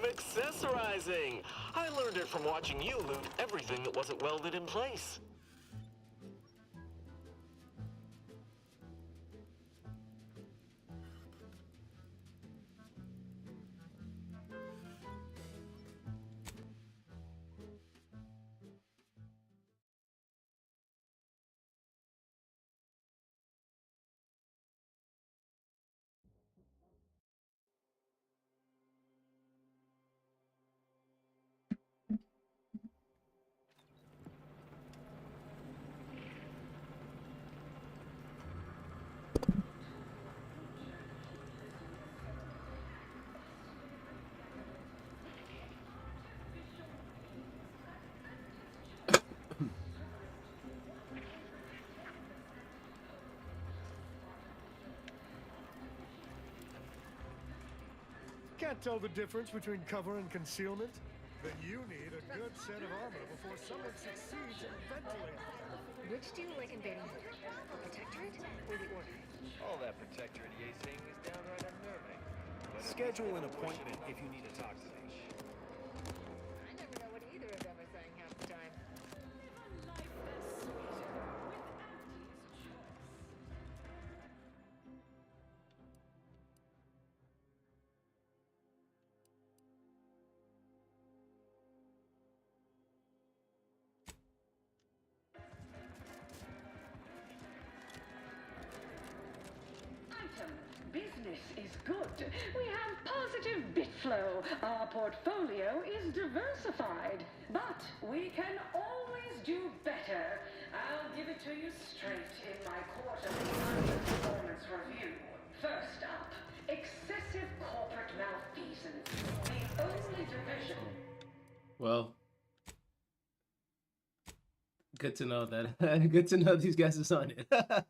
accessorizing. I learned it from watching you loot everything that wasn't welded in place. Can't tell the difference between cover and concealment? Then you need a good set of armor before someone succeeds in ventilating. Which do you like invading more? The Protectorate or the Order? All that Protectorate yay-saying is downright unnerving. Schedule an appointment if you need to talk to me. I never know what either of them are saying half the time. Business is good. We have positive bit flow. Our portfolio is diversified. But we can always do better. I'll give it to you straight in my quarterly performance review. First up, excessive corporate malfeasance. The only division. Well, good to know that. Good to know these guys is on it.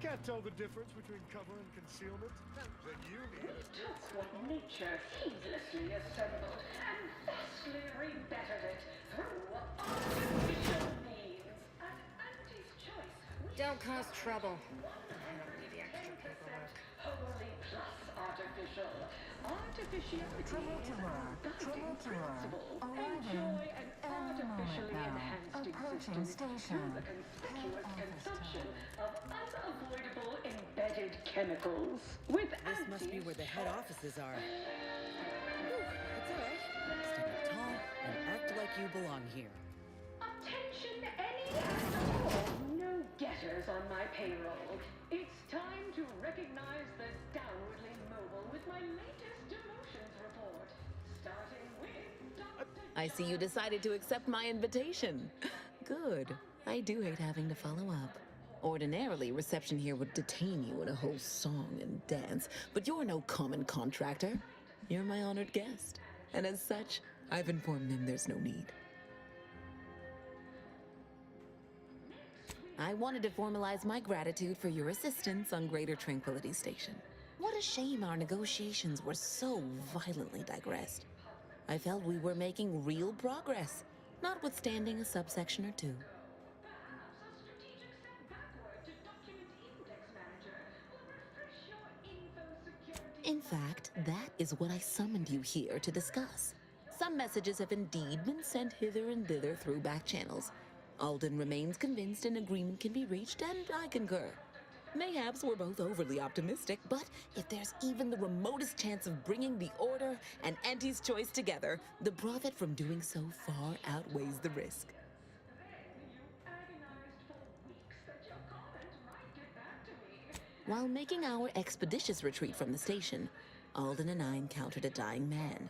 Can't tell the difference between cover and concealment? Then you need We took what nature heedlessly assembled and vastly rebettered it through artificial means. At Auntie's choice, we Don't cause trouble. I don't need the extra paperwork. wholly plus artificial. Artificiality is our guiding principle. Enjoy an artificially enhanced existence through the conspicuous consumption of unavoidable embedded chemicals. With This must be where the head offices are. Whew, it's all right. Stand up tall and act like you belong here. Attention any and all no-getters on my payroll. It's time to recognize the downwardly mobile with my latest demotions report. Starting with Dr. I see you decided to accept my invitation. Good. I do hate having to follow up. Ordinarily, reception here would detain you in a whole song and dance, but you're no common contractor. You're my honored guest. And as such, I've informed them there's no need. I wanted to formalize my gratitude for your assistance on Greater Tranquility Station. What a shame our negotiations were so violently digressed. I felt we were making real progress, notwithstanding a subsection or two. In fact, that is what I summoned you here to discuss. Some messages have indeed been sent hither and thither through back channels. Alden remains convinced an agreement can be reached, and I concur. Mayhaps we're both overly optimistic, but if there's even the remotest chance of bringing the Order and Auntie's Choice together, the profit from doing so far outweighs the risk. While making our expeditious retreat from the station, Alden and I encountered a dying man,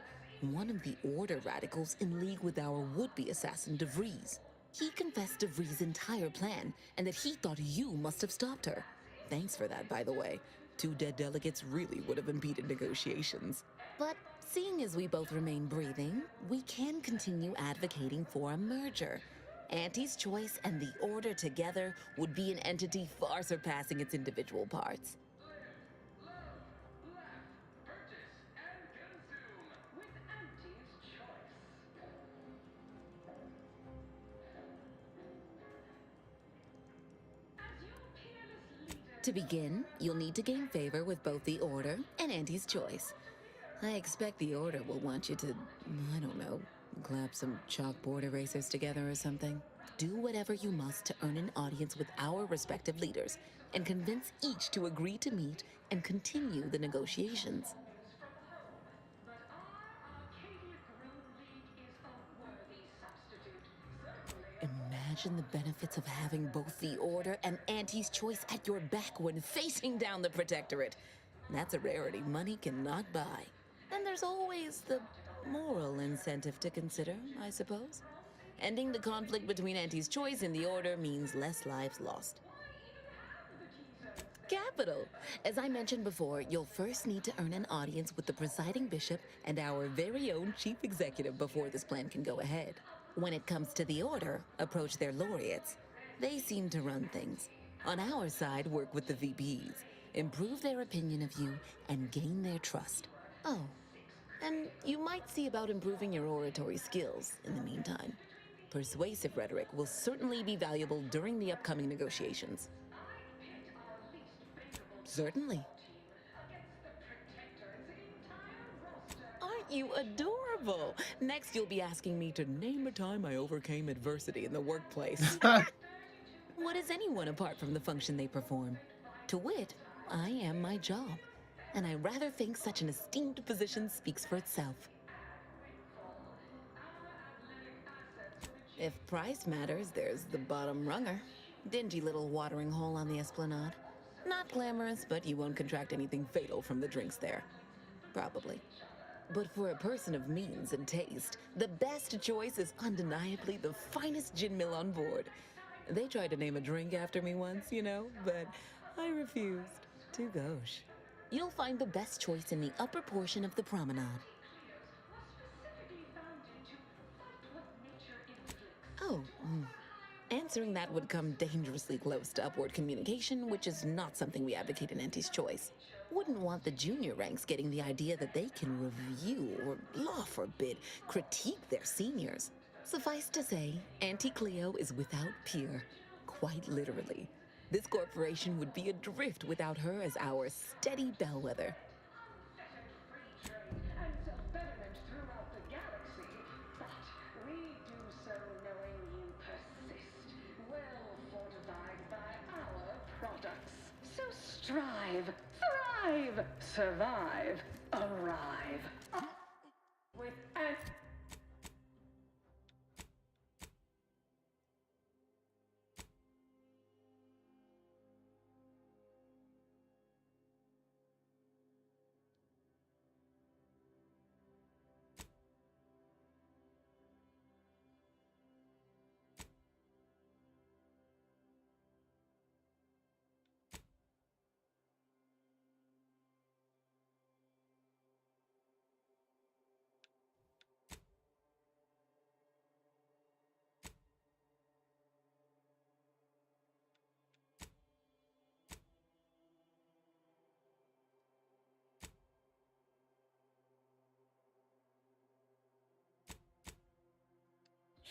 one of the Order radicals in league with our would-be assassin DeVries. He confessed DeVries' entire plan, and that he thought you must have stopped her. Thanks for that, by the way. 2 dead delegates really would have impeded negotiations. But seeing as we both remain breathing, we can continue advocating for a merger. Auntie's Choice and the Order together would be an entity far surpassing its individual parts. To begin, you'll need to gain favor with both the Order and Auntie's Choice. I expect the Order will want you to, I don't know, clap some chalkboard erasers together or something. Do whatever you must to earn an audience with our respective leaders and convince each to agree to meet and continue the negotiations. But our Arcadia Grill League is a worthy substitute. Certainly Imagine the benefits of having both the Order and Auntie's Choice at your back when facing down the Protectorate. That's a rarity money cannot buy. Then there's always the moral incentive to consider, I suppose. Ending the conflict between Auntie's Choice and the Order means less lives lost. Capital! As I mentioned before, you'll first need to earn an audience with the presiding bishop and our very own chief executive before this plan can go ahead. When it comes to the Order, approach their laureates. They seem to run things. On our side, work with the VPs, improve their opinion of you, and gain their trust. Oh, and you might see about improving your oratory skills in the meantime. Persuasive rhetoric will certainly be valuable during the upcoming negotiations. Certainly. Aren't you adorable? Next, you'll be asking me to name a time I overcame adversity in the workplace. What is anyone apart from the function they perform? To wit, I am my job. And I rather think such an esteemed position speaks for itself. If price matters, there's the bottom runger. Dingy little watering hole on the Esplanade. Not glamorous, but you won't contract anything fatal from the drinks there. Probably. But for a person of means and taste, the best choice is undeniably the finest gin mill on board. They tried to name a drink after me once, you know, but I refused. Too gauche. You'll find the best choice in the upper portion of the promenade. Oh, answering that would come dangerously close to upward communication, which is not something we advocate in Auntie's Choice. Wouldn't want the junior ranks getting the idea that they can review or, law forbid, critique their seniors. Suffice to say, Auntie Cleo is without peer, quite literally. This corporation would be adrift without her as our steady bellwether. and betterment throughout the galaxy, but we do so knowing you persist, well fortified by our products. So strive, thrive, survive, arrive. With an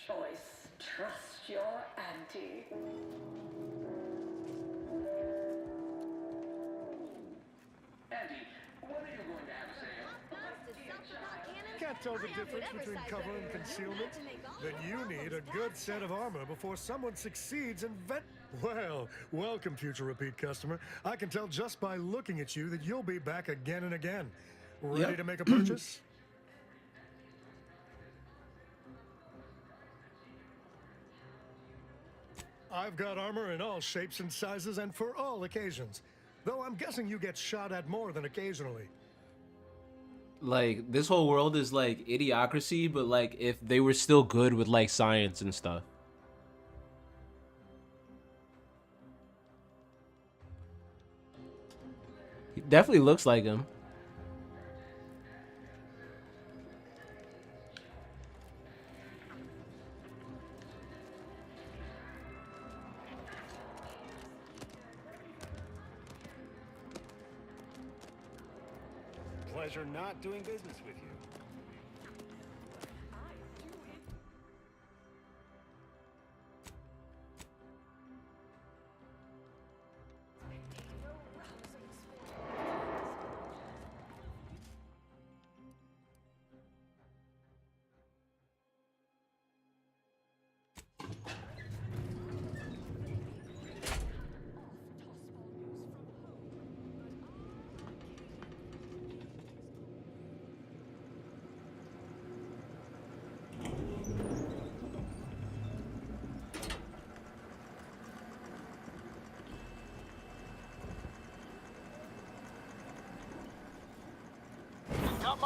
choice. Trust your auntie. Andy, when are you going to have a sale? Can't tell the difference between cover and concealment? Then you need a good set of armor before someone succeeds in Well, welcome, future repeat customer. I can tell just by looking at you that you'll be back again and again. Ready to make a purchase? I've got armor in all shapes and sizes and for all occasions. Though I'm guessing you get shot at more than occasionally. Like, this whole world is like idiocracy, but like if they were still good with like science and stuff. He definitely looks like him. Pleasure not doing business with you.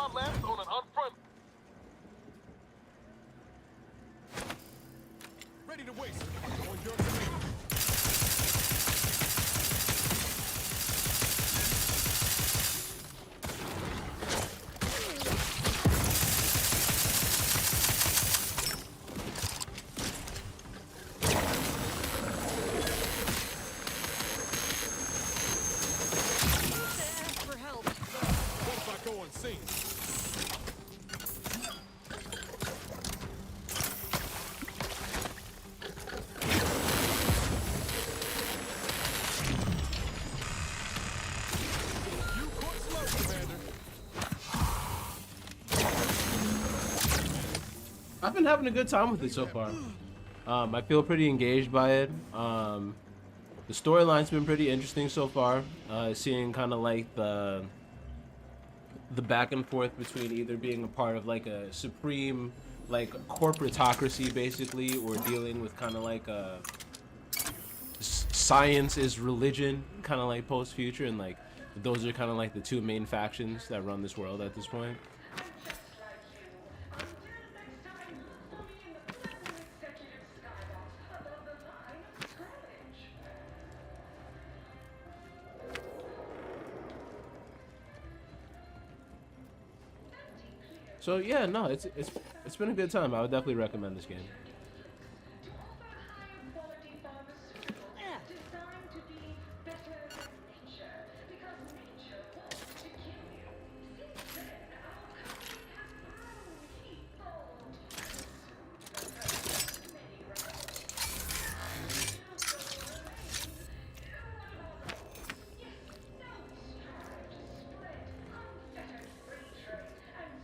squad lands on an unfriendly. Ready to waste. On your command. For help. What if I go unseen? You quit slow, Commander. I've been having a good time with it so far. I feel pretty engaged by it. The storyline's been pretty interesting so far. Seeing kind of like the back and forth between either being a part of like a supreme like corporatocracy basically, or dealing with kind of like a science is religion kind of like post-future, and like those are kind of like the two main factions that run this world at this point. So yeah, no, it's been a good time. I would definitely recommend this game.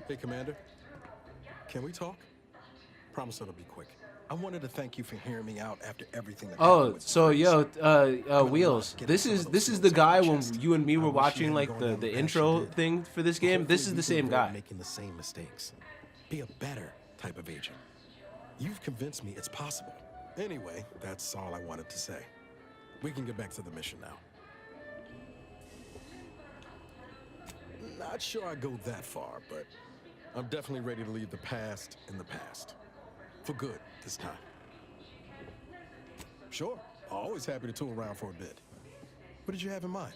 Hey, Commander. Can we talk? Promise it'll be quick. I wanted to thank you for hearing me out after everything that happened Oh, with so Prince. yo, Wheels. This is the guy when you and me were watching like the the intro thing for this game. This is the same guy. Making the same mistakes. Be a better type of agent. You've convinced me it's possible. Anyway, that's all I wanted to say. We can get back to the mission now. Not sure I go that far, but I'm definitely ready to leave the past in the past. For good, this time. Sure, always happy to tool around for a bit. What did you have in mind?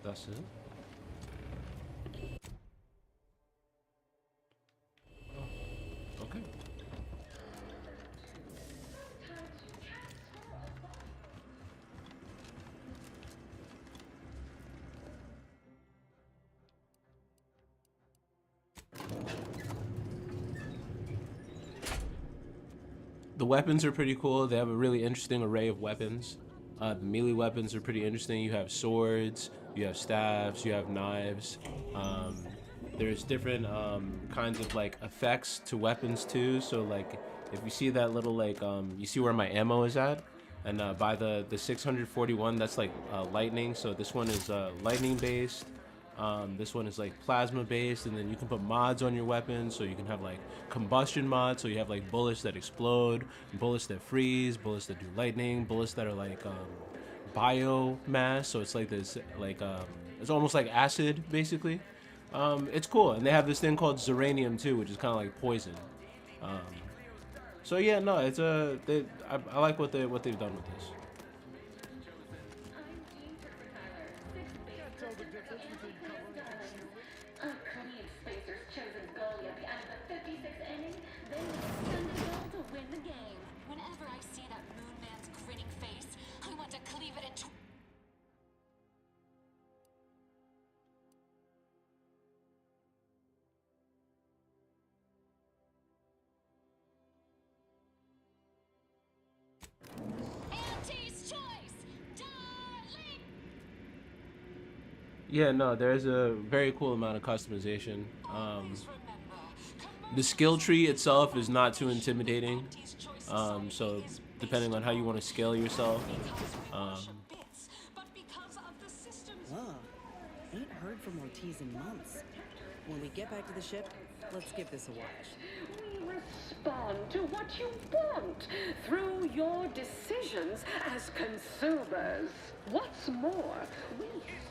That's it. Oh, okay. The weapons are pretty cool. They have a really interesting array of weapons. The melee weapons are pretty interesting. You have swords, you have staves, you have knives. There's different kinds of like effects to weapons too. So like if you see that little like you see where my ammo is at, and by the 641, that's like lightning. So this one is lightning based. This one is like plasma based, and then you can put mods on your weapons, so you can have like combustion mods, so you have like bullets that explode, bullets that freeze, bullets that do lightning, bullets that are like biomass, so it's like this, like it's almost like acid basically. It's cool, and they have this thing called Zeranium too, which is kind of like poison. Um, so yeah, no, it's I like what they've done with this. Korean Spacer's chosen goalie at the end of the 56th inning, then send the goal to win the game. Whenever I see that Moon Man's grinning face, I want to cleave it in Auntie's choice, darling. Yeah, no, there's a very cool amount of customization. The skill tree itself is not too intimidating, so depending on how you want to scale yourself. Whoa. Ain't heard from Ortiz in months. When we get back to the ship, let's give this a watch. We respond to what you want through your decisions as consumers. What's more, we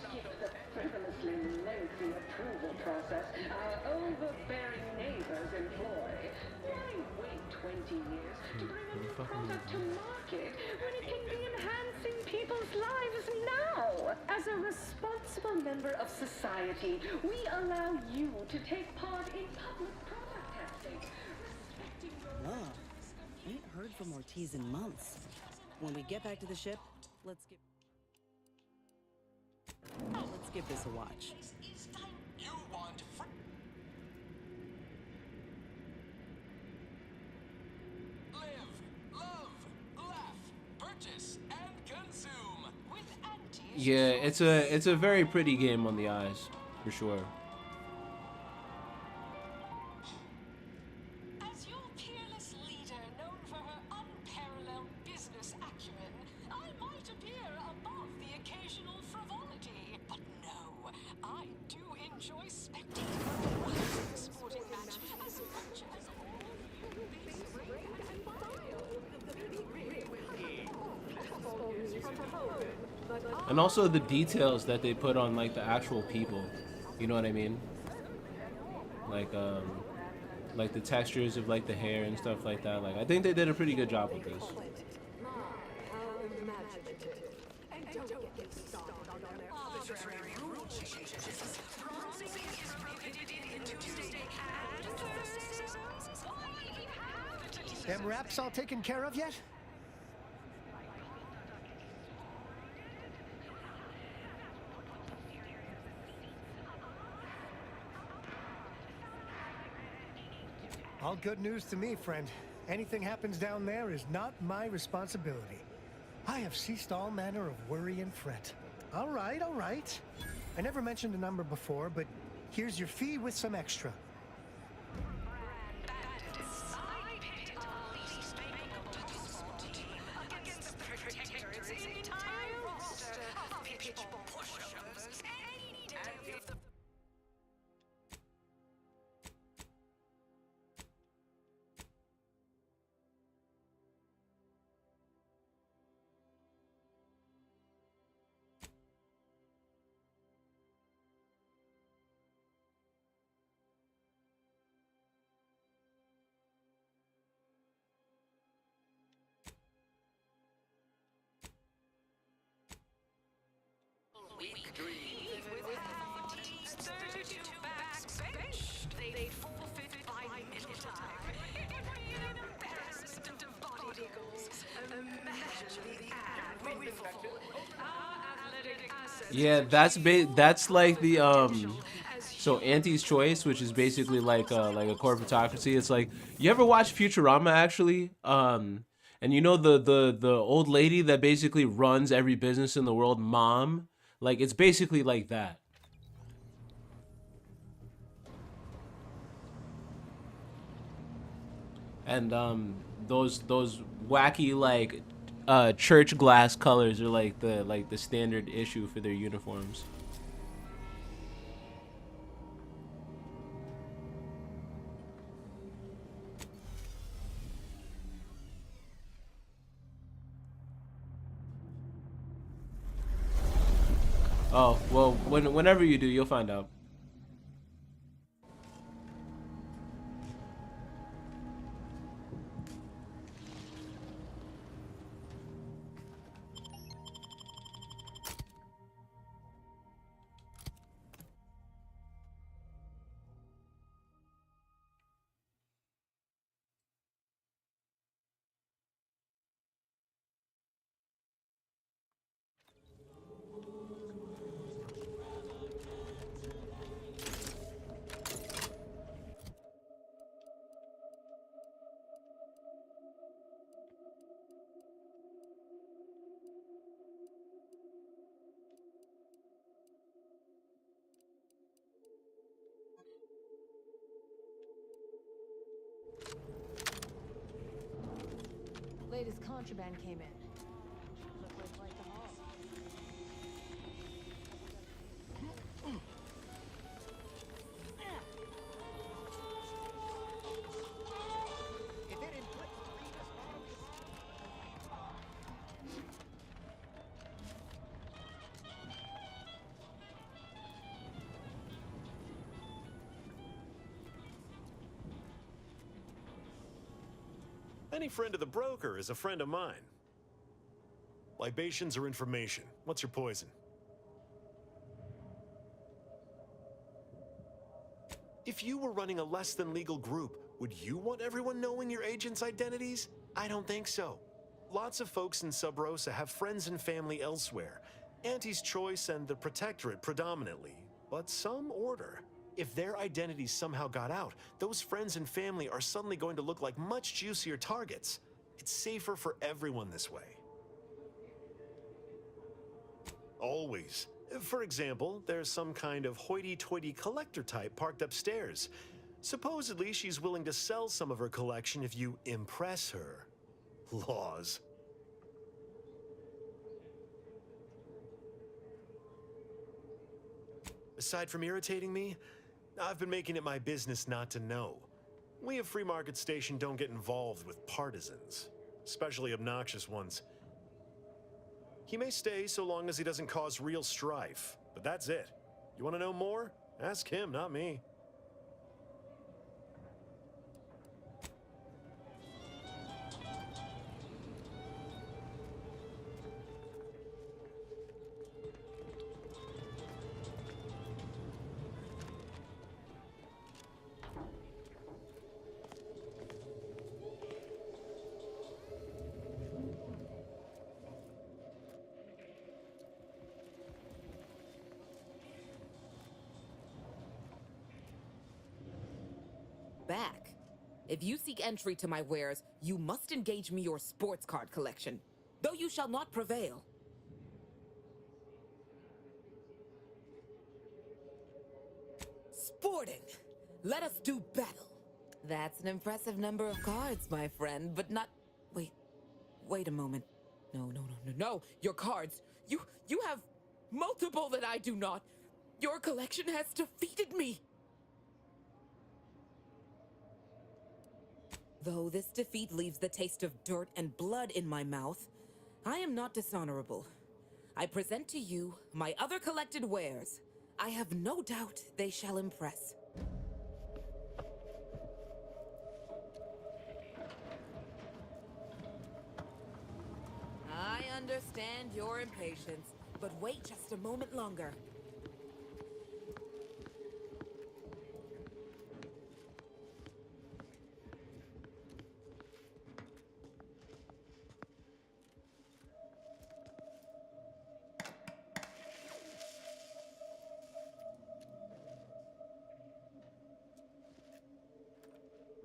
skip the frivolously lengthy approval process our overbearing neighbors employ. Why wait 20 years to bring a new product to market when it can be enhancing people's lives now? As a responsible member of society, we allow you to take part in public product testing, respecting your Whoa. Ain't heard from Ortiz in months. When we get back to the ship, let's give this a watch. You want live, love, laugh, purchase, and consume with Auntie's. Yeah, it's a very pretty game on the eyes, for sure. As your peerless leader, known for her unparalleled business acumen, I might appear above the occasional frivolity. But no, I do enjoy spectating a rousing sporting match as much as all you base rank and file. And also the details that they put on like the actual people. You know what I mean? Like the textures of like the hair and stuff like that. Like I think they did a pretty good job with this. Them wraps all taken care of yet? All good news to me, friend. Anything happens down there is not my responsibility. I have ceased all manner of worry and fret. All right, all right. I never mentioned a number before, but here's your fee with some extra. Week 3 with Auntie's 32 bags benched. They forfeited by middle time. An embarrassment of body goals. Imagine the ad windfall. Our athletic assets. Yeah, that's like the so Auntie's Choice, which is basically like a corporatocracy. It's like, you ever watch Futurama actually? And you know the old lady that basically runs every business in the world, Mom? Like it's basically like that. And those wacky like church glass colors are like the standard issue for their uniforms. Oh, well, whenever you do, you'll find out. Latest contraband came in. Look like quite the haul. If it inflicts grievous harm, Any friend of the broker is a friend of mine. Libations or information? What's your poison? If you were running a less than legal group, would you want everyone knowing your agents' identities? I don't think so. Lots of folks in Sub Rosa have friends and family elsewhere. Auntie's Choice and the Protectorate predominantly, but some order. If their identities somehow got out, those friends and family are suddenly going to look like much juicier targets. It's safer for everyone this way. Always. For example, there's some kind of hoity-toity collector type parked upstairs. Supposedly, she's willing to sell some of her collection if you impress her. Laws. Aside from irritating me, I've been making it my business not to know. We at Free Market Station don't get involved with partisans, especially obnoxious ones. He may stay so long as he doesn't cause real strife, but that's it. You want to know more? Ask him, not me. Back. If you seek entry to my wares, you must engage me your sports card collection, though you shall not prevail. Sporting. Let us do battle. That's an impressive number of cards, my friend, but not... Wait a moment. No. Your cards. You have multiple that I do not. Your collection has defeated me. Though this defeat leaves the taste of dirt and blood in my mouth, I am not dishonorable. I present to you my other collected wares. I have no doubt they shall impress. I understand your impatience, but wait just a moment longer.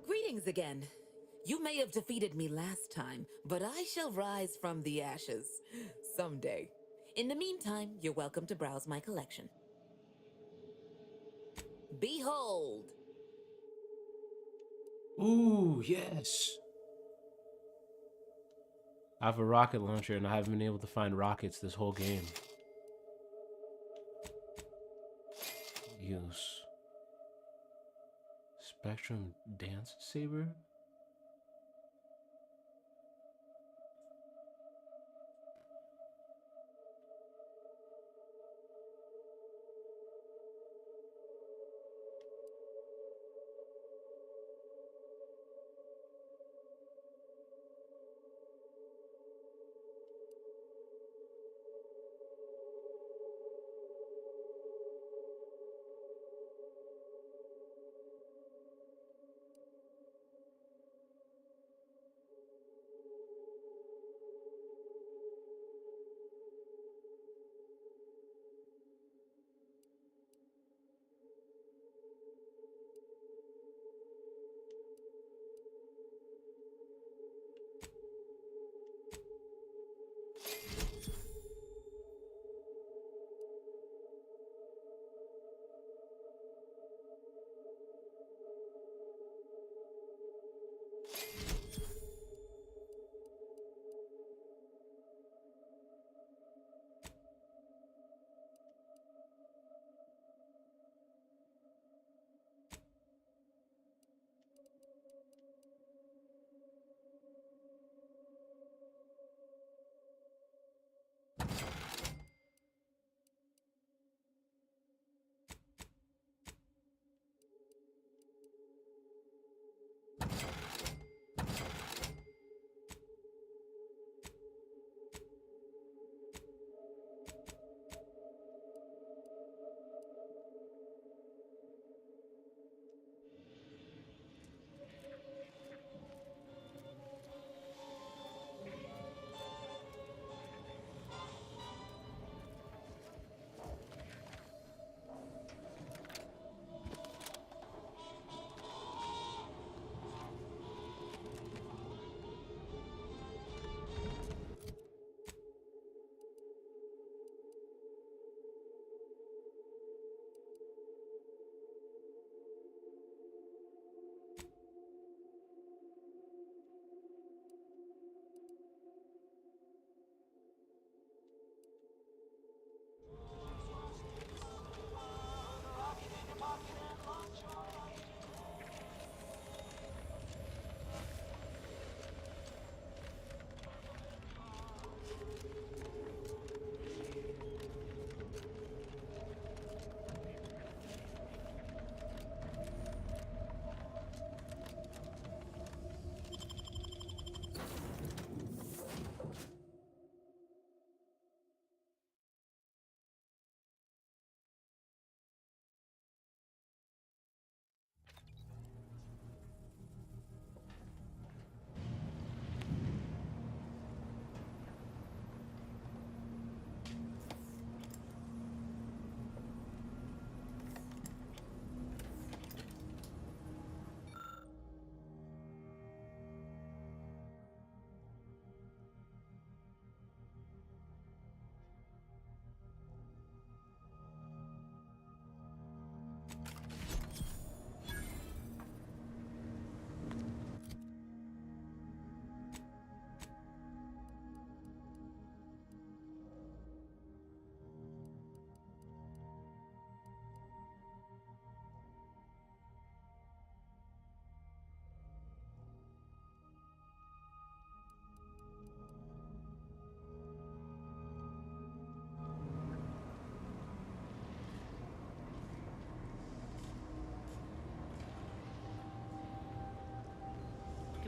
Greetings again. You may have defeated me last time, but I shall rise from the ashes someday. In the meantime, you're welcome to browse my collection. Behold! Ooh, yes. I have a rocket launcher and I haven't been able to find rockets this whole game. Use. Spectrum Dance Saber?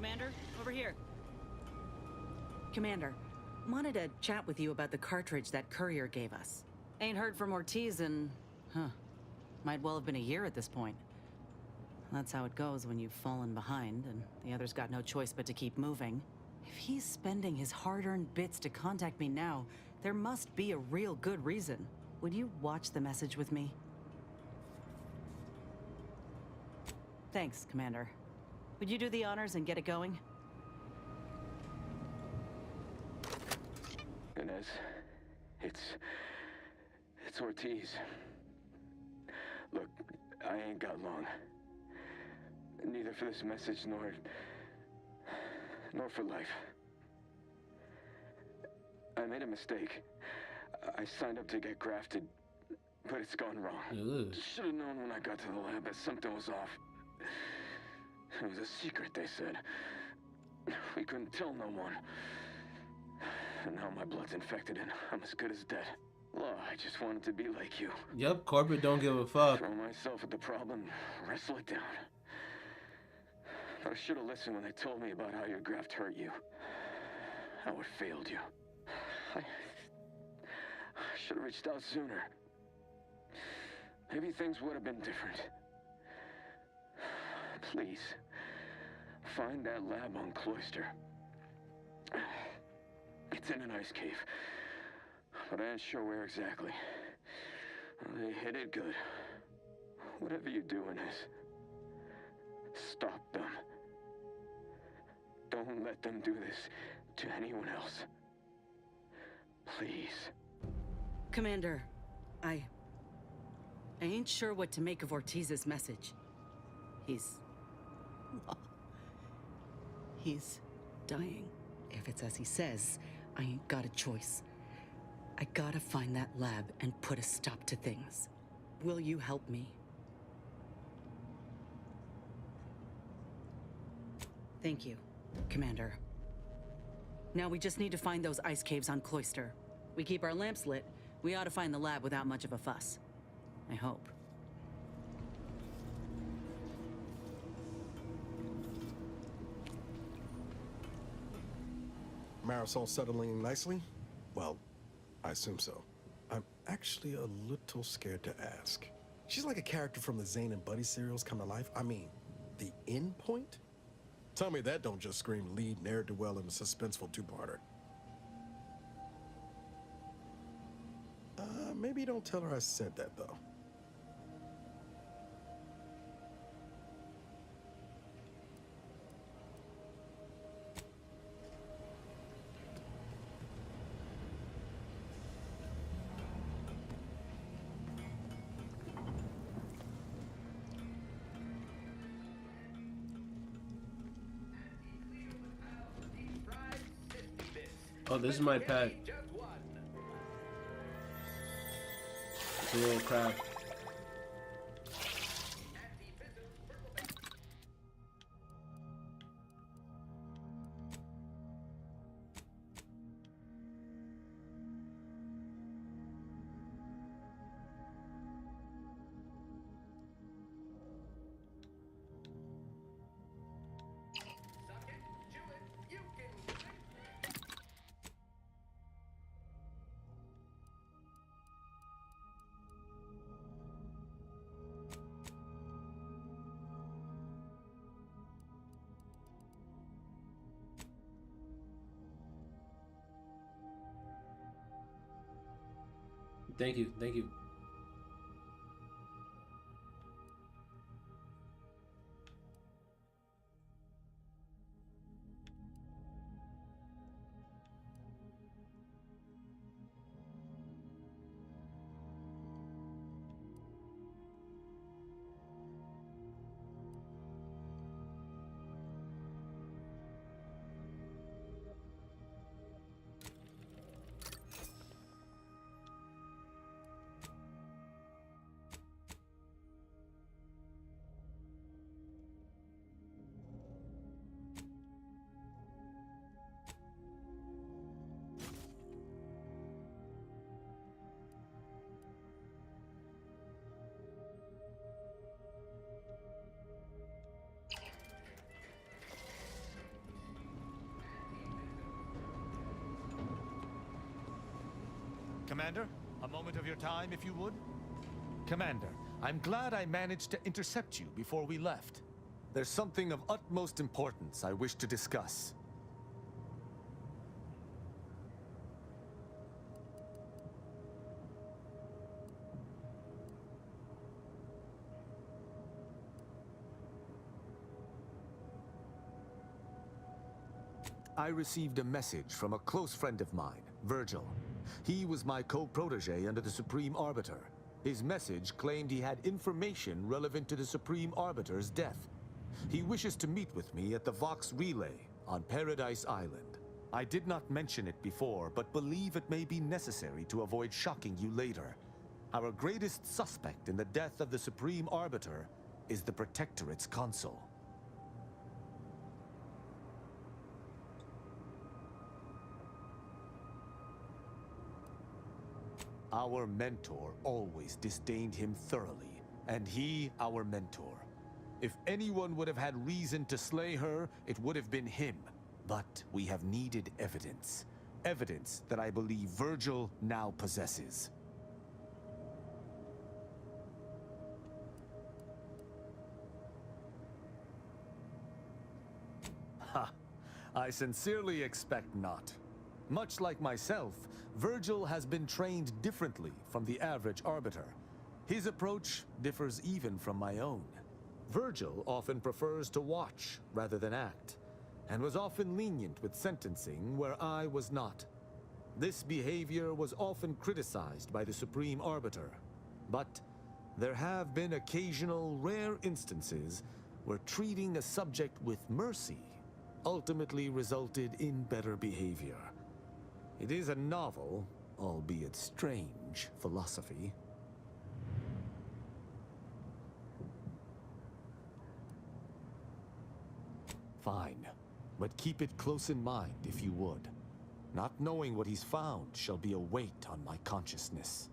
Commander, over here. Commander, wanted to chat with you about the cartridge that courier gave us. Ain't heard from Ortiz in... might well have been a year at this point. That's how it goes when you've fallen behind, and the other's got no choice but to keep moving. If he's spending his hard-earned bits to contact me now, there must be a real good reason. Would you watch the message with me? Thanks, Commander. Would you do the honors and get it going? Inez, it's Ortiz. Look, I ain't got long. Neither for this message nor for life. I made a mistake. I signed up to get grafted, but it's gone wrong. Should have known when I got to the lab that something was off. It was a secret, they said. We couldn't tell no one. And now my blood's infected and I'm as good as dead. Well, I just wanted to be like you. Yep, corporate don't give a fuck. Throw myself at the problem, wrestle it down. I should have listened when they told me about how your graft hurt you. How it failed you. I should have reached out sooner. Maybe things would have been different. Please, find that lab on Cloister. It's in an ice cave, but I ain't sure where exactly. They hid it good. Whatever you're doing is, stop them. Don't let them do this to anyone else. Please. Commander, I ain't sure what to make of Ortiz's message. He's dying. If it's as he says, I ain't got a choice. I gotta find that lab and put a stop to things. Will you help me? Thank you, Commander. Now we just need to find those ice caves on Cloister. We keep our lamps lit, we ought to find the lab without much of a fuss. I hope. Marisol settling nicely? Well, I assume so. I'm actually a little scared to ask. She's like a character from the Zane and Buddy serials come to life. I mean, the end point? Tell me that don't just scream lead ne'er-do-well in a suspenseful two-parter. Maybe don't tell her I said that, though. Oh, this is my pet. It's a little crab. Thank you, thank you. Commander, a moment of your time, if you would. Commander, I'm glad I managed to intercept you before we left. There's something of utmost importance I wish to discuss. I received a message from a close friend of mine, Virgil. He was my co-protege under the Supreme Arbiter. His message claimed he had information relevant to the Supreme Arbiter's death. He wishes to meet with me at the Vox Relay on Paradise Island. I did not mention it before, but believe it may be necessary to avoid shocking you later. Our greatest suspect in the death of the Supreme Arbiter is the Protectorate's consul. Our mentor always disdained him thoroughly, and he our mentor. If anyone would have had reason to slay her, it would have been him. But we have needed evidence. Evidence that I believe Virgil now possesses. Ha! I sincerely expect not. Much like myself, Virgil has been trained differently from the average Arbiter. His approach differs even from my own. Virgil often prefers to watch rather than act, and was often lenient with sentencing where I was not. This behavior was often criticized by the Supreme Arbiter, but there have been occasional rare instances where treating a subject with mercy ultimately resulted in better behavior. It is a novel, albeit strange, philosophy. Fine, but keep it close in mind if you would. Not knowing what he's found shall be a weight on my consciousness.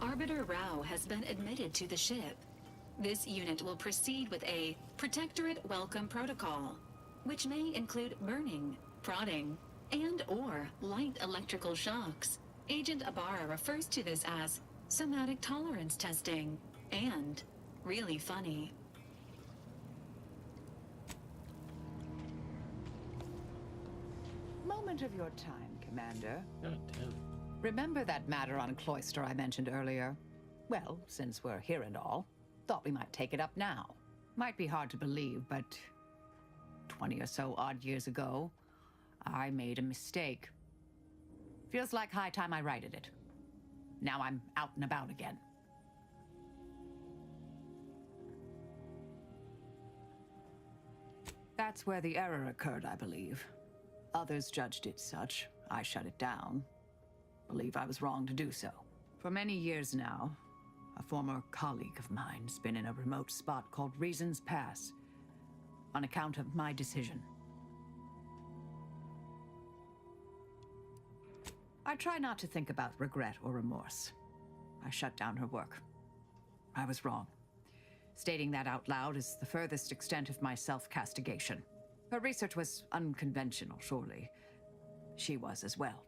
Arbiter Rao has been admitted to the ship. This unit will proceed with a Protectorate Welcome Protocol, which may include burning, prodding, and/or light electrical shocks. Agent Ibarra refers to this as somatic tolerance testing, and really funny. Moment of your time, Commander. God damn. Remember that matter on Cloister I mentioned earlier? Well, since we're here and all, thought we might take it up now. Might be hard to believe, but 20 or so odd years ago, I made a mistake. Feels like high time I righted it. Now I'm out and about again. That's where the error occurred, I believe. Others judged it such. I shut it down. Believe I was wrong to do so. For many years now, a former colleague of mine's been in a remote spot called Reasons Pass, on account of my decision. I try not to think about regret or remorse. I shut down her work. I was wrong. Stating that out loud is the furthest extent of my self-castigation. Her research was unconventional, surely. She was as well.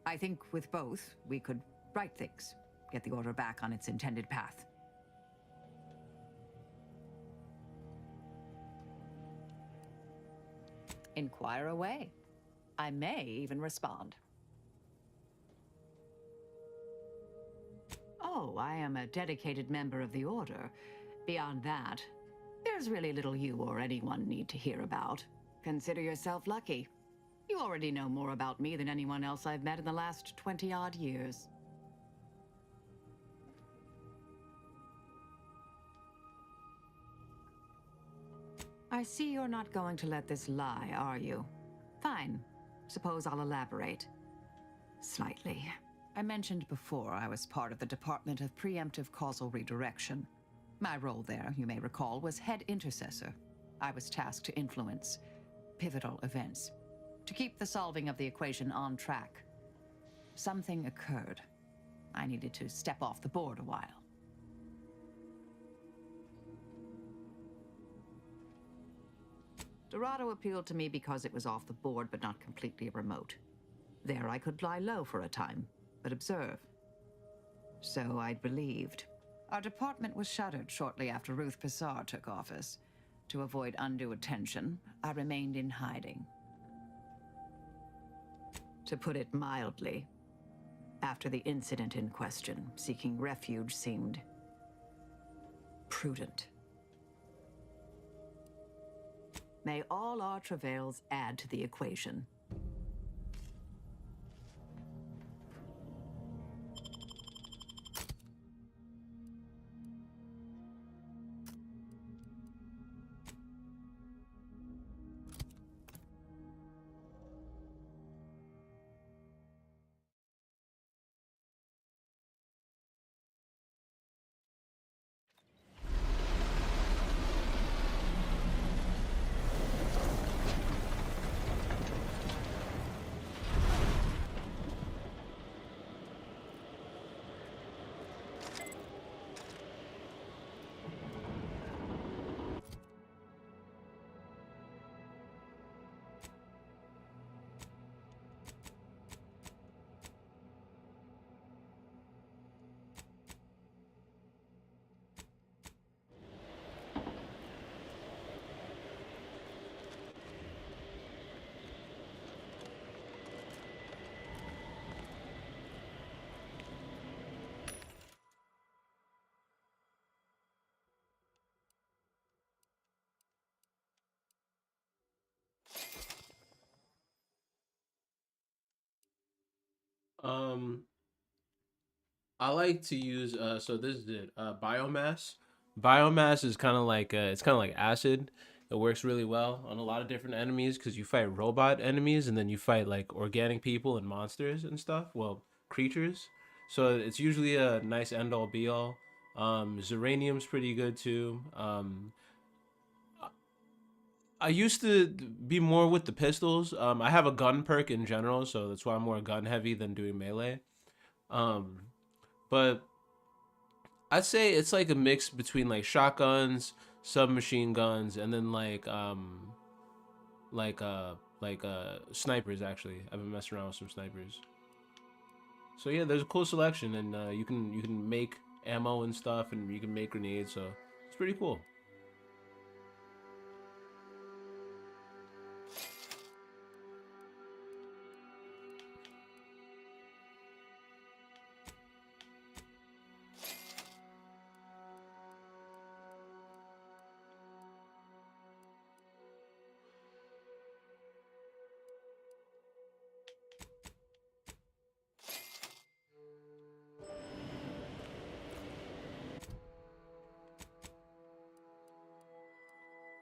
I think with both, we could right things, get the Order back on its intended path. Inquire away. I may even respond. Oh, I am a dedicated member of the Order. Beyond that, there's really little you or anyone need to hear about. Consider yourself lucky. You already know more about me than anyone else I've met in the last 20-odd years. I see you're not going to let this lie, are you? Fine. Suppose I'll elaborate. Slightly. I mentioned before I was part of the Department of Preemptive Causal Redirection. My role there, you may recall, was head intercessor. I was tasked to influence pivotal events, to keep the solving of the equation on track. Something occurred. I needed to step off the board a while. Dorado appealed to me because it was off the board but not completely remote. There I could lie low for a time, but observe. So I'd believed. Our department was shuttered shortly after Ruth Pissar took office. To avoid undue attention, I remained in hiding. To put it mildly, after the incident in question, seeking refuge seemed prudent. May all our travails add to the equation. I like to use so this is it. Biomass. Biomass is kind of like it's kind of like acid. It works really well on a lot of different enemies because you fight robot enemies and then you fight like organic people and monsters and stuff. Well, creatures. So it's usually a nice end all be all. Zeranium's pretty good too. I used to be more with the pistols. I have a gun perk in general, so that's why I'm more gun heavy than doing melee. But I'd say it's like a mix between like shotguns, submachine guns, and then like snipers. Actually, I've been messing around with some snipers. So yeah, there's a cool selection, and you can make ammo and stuff, and you can make grenades. So it's pretty cool.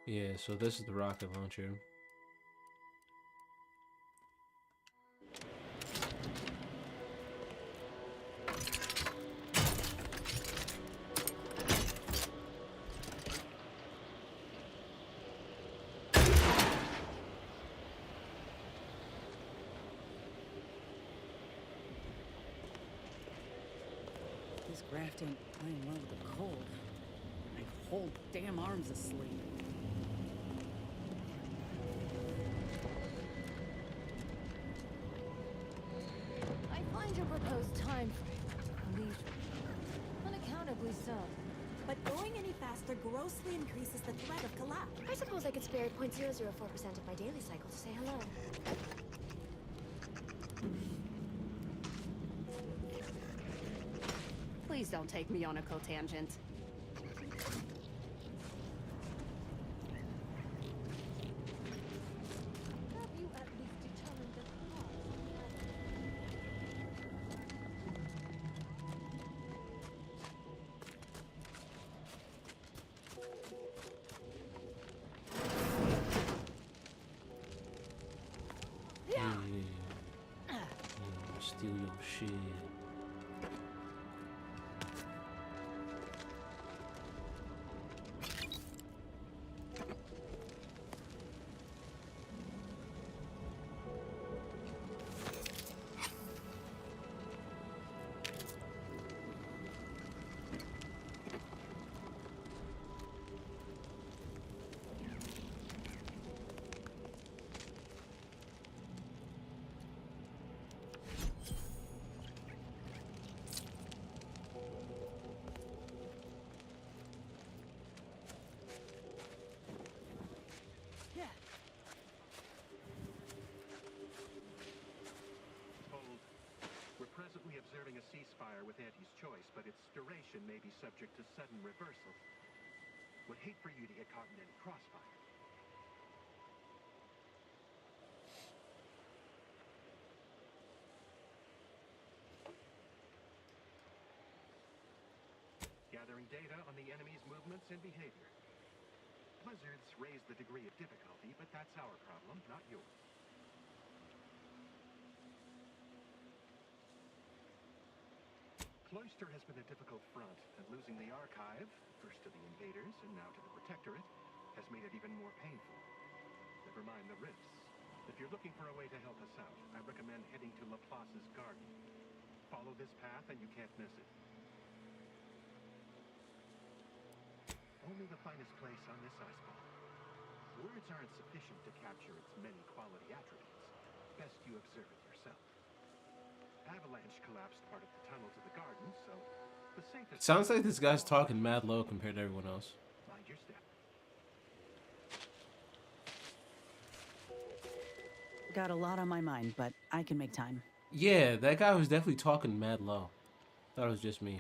Yeah, so this is the rocket launcher. This graft ain't playing well with the cold. My whole damn arm's asleep. I find your proposed time frame leisurely. Unaccountably so. But going any faster grossly increases the threat of collapse. I suppose I could spare 0.004% of my daily cycle to say hello. Please don't take me on a cotangent. Have you at least determined the cause? steal your shit. Presently observing a ceasefire with Auntie's choice, but its duration may be subject to sudden reversal. Would hate for you to get caught in any crossfire. Gathering data on the enemy's movements and behavior. Blizzards raise the degree of difficulty, but that's our problem, not yours. Cloister has been a difficult front, and losing the archive, first to the invaders and now to the Protectorate, has made it even more painful. Never mind the rifts. If you're looking for a way to help us out, I recommend heading to Laplace's garden. Follow this path and you can't miss it. Only the finest place on this iceball. Words aren't sufficient to capture its many quality attributes. Best you observe it yourself. Avalanche collapsed part of the tunnel to the garden, so the safest... Sounds like this guy's talking mad low compared to everyone else. Mind your step. Got a lot on my mind, but I can make time. Yeah, that guy was definitely talking mad low. Thought it was just me.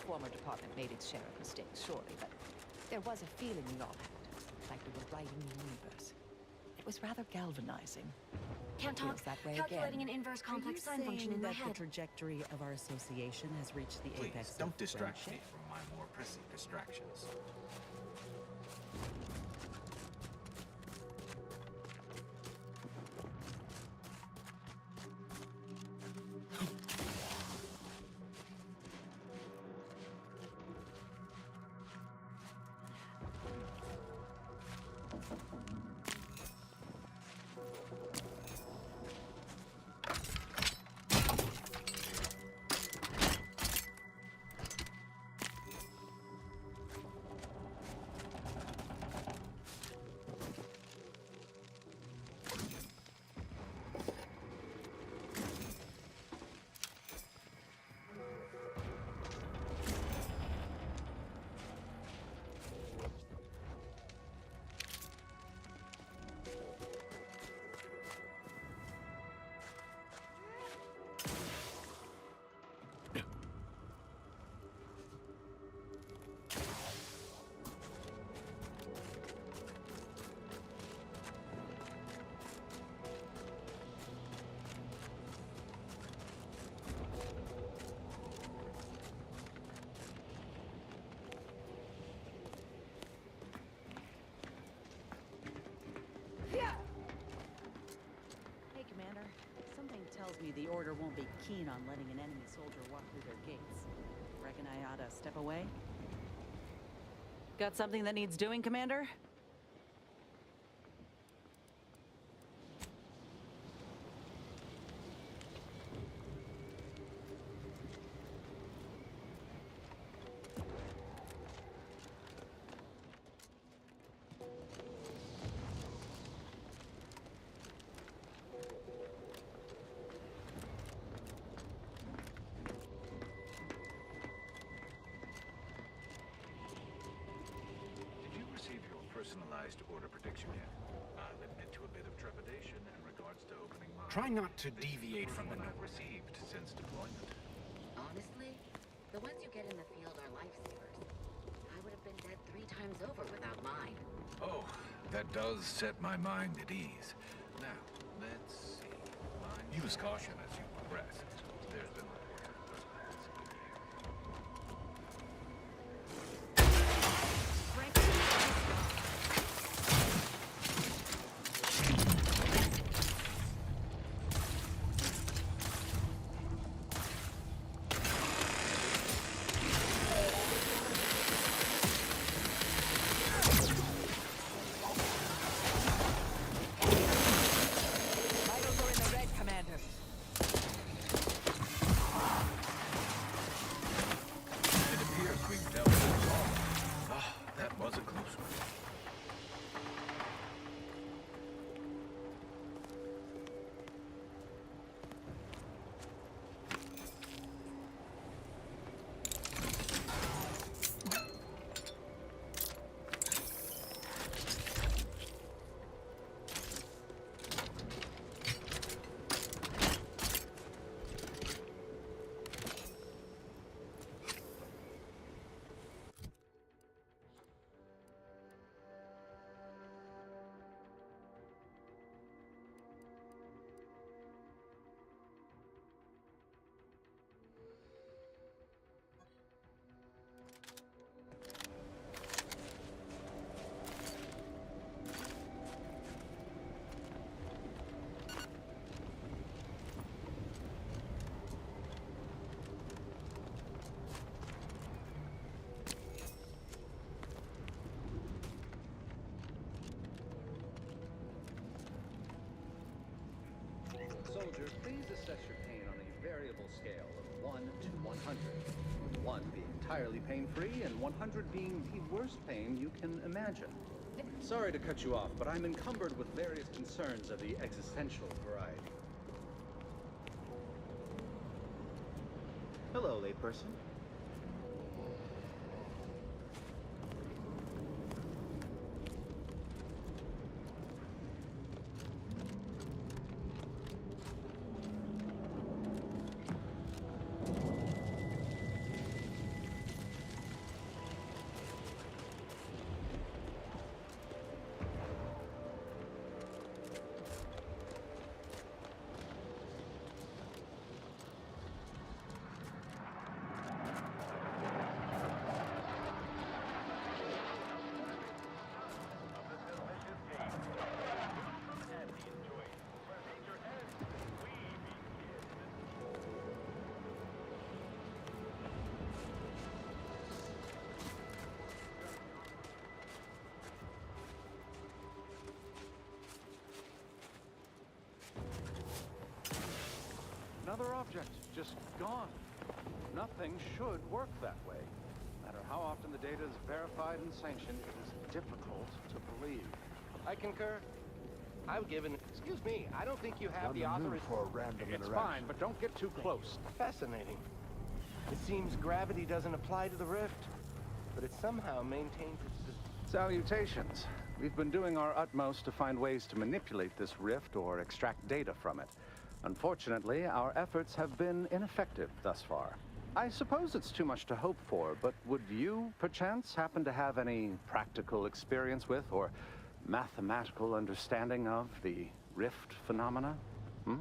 Former department made its share of mistakes, surely, but there was a feeling we all had, like we were writing the universe. It was rather galvanizing. Can't talk. That way Calculating again. an inverse complex sign function in my that head. the trajectory of our association has reached the Please, apex don't of distract friendship? me from my more pressing distractions. Hey, Commander. Something tells me the Order won't be keen on letting an enemy soldier walk through their gates. Reckon I ought to step away? Got something that needs doing, Commander? Personalized order prediction yet. I'll admit to a bit of trepidation in regards to opening my... Try not to deviate from the note received since deployment. Honestly, the ones you get in the field are lifesavers. I would have been dead 3 times over without mine. Oh, that does set my mind at ease. Now, let's see. Mine Use caution as you progress. There's been Vitals are in the red, Commander. It appears we've dealt with it all. Ah, that was a close one. Soldier, please assess your pain on a variable scale of 1 to 100. 1 being entirely pain-free, and 100 being the worst pain you can imagine. Sorry to cut you off, but I'm encumbered with various concerns of the existential variety. Hello, layperson. Another object, just gone. Nothing should work that way. No matter how often the data is verified and sanctioned, it is difficult to believe. I concur. I would give an... Excuse me, I don't think you have the authorization... for a random It's fine, but don't get too close. Fascinating. It seems gravity doesn't apply to the rift, but it somehow maintains its... Salutations. We've been doing our utmost to find ways to manipulate this rift or extract data from it. Unfortunately, our efforts have been ineffective thus far. I suppose it's too much to hope for, but would you, perchance, happen to have any practical experience with or mathematical understanding of the rift phenomena? Hmm?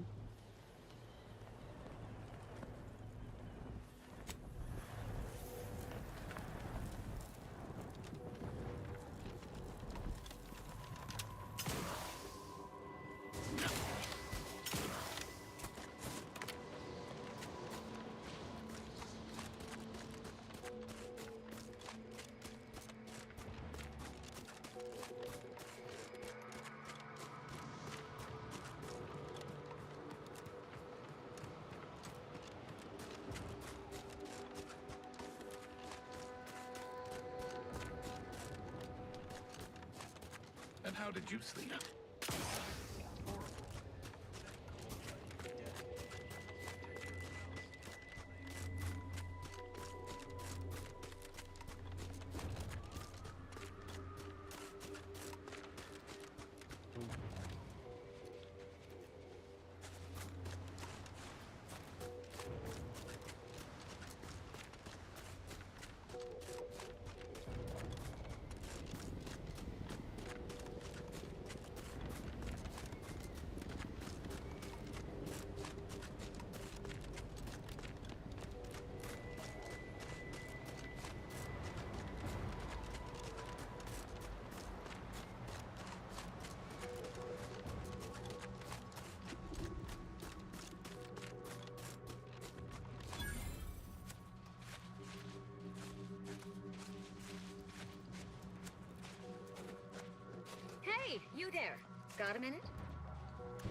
And how did you sleep? Hey, you there. Got a minute?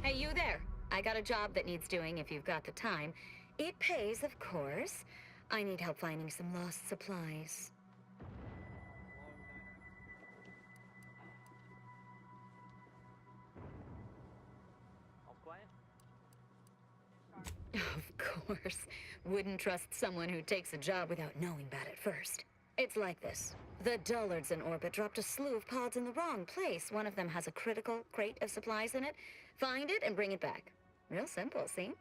Hey, you there. I got a job that needs doing if you've got the time. It pays, of course. I need help finding some lost supplies. Of course. Wouldn't trust someone who takes a job without knowing about it first. It's like this. The dullards in orbit dropped a slew of pods in the wrong place. One of them has a critical crate of supplies in it. Find it and bring it back. Real simple, see?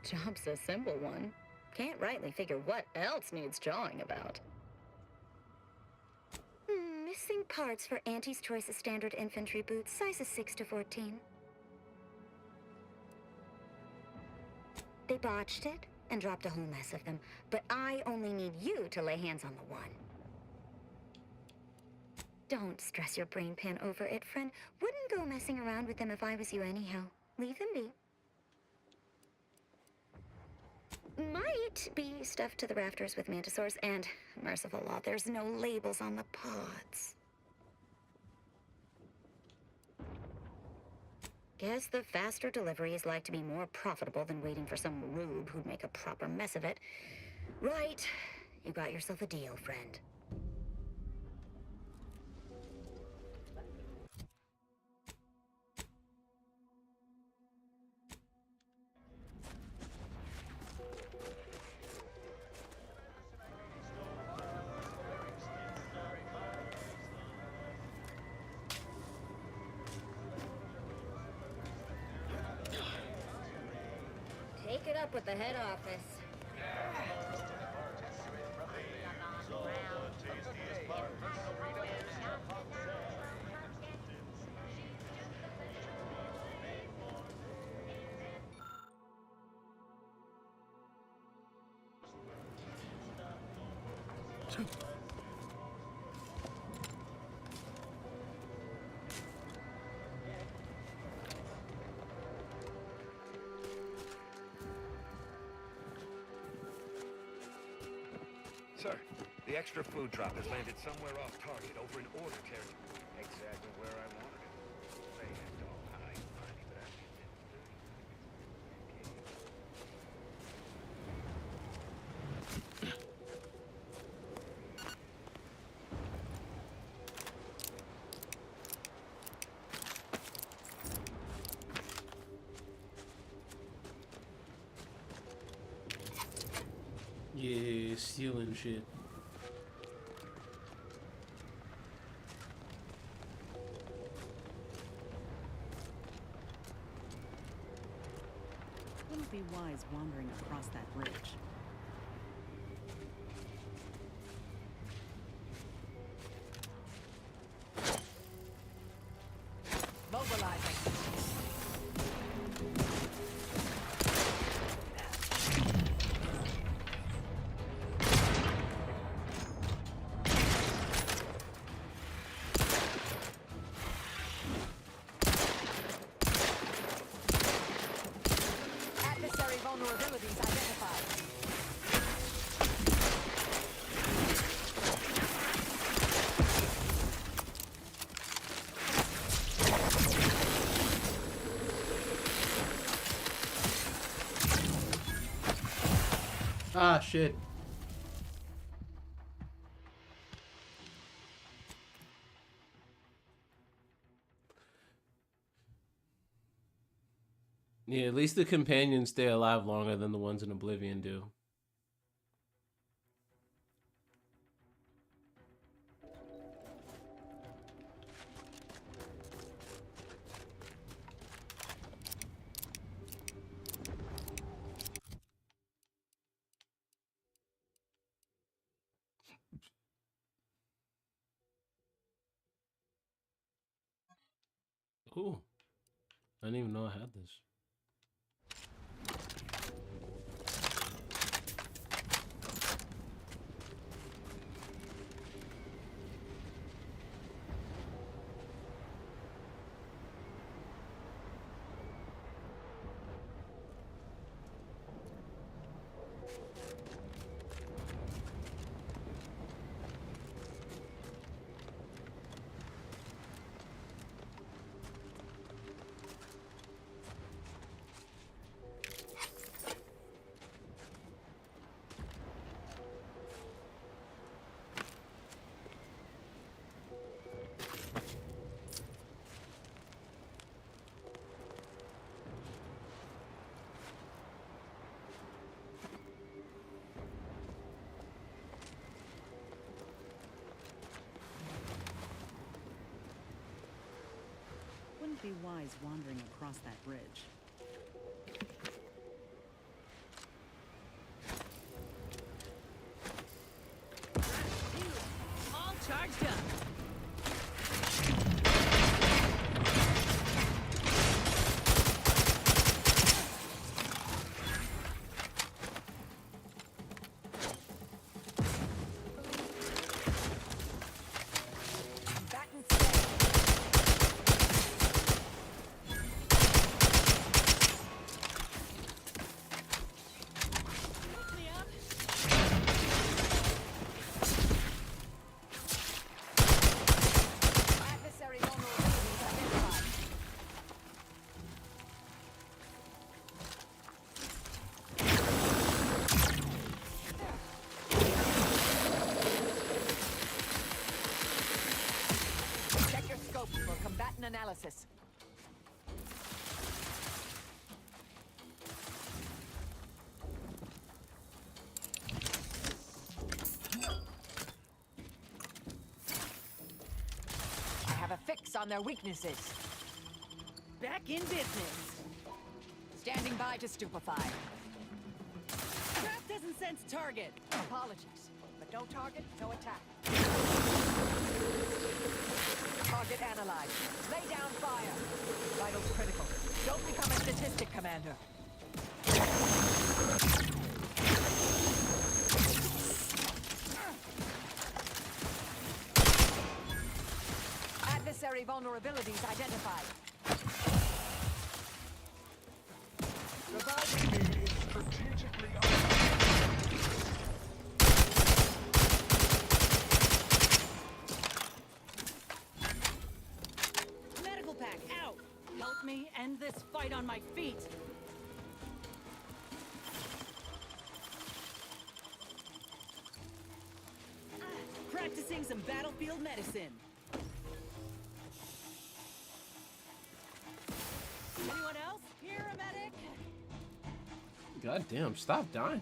Job's a simple one. Can't rightly figure what else needs jawing about. Missing parts for Auntie's Choice of standard infantry boots, sizes 6 to 14. They botched it and dropped a whole mess of them, but I only need you to lay hands on the one. Don't stress your brain pan over it, friend. Wouldn't go messing around with them if I was you anyhow. Leave them be. Might be stuffed to the rafters with mantisaurs, and merciful law, there's no labels on the pods. Guess the faster deliveries like to be more profitable than waiting for some rube who'd make a proper mess of it. Right. You got yourself a deal, friend. Take it up with the head office. Sir, the extra food drop has landed somewhere off target over in order territory. Exactly where I wanted it. They had all high and mighty, but I Yeah, stealing shit. Wouldn't be wise wandering across that bridge. Mobilizing. Adversary vulnerabilities identified. Ah, shit. Yeah, at least the companions stay alive longer than the ones in Oblivion do. Ooh. I didn't even know I had this. wouldn't be wise wandering across that bridge. All charged up. Analysis. I have a fix on their weaknesses. Back in business. Standing by to stupefy. Trap doesn't sense target. Apologies, but no target, no attack. Target analyzed. Lay down fire. Vitals critical. Don't become a statistic, Commander. Adversary vulnerabilities identified. Reviving me is strategically Medical pack out. Help me end this fight on my feet. Practicing some battlefield medicine. Anyone else? Here, a medic? God damn, stop dying.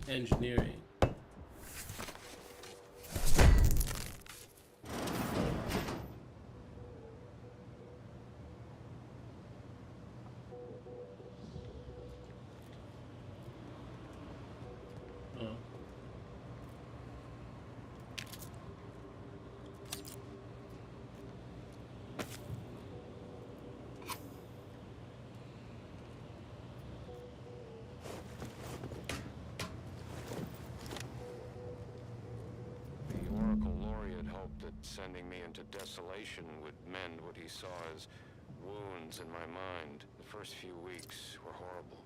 Engineering. Sending me into desolation would mend what he saw as wounds in my mind. The first few weeks were horrible.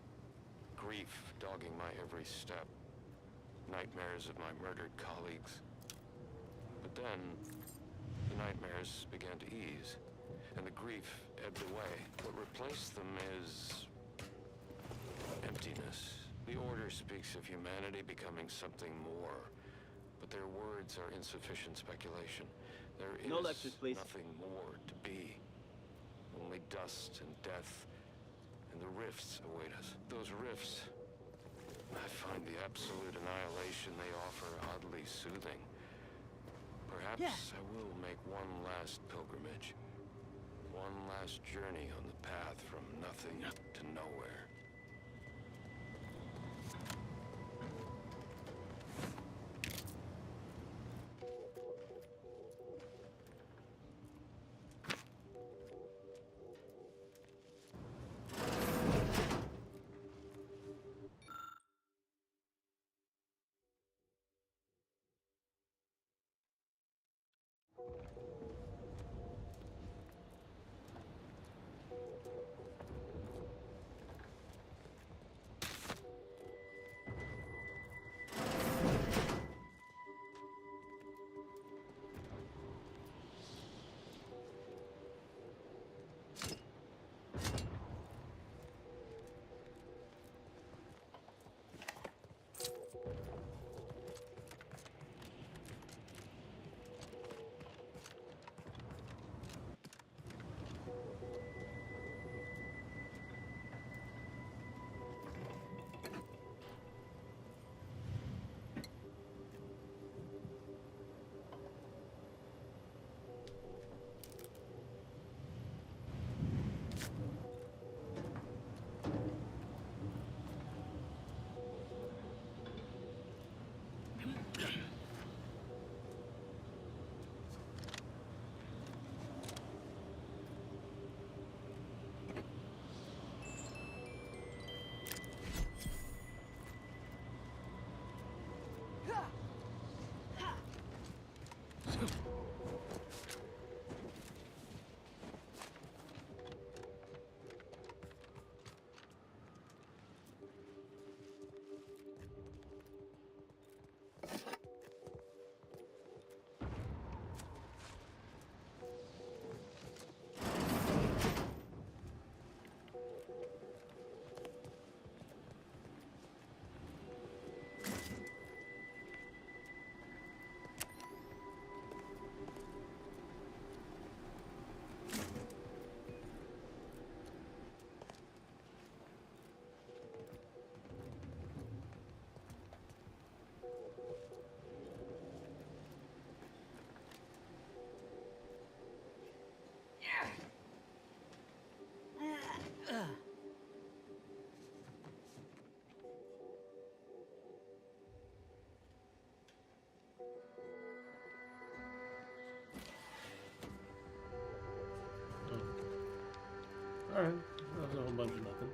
Grief dogging my every step. Nightmares of my murdered colleagues. But then, the nightmares began to ease, and the grief ebbed away. What replaced them is emptiness. The Order speaks of humanity becoming something more, but their words are insufficient speculation. There is no lectures, please. Nothing more to be. Only dust and death, and the rifts await us. Those rifts, I find the absolute annihilation they offer oddly soothing. Perhaps I will make one last pilgrimage. One last journey on the path from nothing to nowhere. Alright, that was a whole bunch of nothing.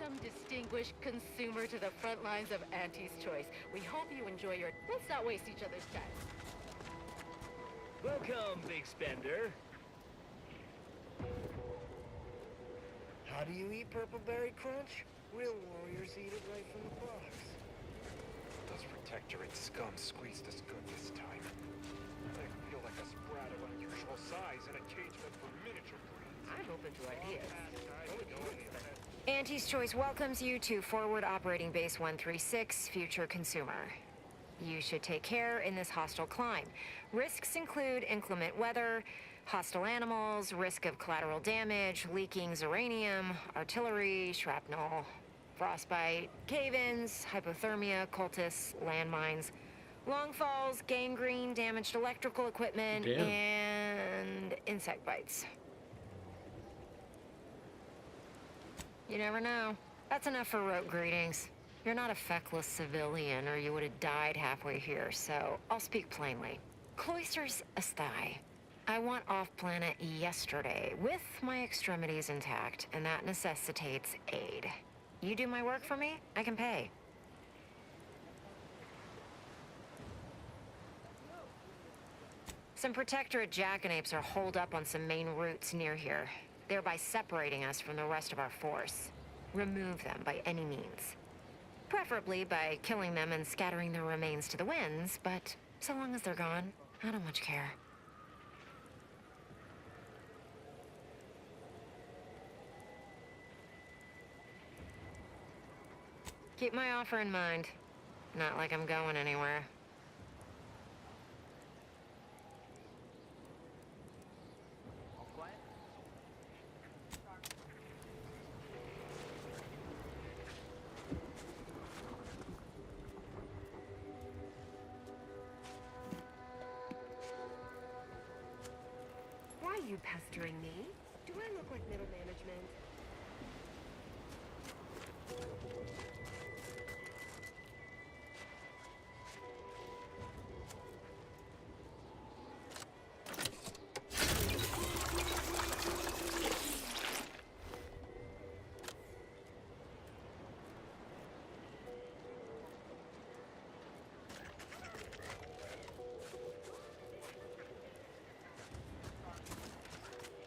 Welcome, distinguished consumer, to the front lines of Auntie's Choice. We hope you enjoy your... Let's not waste each other's time. Welcome, big spender. How do you eat Purple Berry Crunch? Real warriors eat it right from the box. Those Protectorate scum squeezed us good this time. I feel like a sprat of unusual size in a cage meant for miniature breeds. I'm open to ideas. Auntie's Choice welcomes you to Forward Operating Base 136, Future Consumer. You should take care in this hostile climb. Risks include inclement weather, hostile animals, risk of collateral damage, leaking uranium, artillery, shrapnel, frostbite, cave-ins, hypothermia, cultists, landmines, long falls, gangrene, damaged electrical equipment, Damn. and insect bites. You never know. That's enough for rote greetings. You're not a feckless civilian, or you would have died halfway here, so I'll speak plainly. Cloisters asthai. I want off-planet yesterday, with my extremities intact, and that necessitates aid. You do my work for me, I can pay. Some Protectorate jackanapes are holed up on some main routes near here, thereby separating us from the rest of our force. Remove them by any means. Preferably by killing them and scattering their remains to the winds, but so long as they're gone, I don't much care. Keep my offer in mind. Not like I'm going anywhere. Why are you pestering me? Do I look like middle management?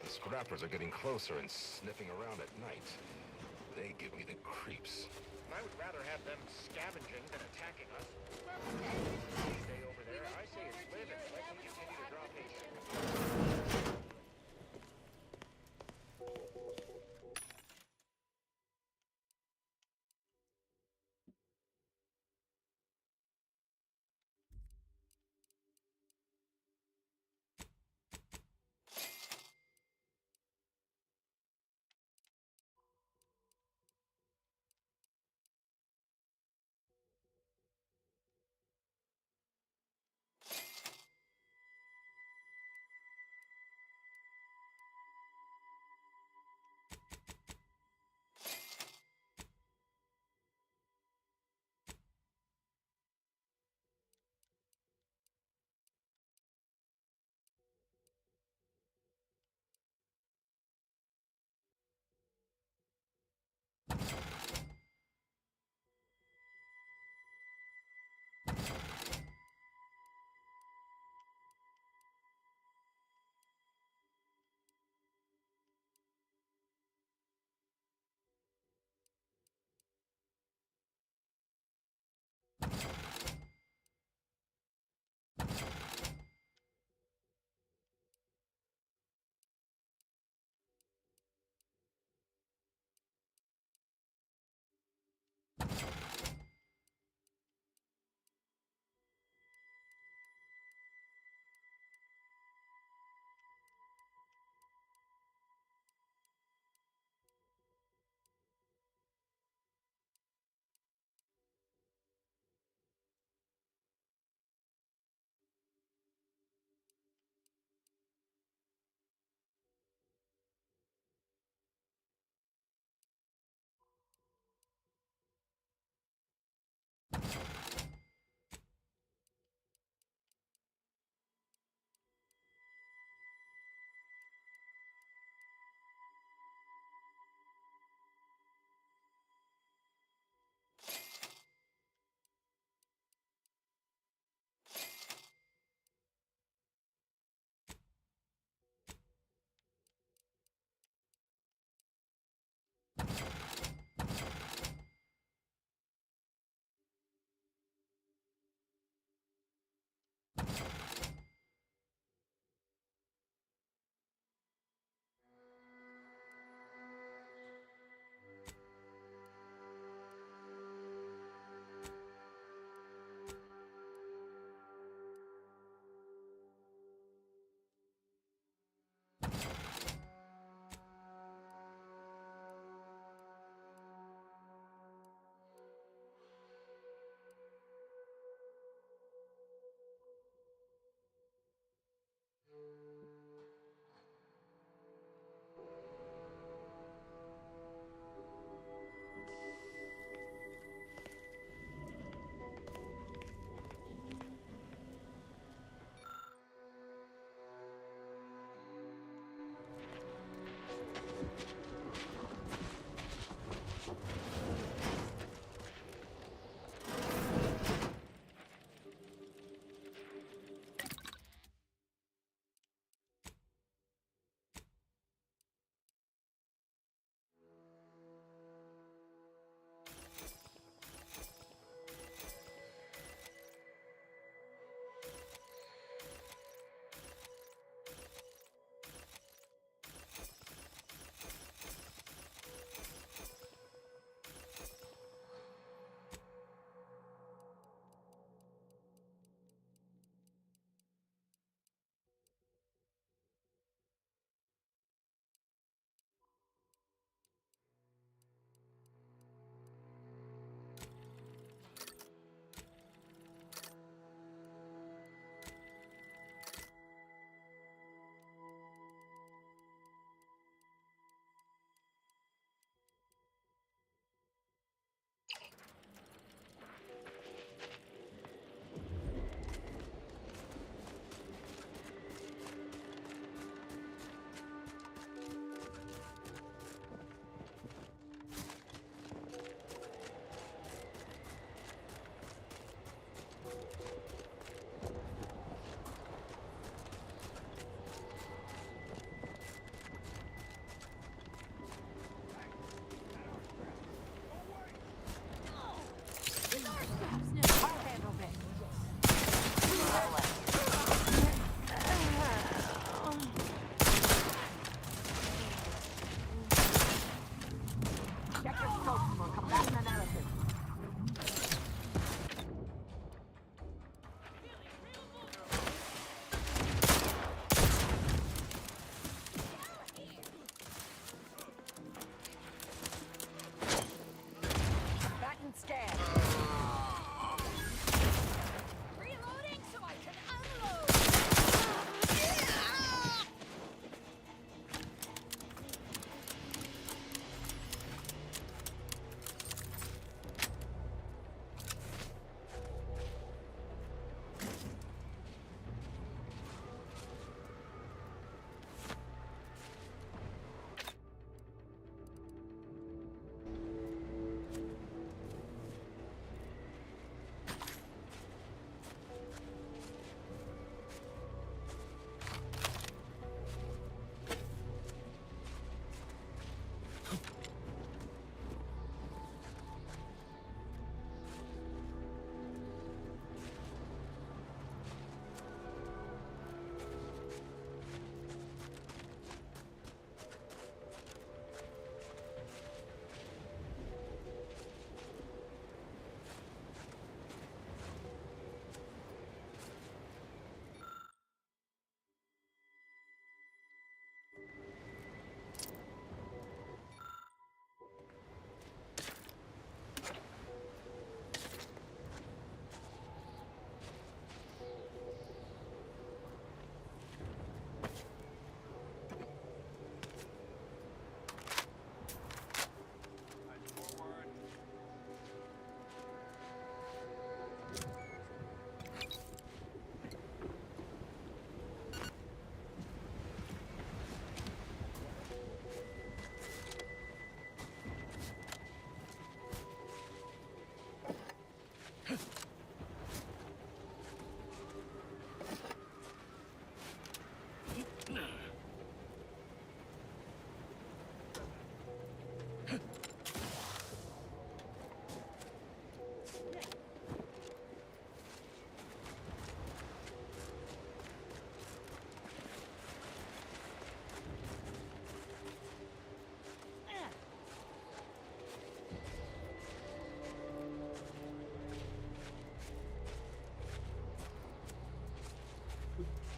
The scrappers are getting closer and sniffing around at night. They give me the creeps. I would rather have them scavenging than attacking us. Stay over there. I say it's live and let me continue to drop hate.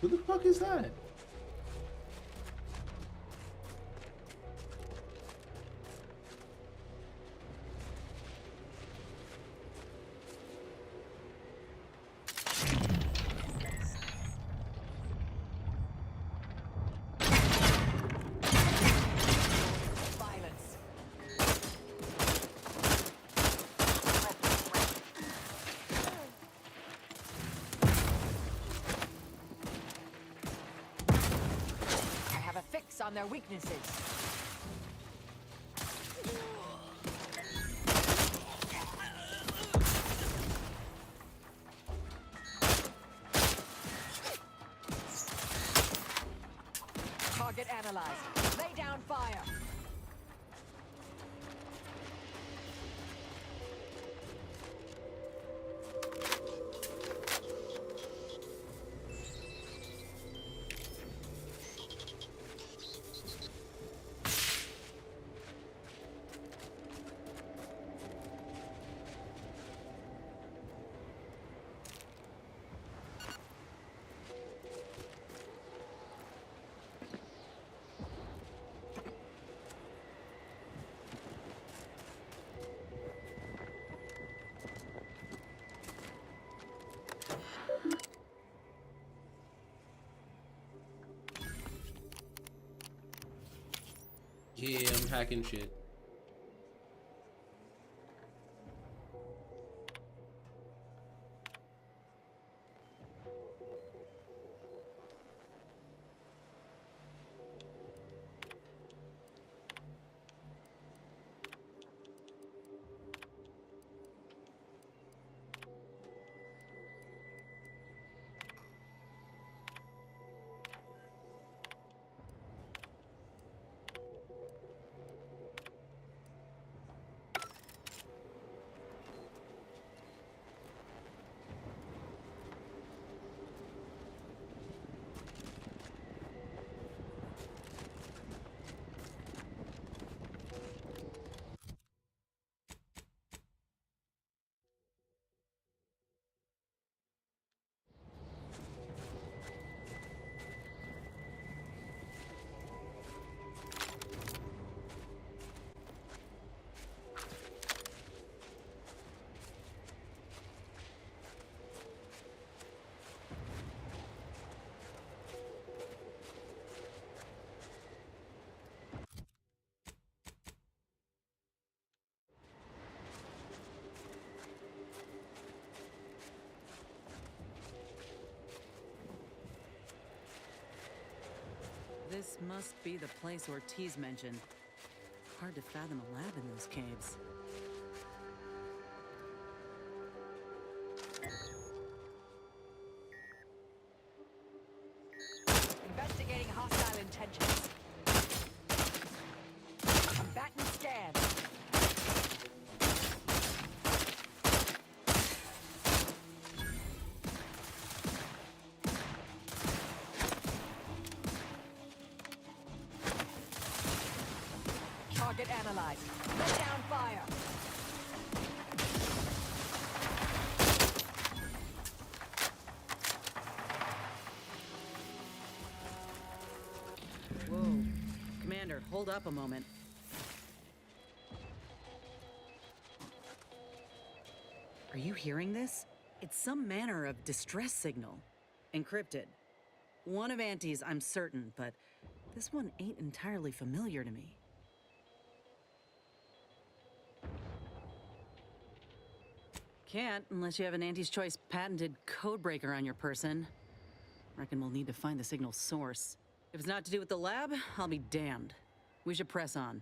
Who the fuck is that? On their weaknesses. Target analyzed. Lay down fire. Yeah, I'm hacking shit. This must be the place Ortiz mentioned. Hard to fathom a lab in those caves. Investigating hostile intentions. Combatant scan. Target analyzed. Lay down fire. Whoa. Commander, hold up a moment. Are you hearing this? It's some manner of distress signal. Encrypted. One of Auntie's, I'm certain, but this one ain't entirely familiar to me. Can't unless you have an Auntie's Choice patented codebreaker on your person. Reckon we'll need to find the signal's source. If it's not to do with the lab, I'll be damned. We should press on.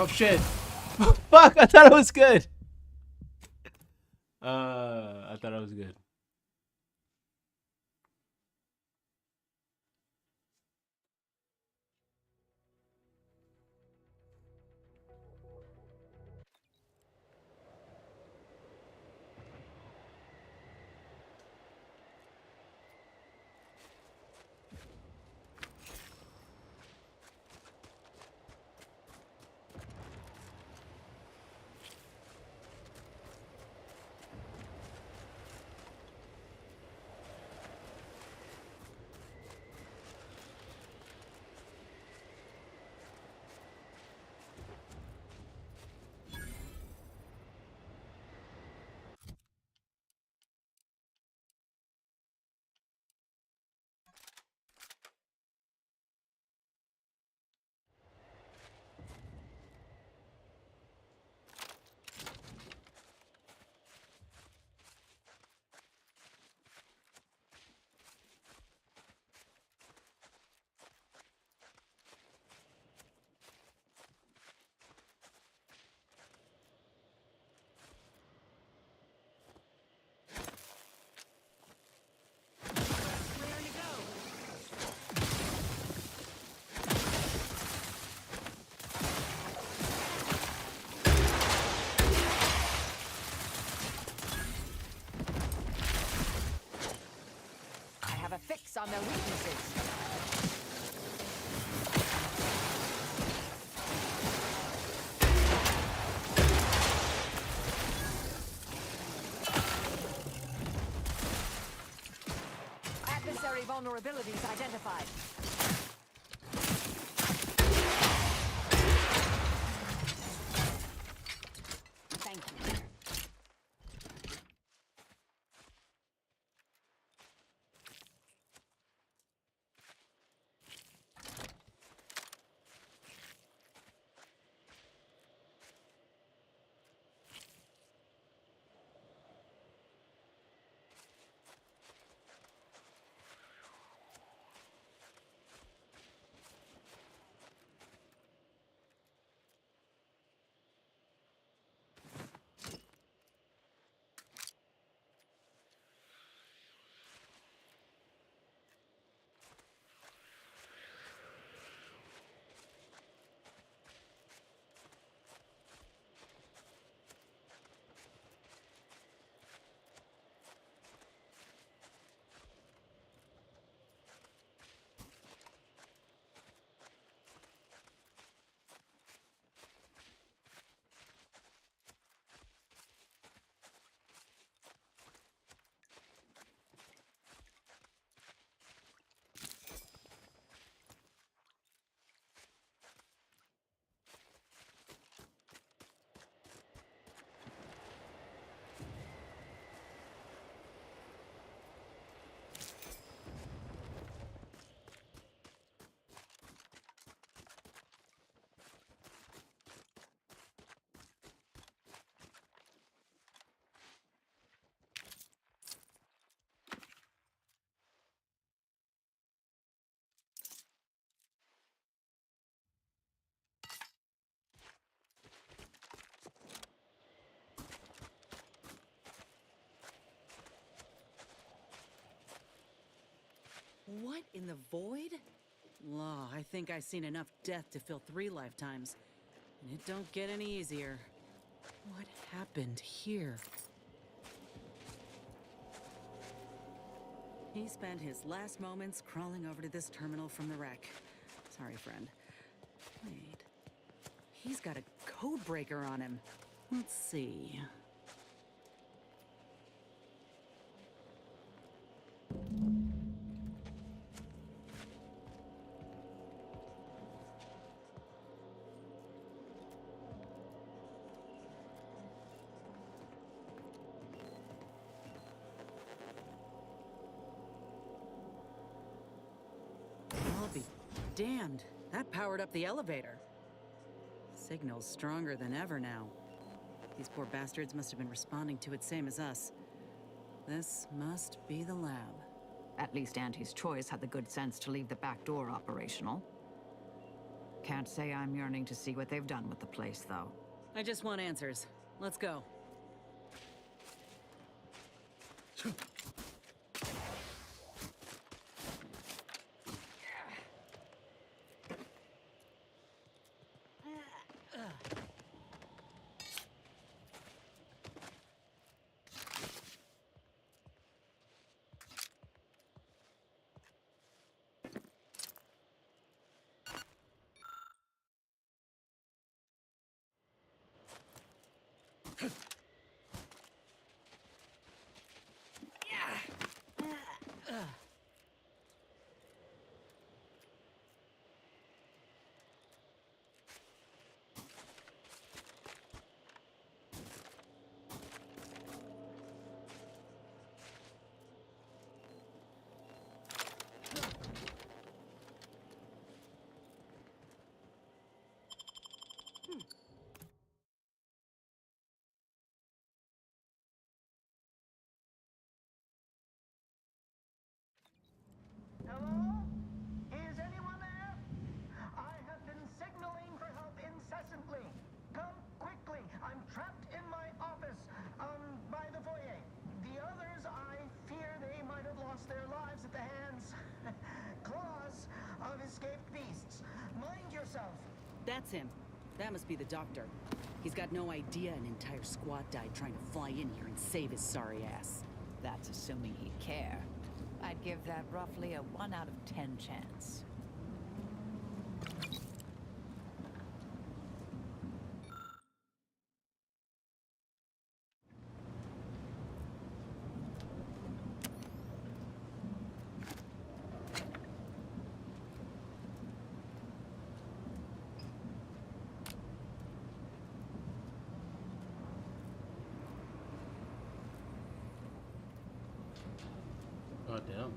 Oh shit! Fuck! I thought it was good. I thought it was good. Fix on their weaknesses. Adversary vulnerabilities identified. Thank you. What in the void? Law, I think I've seen enough death to fill 3 lifetimes. And it don't get any easier. What happened here? He spent his last moments crawling over to this terminal from the wreck. Sorry, friend. Wait. He's got a code breaker on him. Let's see. I'll be damned. That powered up the elevator. Signal's stronger than ever now. These poor bastards must have been responding to it same as us. This must be the lab. At least Auntie's Choice had the good sense to leave the back door operational. Can't say I'm yearning to see what they've done with the place, though. I just want answers. Let's go. Hello? Is anyone there? I have been signaling for help incessantly. Come quickly. I'm trapped in my office, by the foyer. The others, I fear they might have lost their lives at the hands, claws of escaped beasts. Mind yourself. That's him. That must be the doctor. He's got no idea an entire squad died trying to fly in here and save his sorry ass. That's assuming he'd care. I'd give that roughly a 1 out of 10 chance. Oh, damn.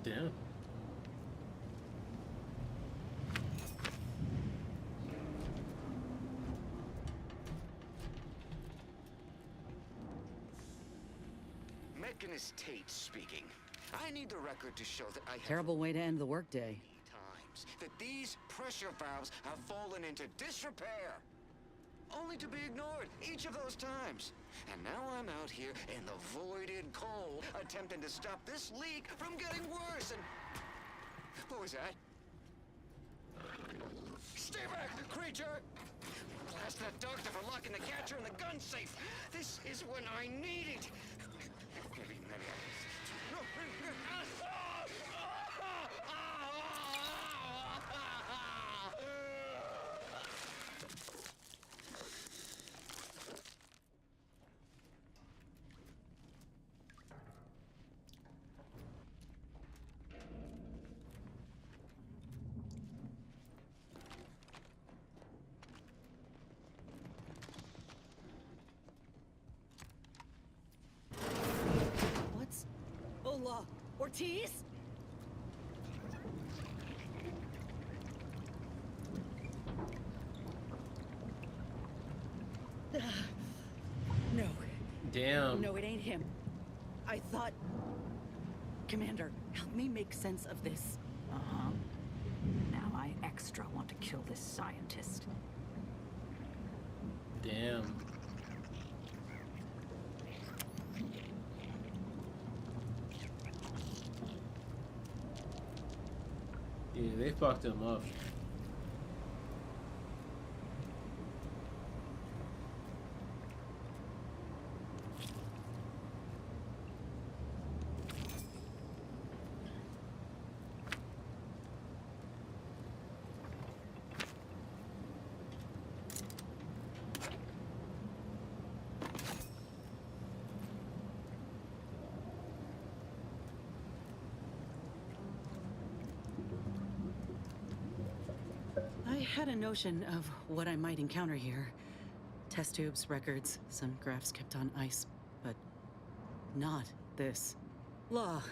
Damn. Mechanis Tate speaking. I need the record to show that I have Terrible way to end the workday. times that these pressure valves have fallen into disrepair. Only to be ignored each of those times. And now I'm out here in the voided coal, attempting to stop this leak from getting worse and... What was that? Stay back, creature! Blast that doctor for locking the catcher in the gun safe! This is when I need it! Maybe I... No! Ola Ortiz? No. Damn. No, it ain't him. I thought... Commander, help me make sense of this. Uh-huh. Now I extra want to kill this scientist. Damn. Yeah, they fucked him up. I had a notion of what I might encounter here. Test tubes, records, some graphs kept on ice, but not this. Law.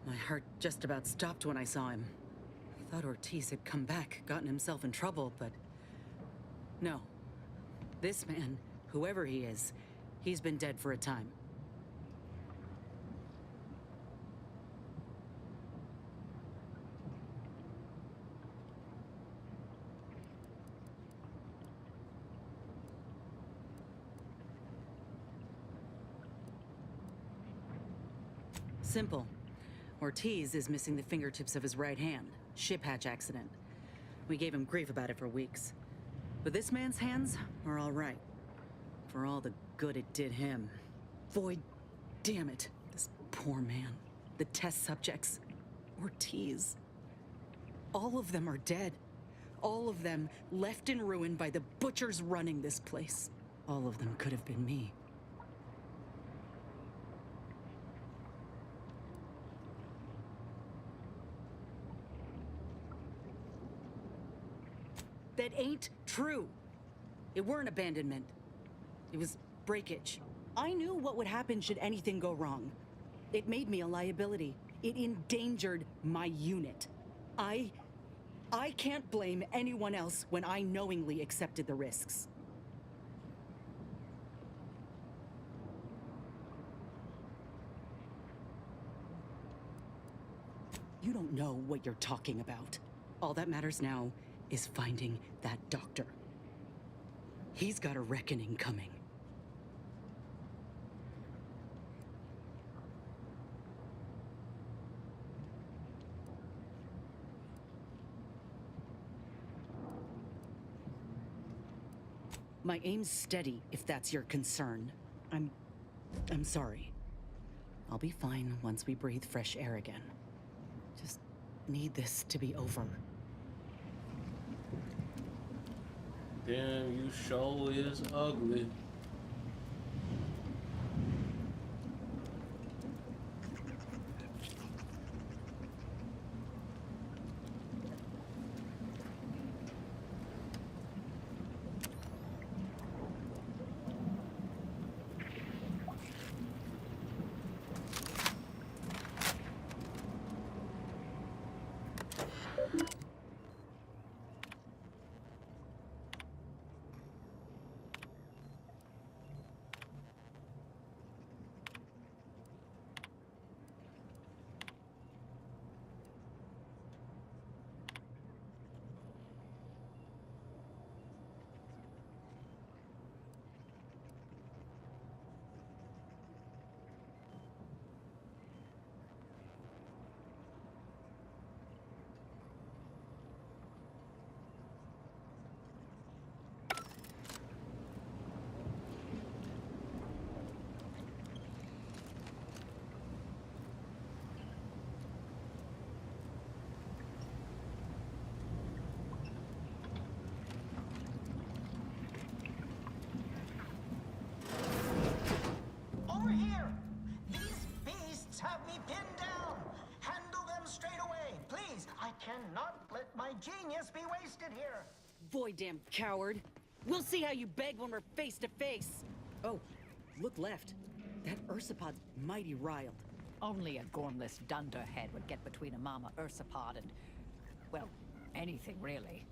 My heart just about stopped when I saw him. I thought Ortiz had come back, gotten himself in trouble, but no. This man, whoever he is, he's been dead for a time. Simple. Ortiz is missing the fingertips of his right hand. Ship hatch accident. We gave him grief about it for weeks. But this man's hands are all right. For all the good it did him. Void, damn it. This poor man. The test subjects. Ortiz. All of them are dead. All of them left in ruin by the butchers running this place. All of them could have been me. That ain't true. It weren't abandonment. It was breakage. I knew what would happen should anything go wrong. It made me a liability. It endangered my unit. I can't blame anyone else when I knowingly accepted the risks. You don't know what you're talking about. All that matters now is finding that doctor. He's got a reckoning coming. My aim's steady, if that's your concern. I'm sorry. I'll be fine once we breathe fresh air again. Just need this to be over. Damn, you sure is ugly. Over here! These beasts have me pinned down! Handle them straight away, please! I cannot let my genius be wasted here! Void, damn coward. We'll see how you beg when we're face to face. Oh, look left. That Ursapod's mighty riled. Only a gormless dunderhead would get between a mama Ursapod and, well, anything really.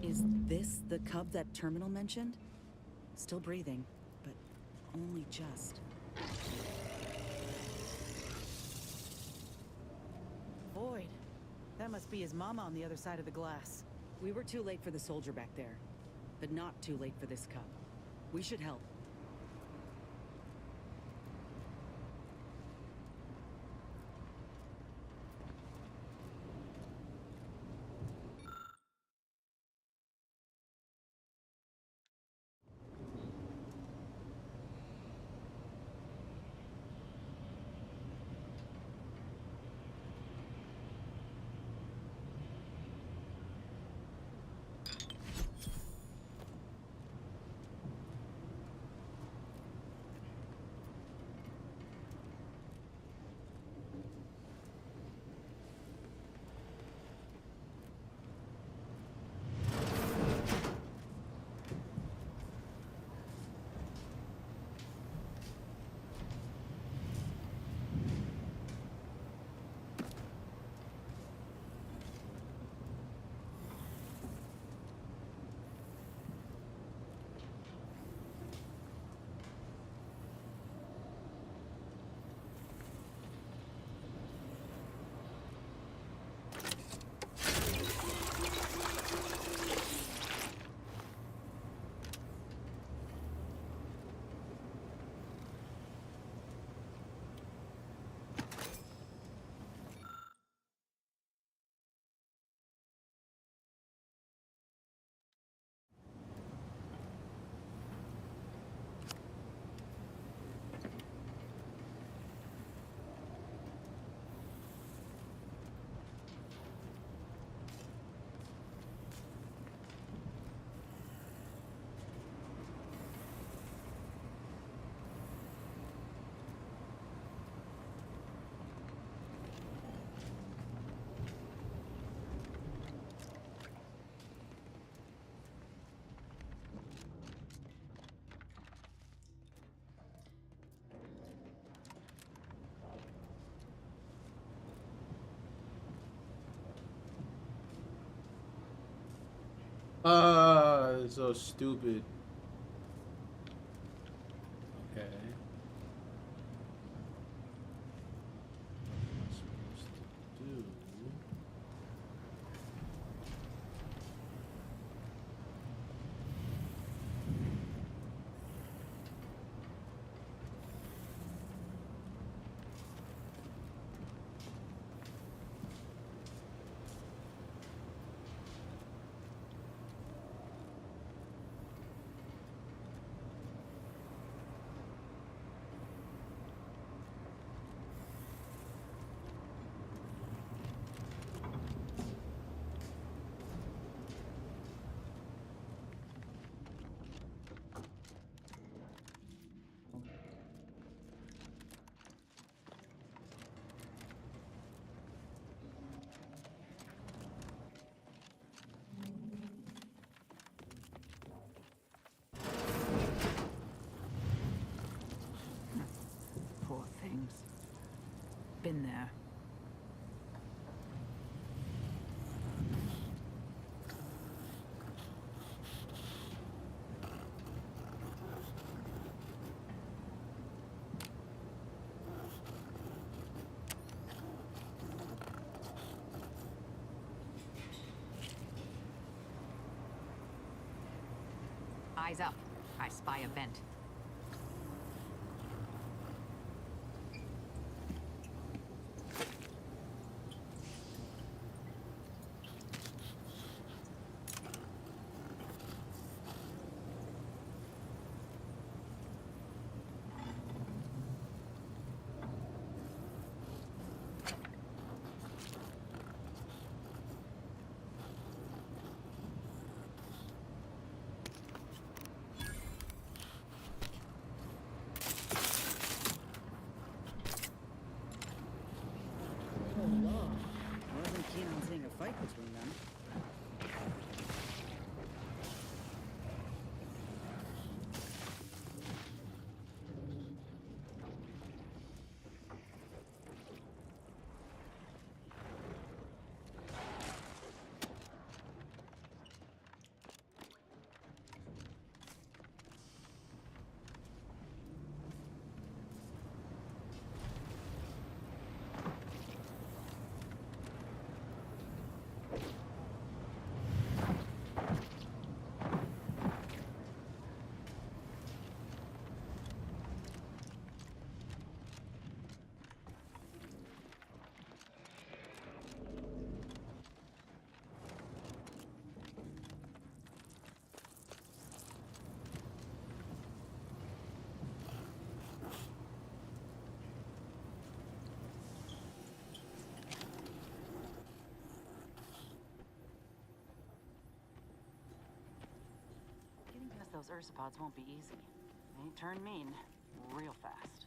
Is this the cub that Terminal mentioned? Still breathing, but only just. Void. That must be his mama on the other side of the glass. We were too late for the soldier back there, but not too late for this cub. We should help. It's so stupid. Okay. What am I supposed to do? Poor things. Been there. Eyes up. I spy a vent. Fight between them. Ursopods won't be easy. They turn mean real fast.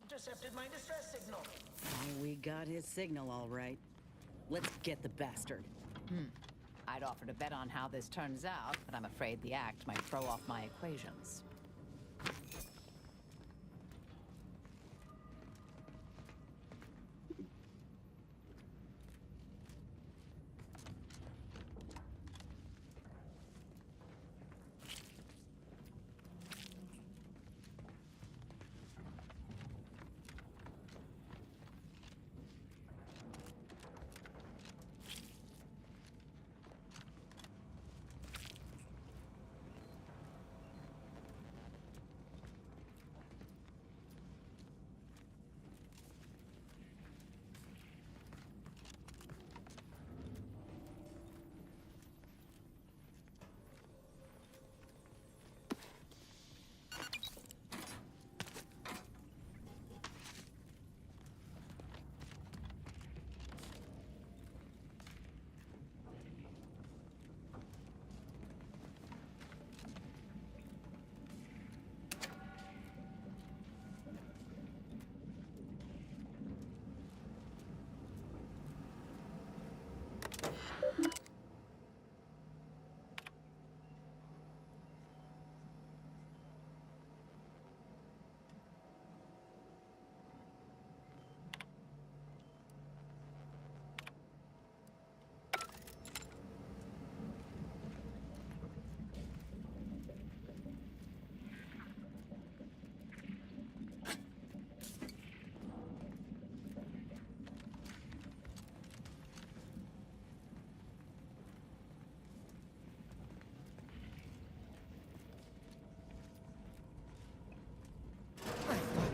Intercepted my distress signal. Oh, we got his signal all right. Let's get the bastard. I'd offer to bet on how this turns out, but I'm afraid the act might throw off my equations.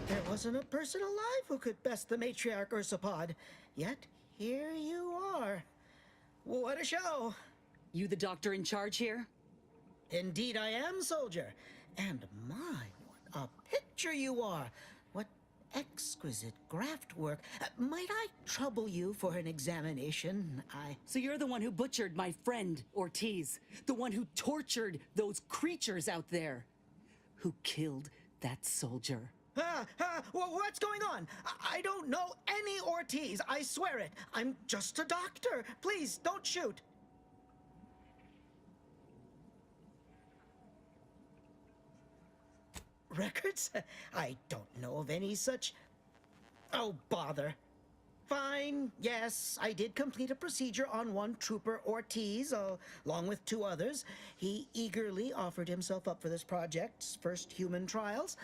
There wasn't a person alive who could best the matriarch Ursopod. Yet, here you are. What a show! You the doctor in charge here? Indeed I am, soldier. And my, what a picture you are! What exquisite graft work. Might I trouble you for an examination? So you're the one who butchered my friend, Ortiz. The one who tortured those creatures out there. Who killed that soldier. What's going on? I don't know any Ortiz, I swear it. I'm just a doctor. Please, don't shoot. Records? I don't know of any such... Oh, bother. Fine, yes, I did complete a procedure on one Trooper Ortiz, along with 2 others. He eagerly offered himself up for this project's first human trials.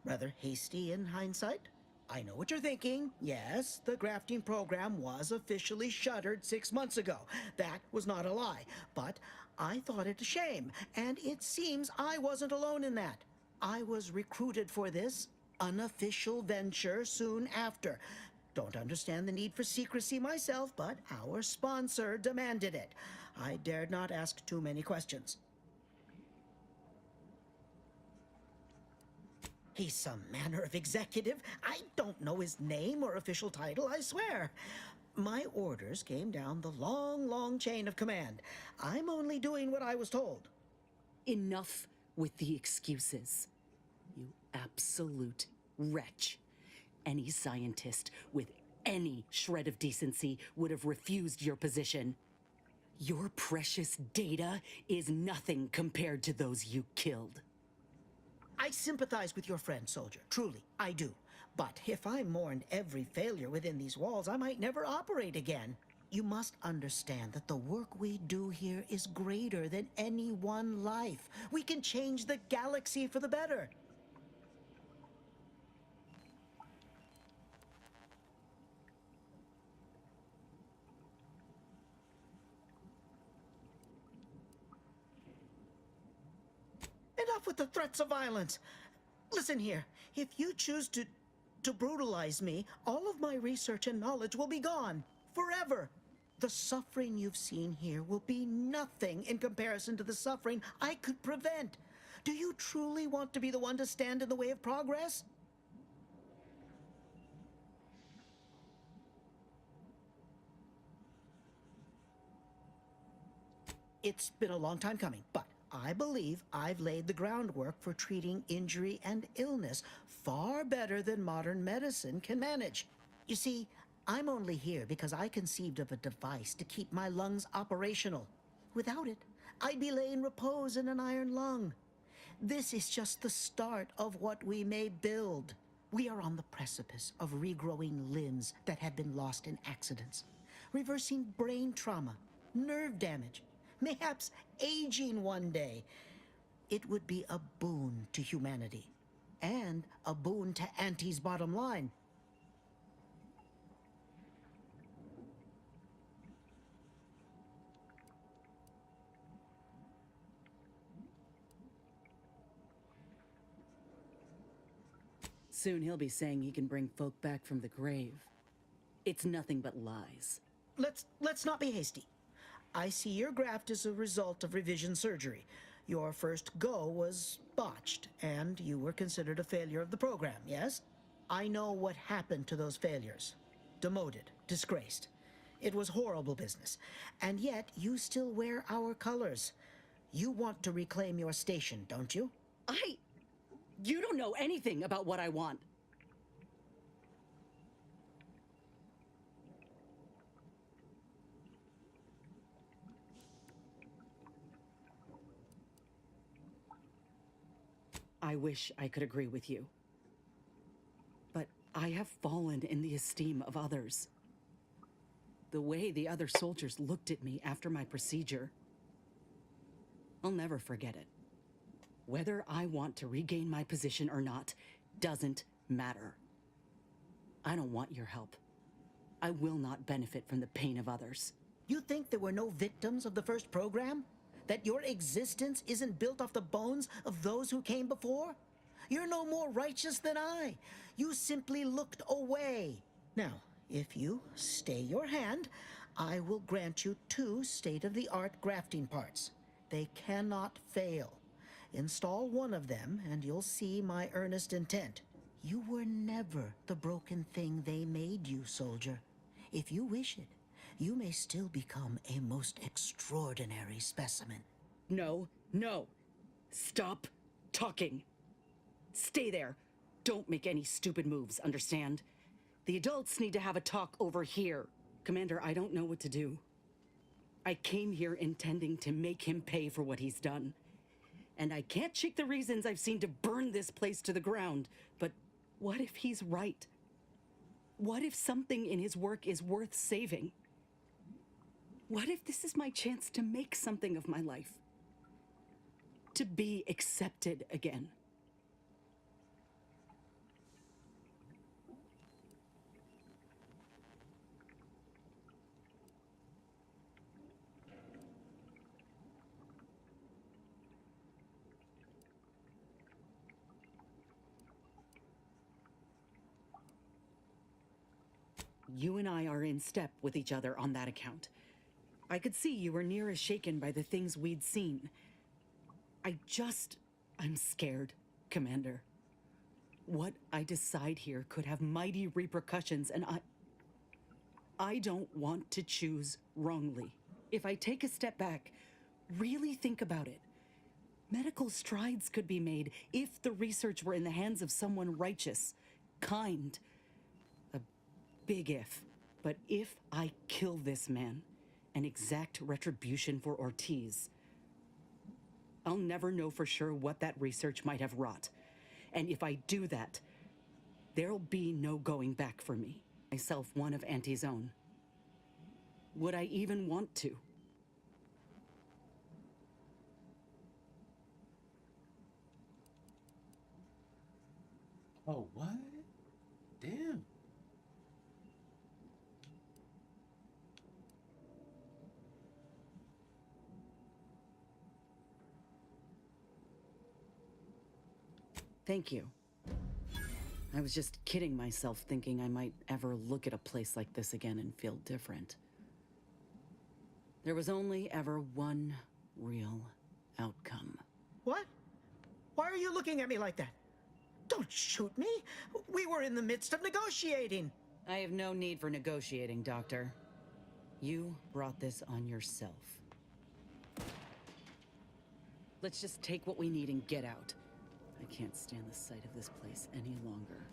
Rather hasty in hindsight. I know what you're thinking. Yes, the grafting program was officially shuttered 6 months ago. That was not a lie. But I thought it a shame, and it seems I wasn't alone in that. I was recruited for this unofficial venture soon after. Don't understand the need for secrecy myself, but our sponsor demanded it. I dared not ask too many questions. He's some manner of executive. I don't know his name or official title, I swear. My orders came down the long chain of command. I'm only doing what I was told. Enough with the excuses. You absolute wretch. Any scientist with any shred of decency would have refused your position. Your precious data is nothing compared to those you killed. I sympathize with your friend, soldier. Truly, I do. But if I mourned every failure within these walls, I might never operate again. You must understand that the work we do here is greater than any one life. We can change the galaxy for the better. Enough with the threats of violence. Listen here, if you choose to brutalize me, all of my research and knowledge will be gone. Forever. The suffering you've seen here will be nothing in comparison to the suffering I could prevent. Do you truly want to be the one to stand in the way of progress? It's been a long time coming, but I believe I've laid the groundwork for treating injury and illness far better than modern medicine can manage. You see, I'm only here because I conceived of a device to keep my lungs operational. Without it, I'd be laying repose in an iron lung. This is just the start of what we may build. We are on the precipice of regrowing limbs that have been lost in accidents, reversing brain trauma, nerve damage, mayhaps aging one day. It would be a boon to humanity, and a boon to Auntie's bottom line. Soon he'll be saying he can bring folk back from the grave. It's nothing but lies. Let's not be hasty. I see your graft is a result of revision surgery. Your first go was botched, and you were considered a failure of the program, yes? I know what happened to those failures. Demoted, disgraced. It was horrible business. And yet, you still wear our colors. You want to reclaim your station, don't you? You don't know anything about what I want. I wish I could agree with you. But I have fallen in the esteem of others. The way the other soldiers looked at me after my procedure, I'll never forget it. Whether I want to regain my position or not doesn't matter. I don't want your help. I will not benefit from the pain of others. You think there were no victims of the first program? That your existence isn't built off the bones of those who came before? You're no more righteous than I. You simply looked away. Now, if you stay your hand, I will grant you 2 state-of-the-art grafting parts. They cannot fail. Install one of them, and you'll see my earnest intent. You were never the broken thing they made you, soldier. If you wish it, you may still become a most extraordinary specimen. No. Stop talking. Stay there. Don't make any stupid moves, understand? The adults need to have a talk over here. Commander, I don't know what to do. I came here intending to make him pay for what he's done. And I can't shake the reasons I've seen to burn this place to the ground. But what if he's right? What if something in his work is worth saving? What if this is my chance to make something of my life? To be accepted again? You and I are in step with each other on that account. I could see you were near as shaken by the things we'd seen. I'm scared, Commander. What I decide here could have mighty repercussions, and I don't want to choose wrongly. If I take a step back, really think about it. Medical strides could be made if the research were in the hands of someone righteous, kind. A big if. But if I kill this man and exact retribution for Ortiz, I'll never know for sure what that research might have wrought. And if I do that, there'll be no going back for me. Myself one of Auntie's own. Would I even want to? Oh, what? Damn. Thank you. I was just kidding myself thinking I might ever look at a place like this again and feel different. There was only ever one real outcome. What? Why are you looking at me like that? Don't shoot me. We were in the midst of negotiating. I have no need for negotiating, Doctor. You brought this on yourself. Let's just take what we need and get out. I can't stand the sight of this place any longer.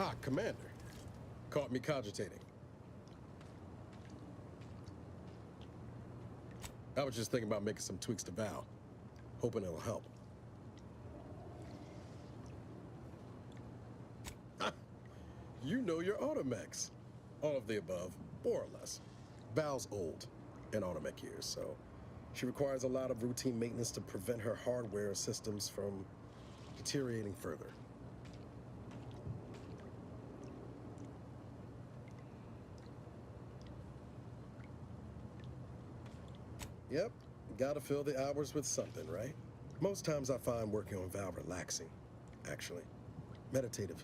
Ah, Commander. Caught me cogitating. I was just thinking about making some tweaks to Val. Hoping it'll help. You know your automechs. All of the above, more or less. Val's old in automech years, so she requires a lot of routine maintenance to prevent her hardware systems from deteriorating further. Yep, gotta fill the hours with something, right? Most times I find working on Val relaxing, actually. Meditative.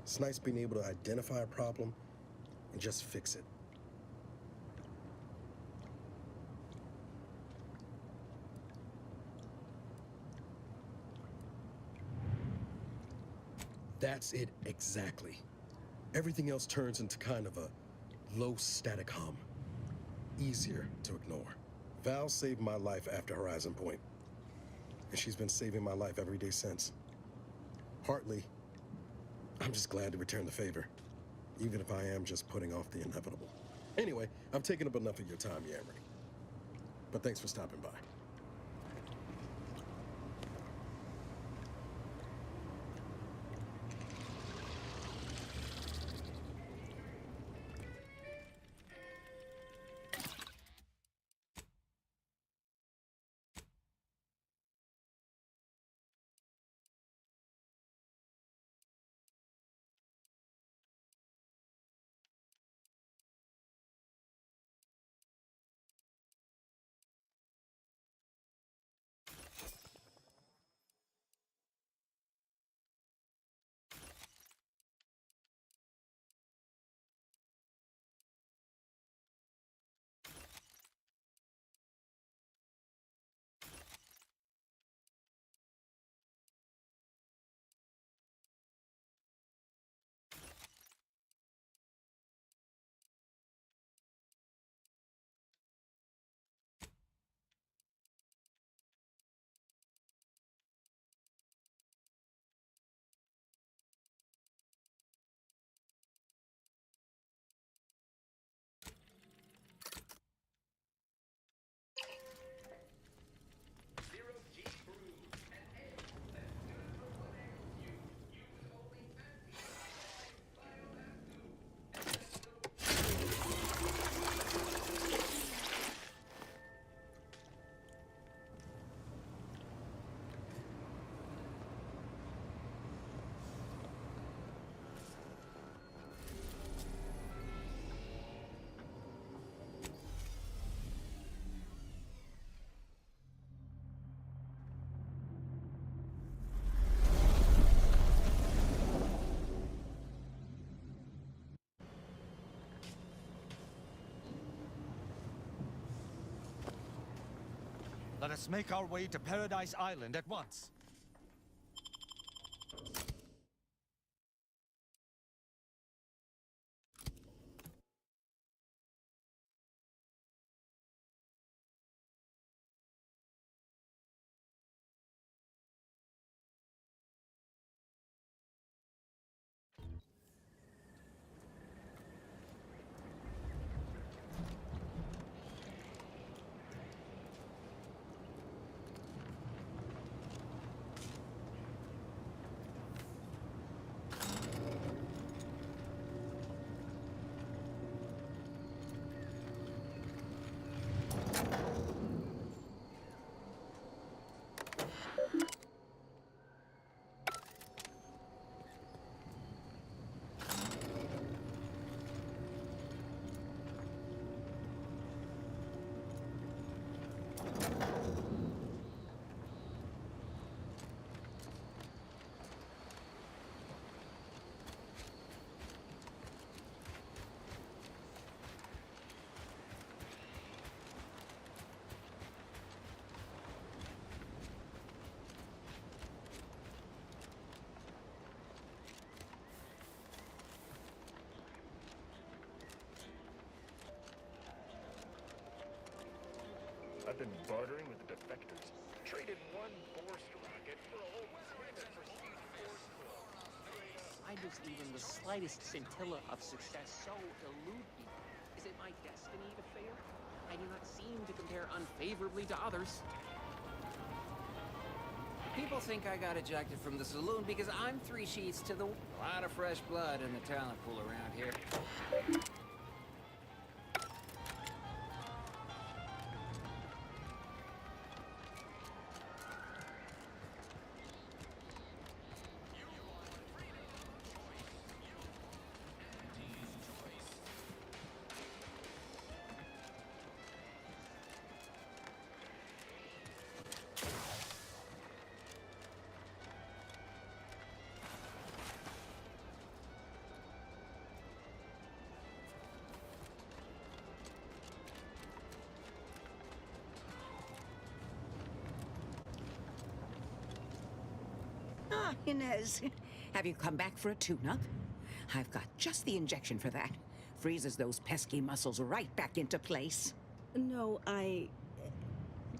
It's nice being able to identify a problem and just fix it. That's it exactly. Everything else turns into kind of a low static hum. Easier to ignore. Val saved my life after Horizon Point, and she's been saving my life every day since. Partly, I'm just glad to return the favor, even if I am just putting off the inevitable. Anyway, I've taken up enough of your time, Yammer. But thanks for stopping by. Let us make our way to Paradise Island at once. I've been bartering with the defectors. Traded one Borst rocket for a whole planet prestige Borst. I does even the slightest scintilla of success so elude me? Is it my destiny to fail? I do not seem to compare unfavorably to others. People think I got ejected from the saloon because I'm 3 sheets to the... A lot of fresh blood in the talent pool around here. Ah, Inez. Have you come back for a tune-up? I've got just the injection for that. Freezes those pesky muscles right back into place. No,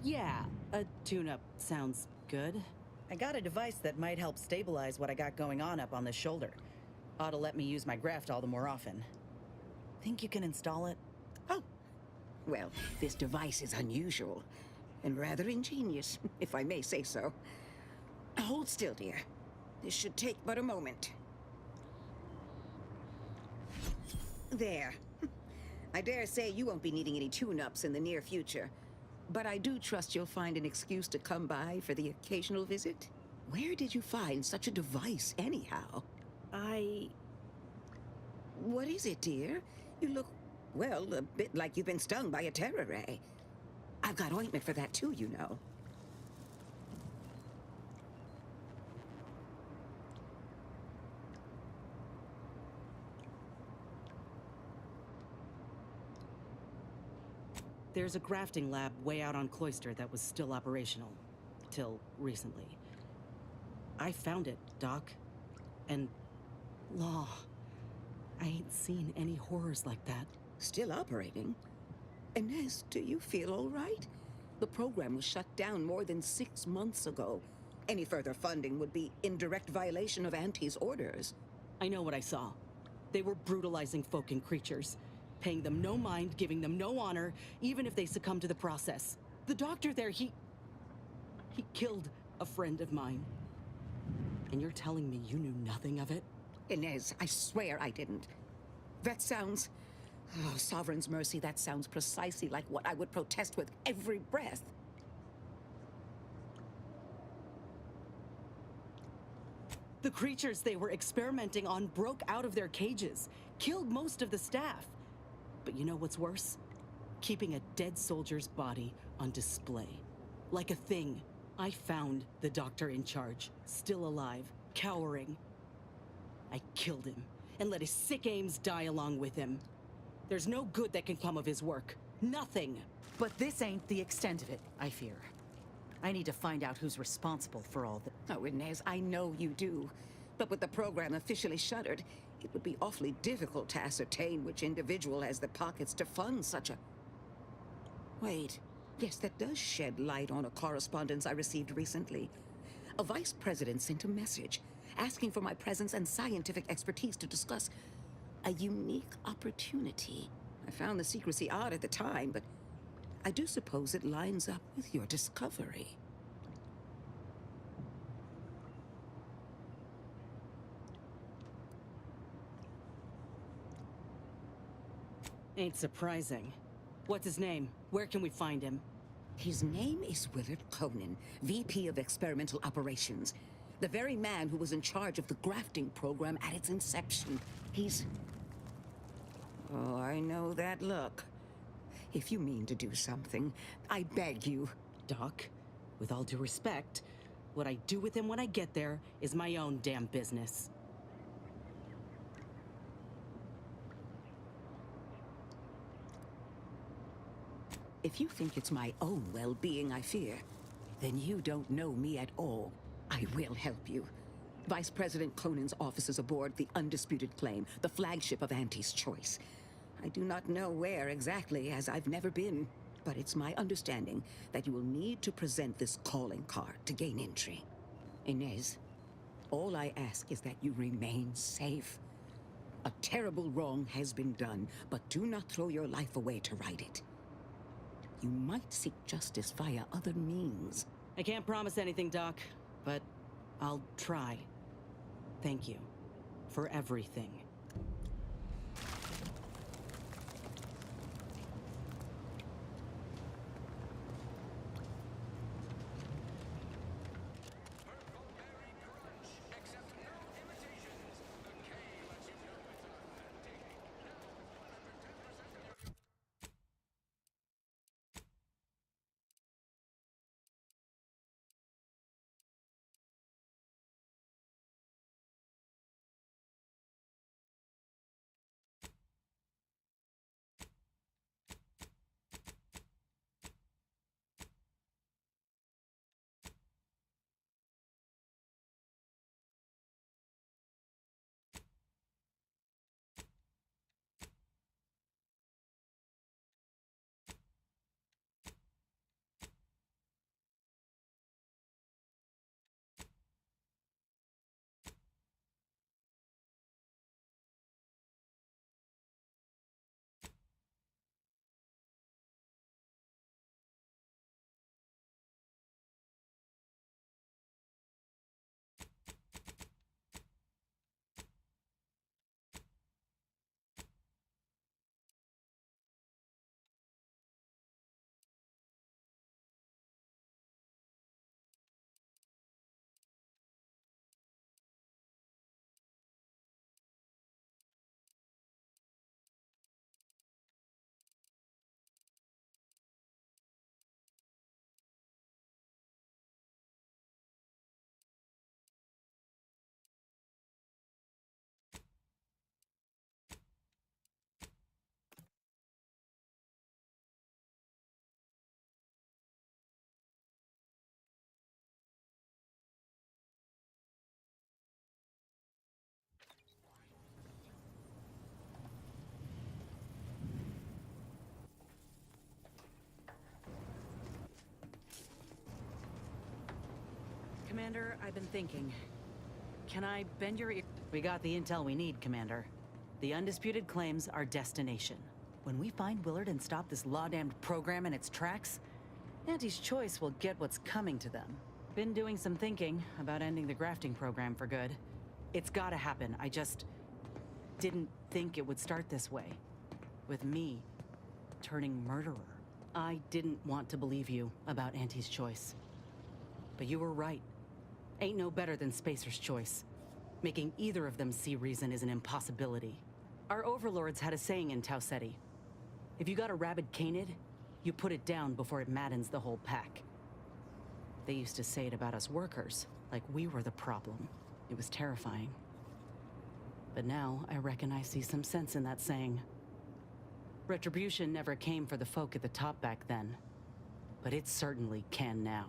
yeah, a tune-up sounds good. I got a device that might help stabilize what I got going on up on the shoulder. Ought to let me use my graft all the more often. Think you can install it? Oh, well, this device is unusual and rather ingenious, if I may say so. Hold still, dear. This should take but a moment. There. I dare say you won't be needing any tune-ups in the near future. But I do trust you'll find an excuse to come by for the occasional visit. Where did you find such a device, anyhow? What is it, dear? You look, well, a bit like you've been stung by a terror ray. I've got ointment for that too, you know. There's a grafting lab way out on Cloister that was still operational. Till recently. I found it, Doc. And... Law. I ain't seen any horrors like that. Still operating? Inez, do you feel all right? The program was shut down more than 6 months ago. Any further funding would be in direct violation of Auntie's orders. I know what I saw. They were brutalizing folk and creatures. Paying them no mind, giving them no honor, even if they succumb to the process. The doctor there, he killed a friend of mine. And you're telling me you knew nothing of it? Inez, I swear I didn't. That sounds... Oh, Sovereign's mercy, that sounds precisely like what I would protest with every breath. The creatures they were experimenting on broke out of their cages, killed most of the staff. But you know what's worse? Keeping a dead soldier's body on display. Like a thing. I found the doctor in charge, still alive, cowering. I killed him, and let his sick aims die along with him. There's no good that can come of his work. Nothing. But this ain't the extent of it, I fear. I need to find out who's responsible for all the... Oh, Inez, I know you do. But with the program officially shuttered, it would be awfully difficult to ascertain which individual has the pockets to fund such a... Wait. Yes, that does shed light on a correspondence I received recently. A vice president sent a message asking for my presence and scientific expertise to discuss a unique opportunity. I found the secrecy odd at the time, but I do suppose it lines up with your discovery. Ain't surprising. What's his name? Where can we find him? His name is Willard Conan, VP of Experimental Operations. The very man who was in charge of the grafting program at its inception. He's... Oh, I know that look. If you mean to do something, I beg you. Doc, with all due respect, what I do with him when I get there is my own damn business. If you think it's my own well-being I fear, then you don't know me at all. I will help you. Vice President Conan's office is aboard the Undisputed Claim, the flagship of Auntie's Choice. I do not know where exactly, as I've never been, but it's my understanding that you will need to present this calling card to gain entry. Inez, All I ask is that you remain safe. A terrible wrong has been done, but do not throw your life away to right it. You might seek justice via other means. I can't promise anything, Doc, but I'll try. Thank you for everything. Commander, I've been thinking. Can I bend your ear? We got the intel we need, Commander. The undisputed claims our destination. When we find Willard and stop this law-damned program in its tracks, Auntie's Choice will get what's coming to them. Been doing some thinking about ending the grafting program for good. It's gotta happen. I just didn't think it would start this way. With me turning murderer. I didn't want to believe you about Auntie's Choice. But you were right. Ain't no better than Spacer's Choice. Making either of them see reason is an impossibility. Our overlords had a saying in Tau Ceti. If you got a rabid canid, you put it down before it maddens the whole pack. They used to say it about us workers, like we were the problem. It was terrifying. But now I reckon I see some sense in that saying. Retribution never came for the folk at the top back then, but it certainly can now.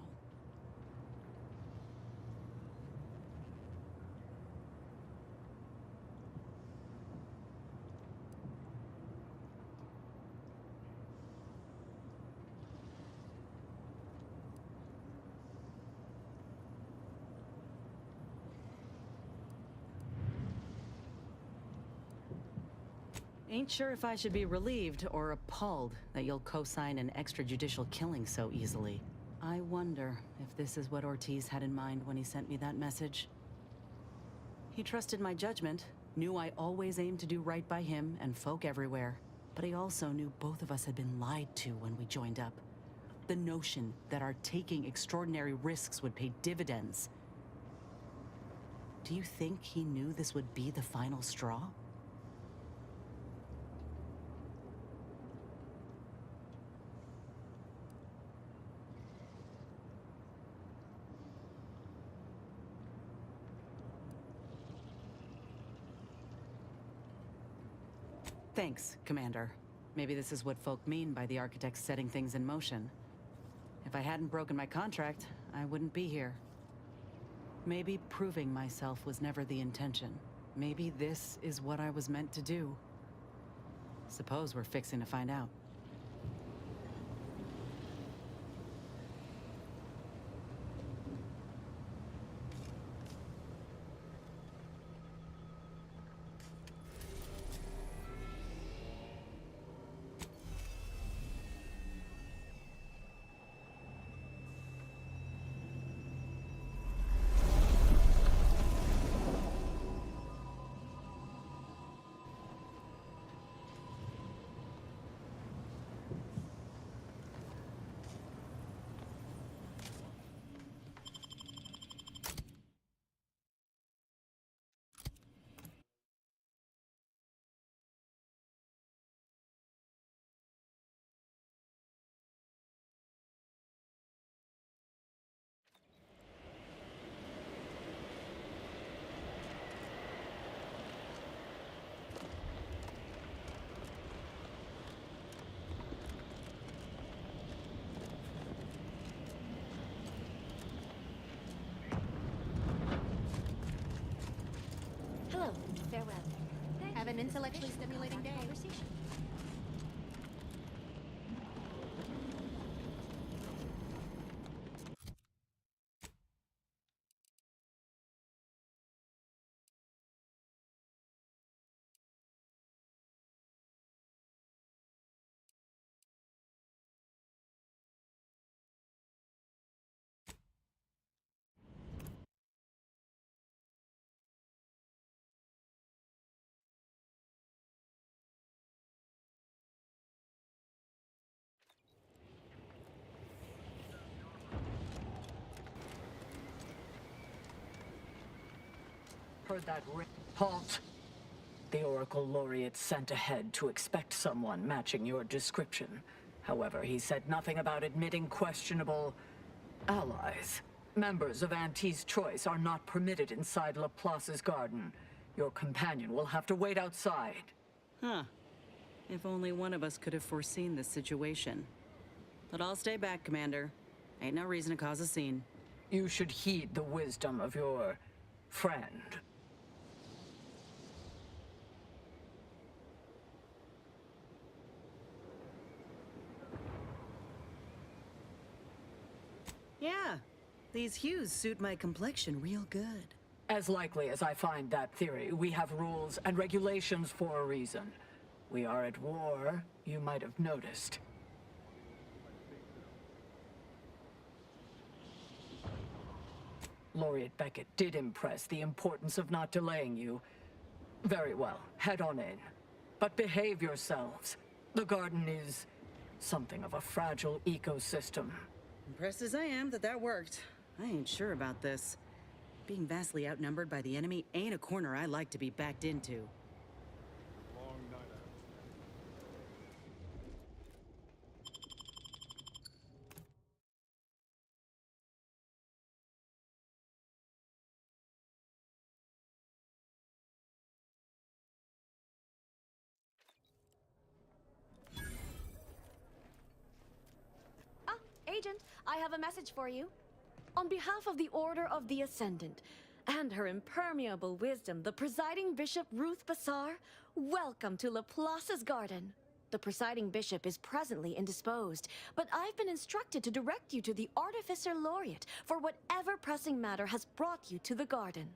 Ain't sure if I should be relieved or appalled that you'll co-sign an extrajudicial killing so easily. I wonder if this is what Ortiz had in mind when he sent me that message. He trusted my judgment, knew I always aimed to do right by him and folk everywhere. But he also knew both of us had been lied to when we joined up. The notion that our taking extraordinary risks would pay dividends. Do you think he knew this would be the final straw? Thanks, Commander. Maybe this is what folk mean by the architects setting things in motion. If I hadn't broken my contract, I wouldn't be here. Maybe proving myself was never the intention. Maybe this is what I was meant to do. Suppose we're fixing to find out. intellectually stimulating day. Heard that halt. The Oracle Laureate sent ahead to expect someone matching your description. However, he said nothing about admitting questionable allies. Members of Auntie's Choice are not permitted inside Laplace's garden. Your companion will have to wait outside. Huh. If only one of us could have foreseen this situation. But I'll stay back, Commander. Ain't no reason to cause a scene. You should heed the wisdom of your friend. Yeah, these hues suit my complexion real good. As likely as I find that theory, we have rules and regulations for a reason. We are at war, you might have noticed. Laureate Beckett did impress the importance of not delaying you. Very well, head on in. But behave yourselves. The garden is something of a fragile ecosystem. Impressed as I am that worked, I ain't sure about this. Being vastly outnumbered by the enemy ain't a corner I like to be backed into. Agent, I have a message for you. On behalf of the Order of the Ascendant and her impermeable wisdom, the presiding bishop Ruth Bassar, welcome to Laplace's garden. The presiding bishop is presently indisposed, but I've been instructed to direct you to the Artificer Laureate for whatever pressing matter has brought you to the garden.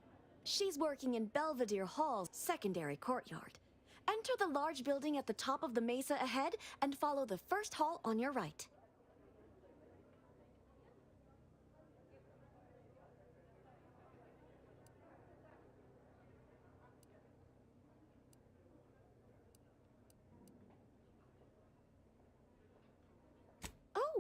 She's working in Belvedere Hall's secondary courtyard. Enter the large building at the top of the mesa ahead and follow the first hall on your right.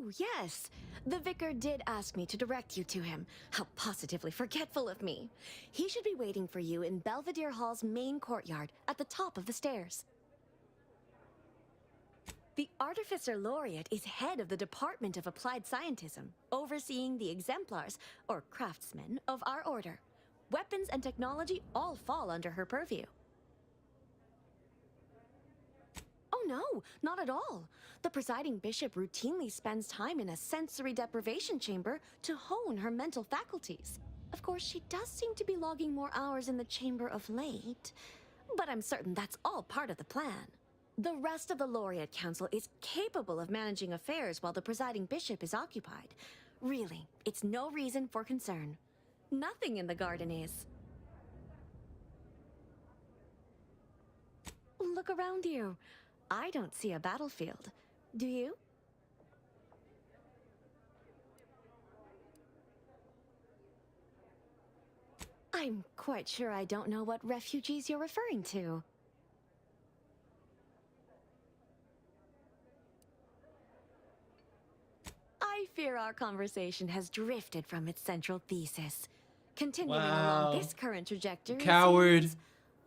Oh, yes. The vicar did ask me to direct you to him. How positively forgetful of me. He should be waiting for you in Belvedere Hall's main courtyard at the top of the stairs. The Artificer Laureate is head of the Department of Applied Scientism, overseeing the exemplars, or craftsmen, of our order. Weapons and technology all fall under her purview. Oh no, not at all. The presiding bishop routinely spends time in a sensory deprivation chamber to hone her mental faculties. Of course, she does seem to be logging more hours in the chamber of late, but I'm certain that's all part of the plan. The rest of the Laureate Council is capable of managing affairs while the presiding bishop is occupied. Really, it's no reason for concern. Nothing in the garden is. Look around you. I don't see a battlefield. Do you? I'm quite sure I don't know what refugees you're referring to. I fear our conversation has drifted from its central thesis. Continuing along this current trajectory Coward. seems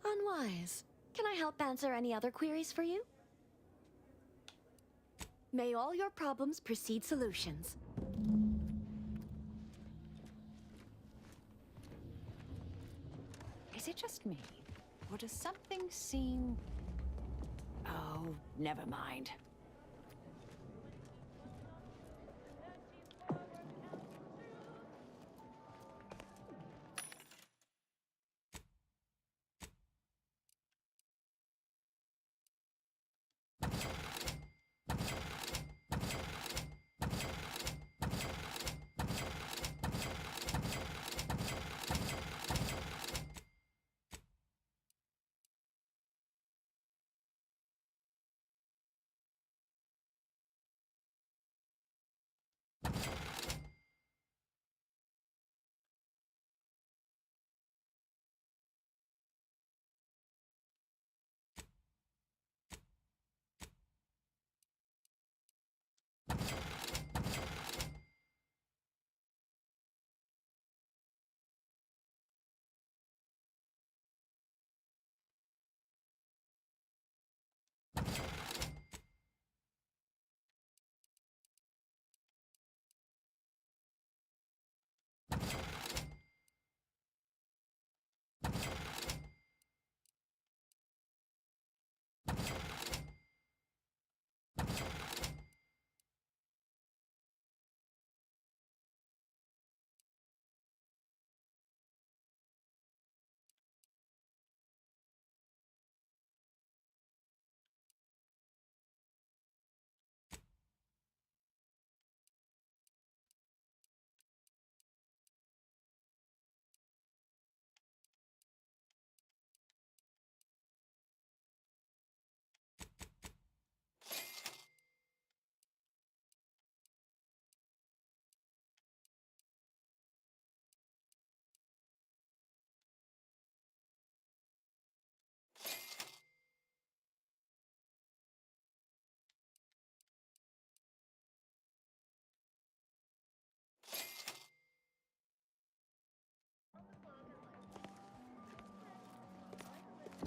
unwise. Can I help answer any other queries for you? May all your problems precede solutions. Is it just me? Or does something seem... Oh, never mind.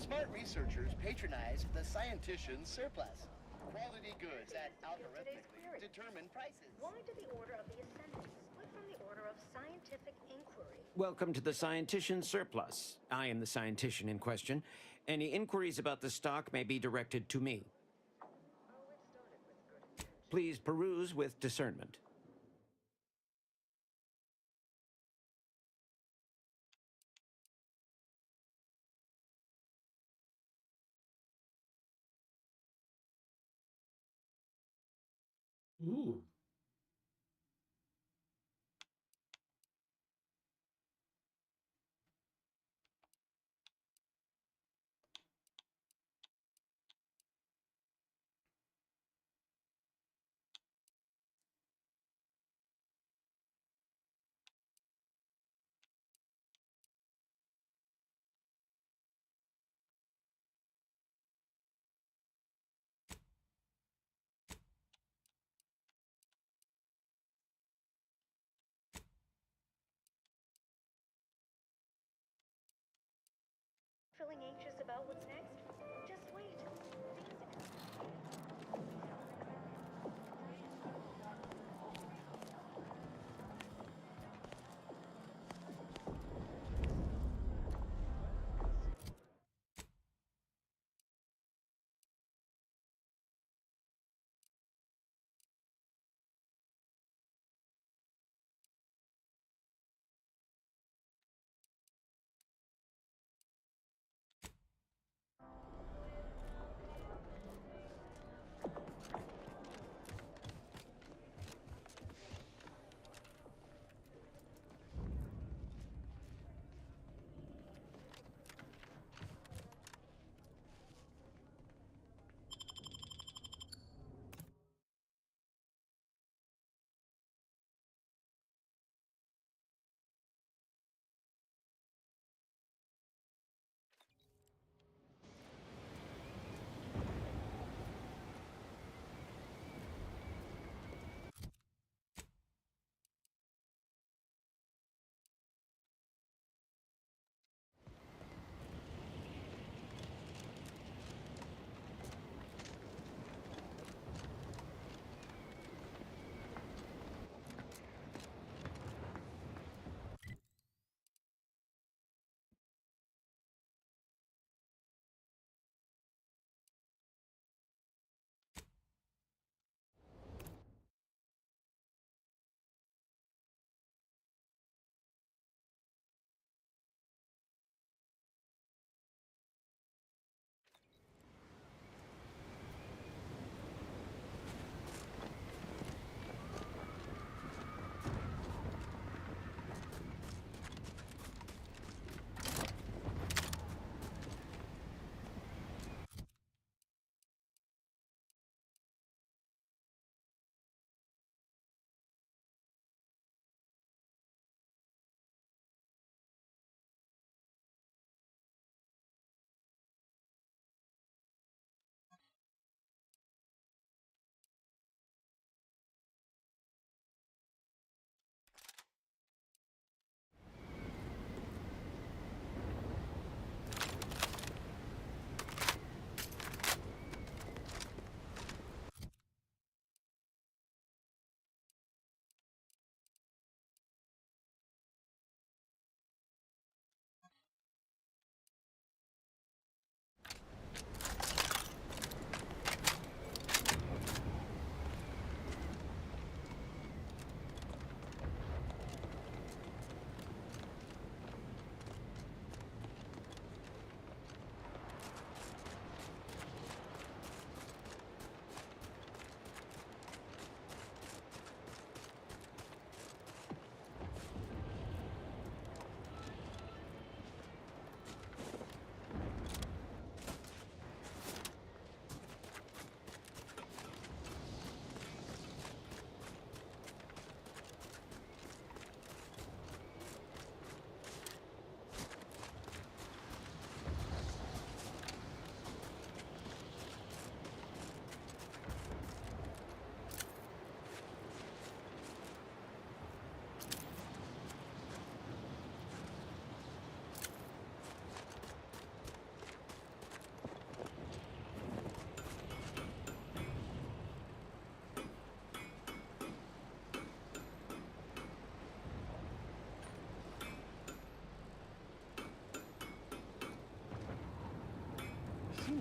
Smart researchers patronize the scientician's surplus. Quality goods at algorithmically determined prices. Why did the Order of the Ascendant split from the Order of Scientific Inquiry? Welcome to the Scientician Surplus. I am the scientician in question. Any inquiries about the stock may be directed to me. Please peruse with discernment. Ooh. Feeling anxious about what's next? Just wait.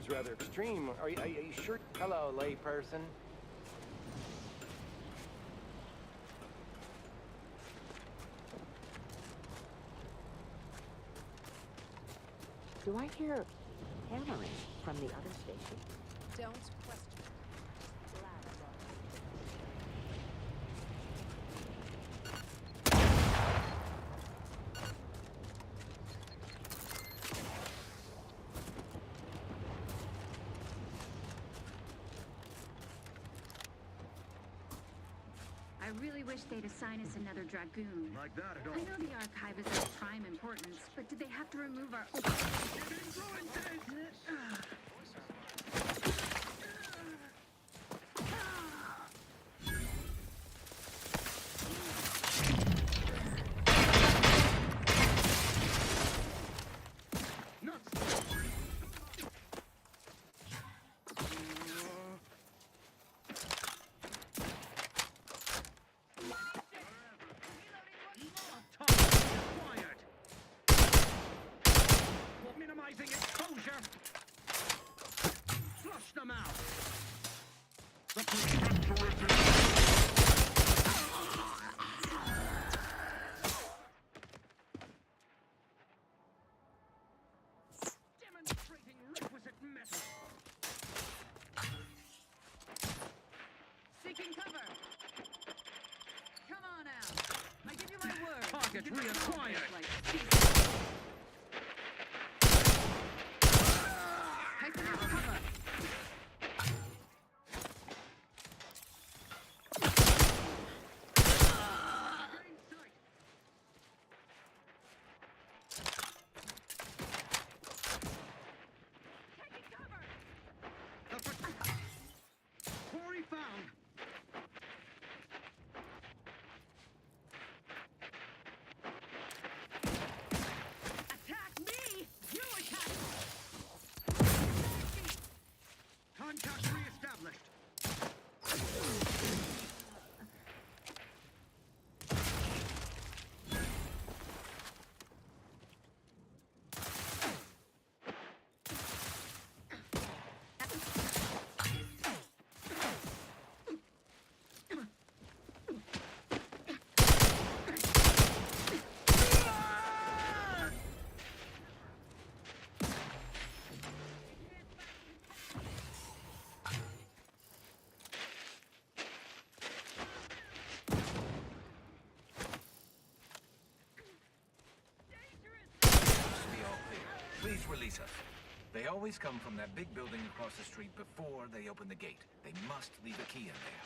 seems rather extreme. Are you sure? Hello, layperson. Do I hear hammering from the other station? Don't question. I really wish they'd assign us another Dragoon. Like that at all. I know the Archive is of prime importance, but did they have to remove our... Minimizing exposure. Flush them out. The Protectorate demonstrating requisite mettle. Seeking cover. Come on out. I give you my word. Target reacquired. Taking out cover. Quarry found. Attack me! You attack! Contact reestablished. Please release us. They always come from that big building across the street before they open the gate. They must leave a key in there.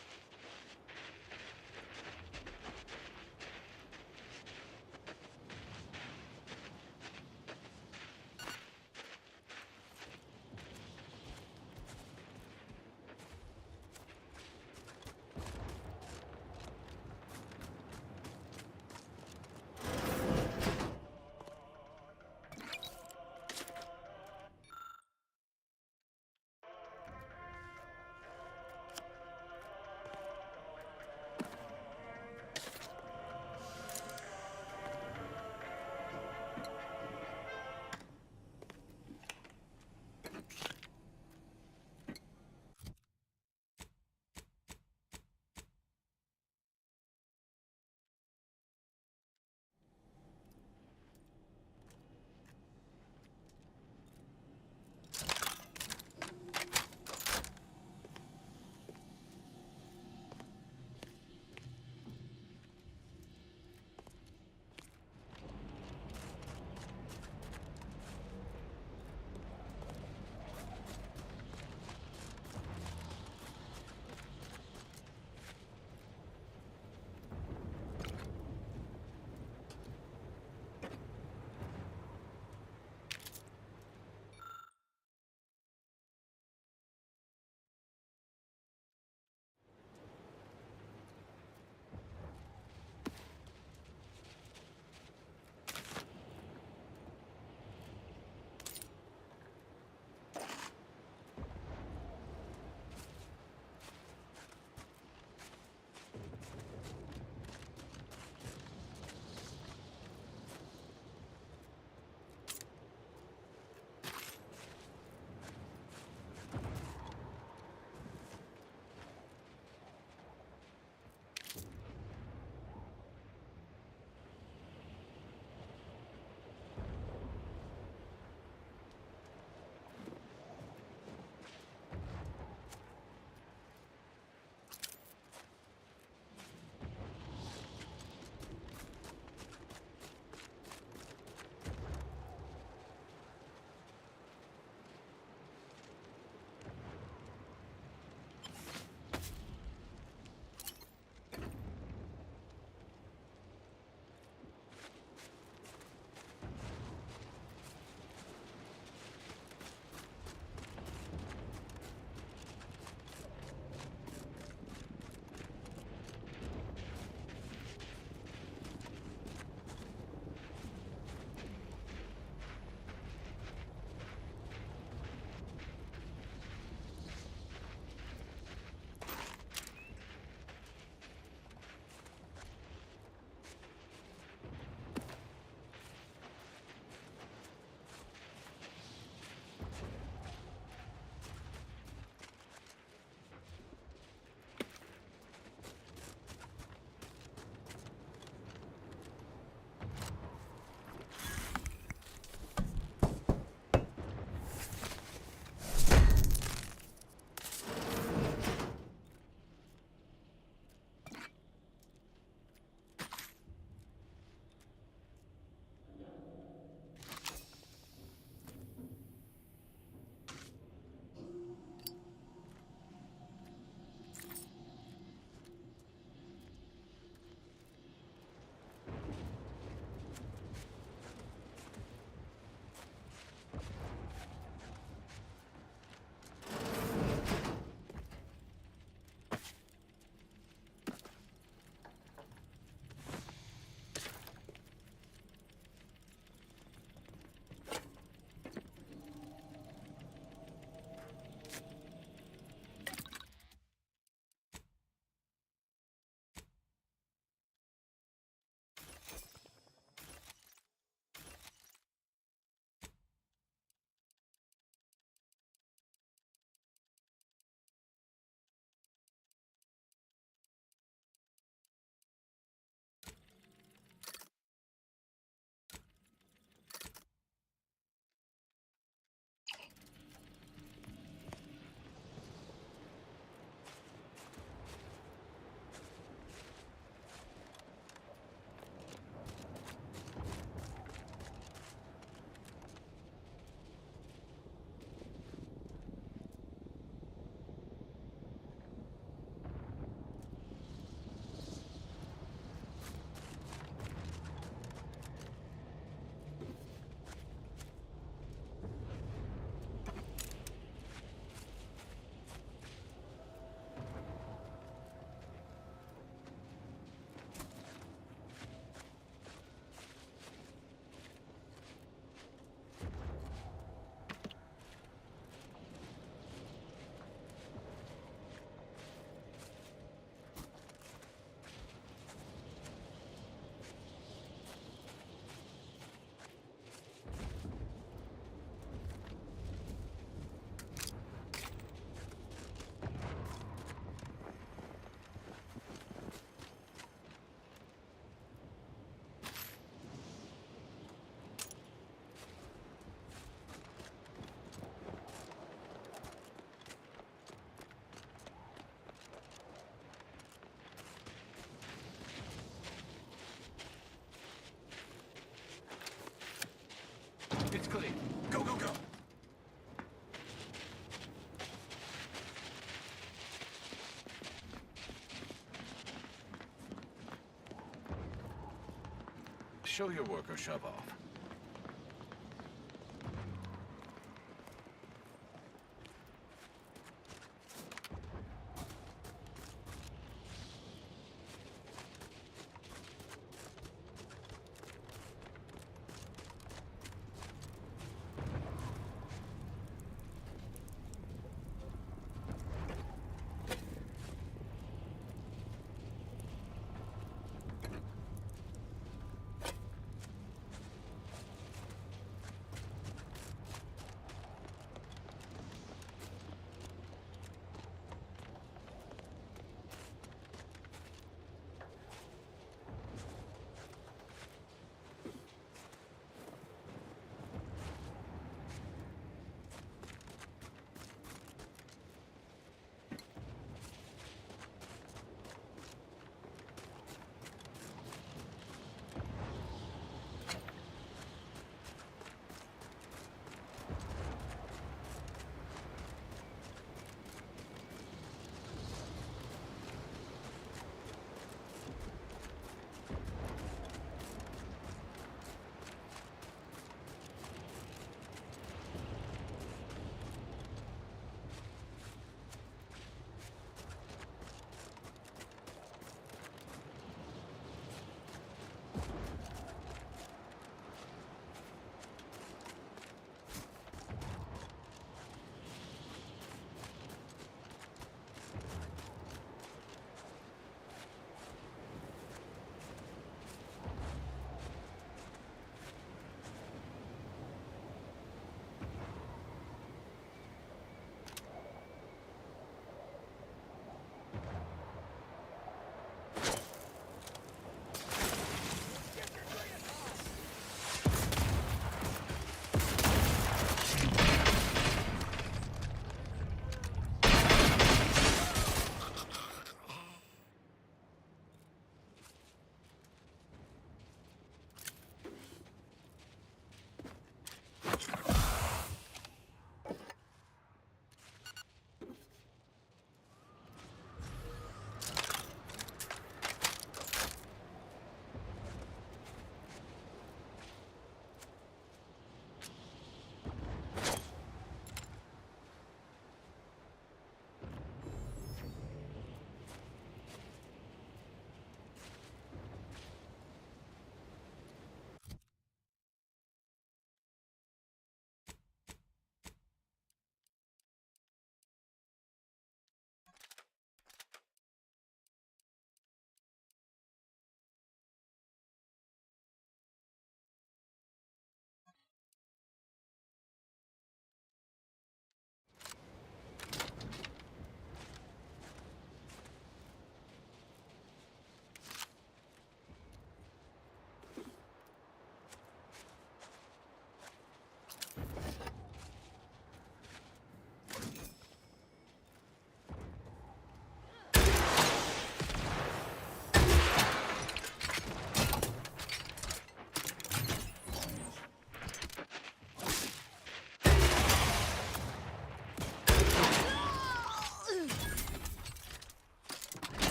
Show your work or shove off.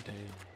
Damn.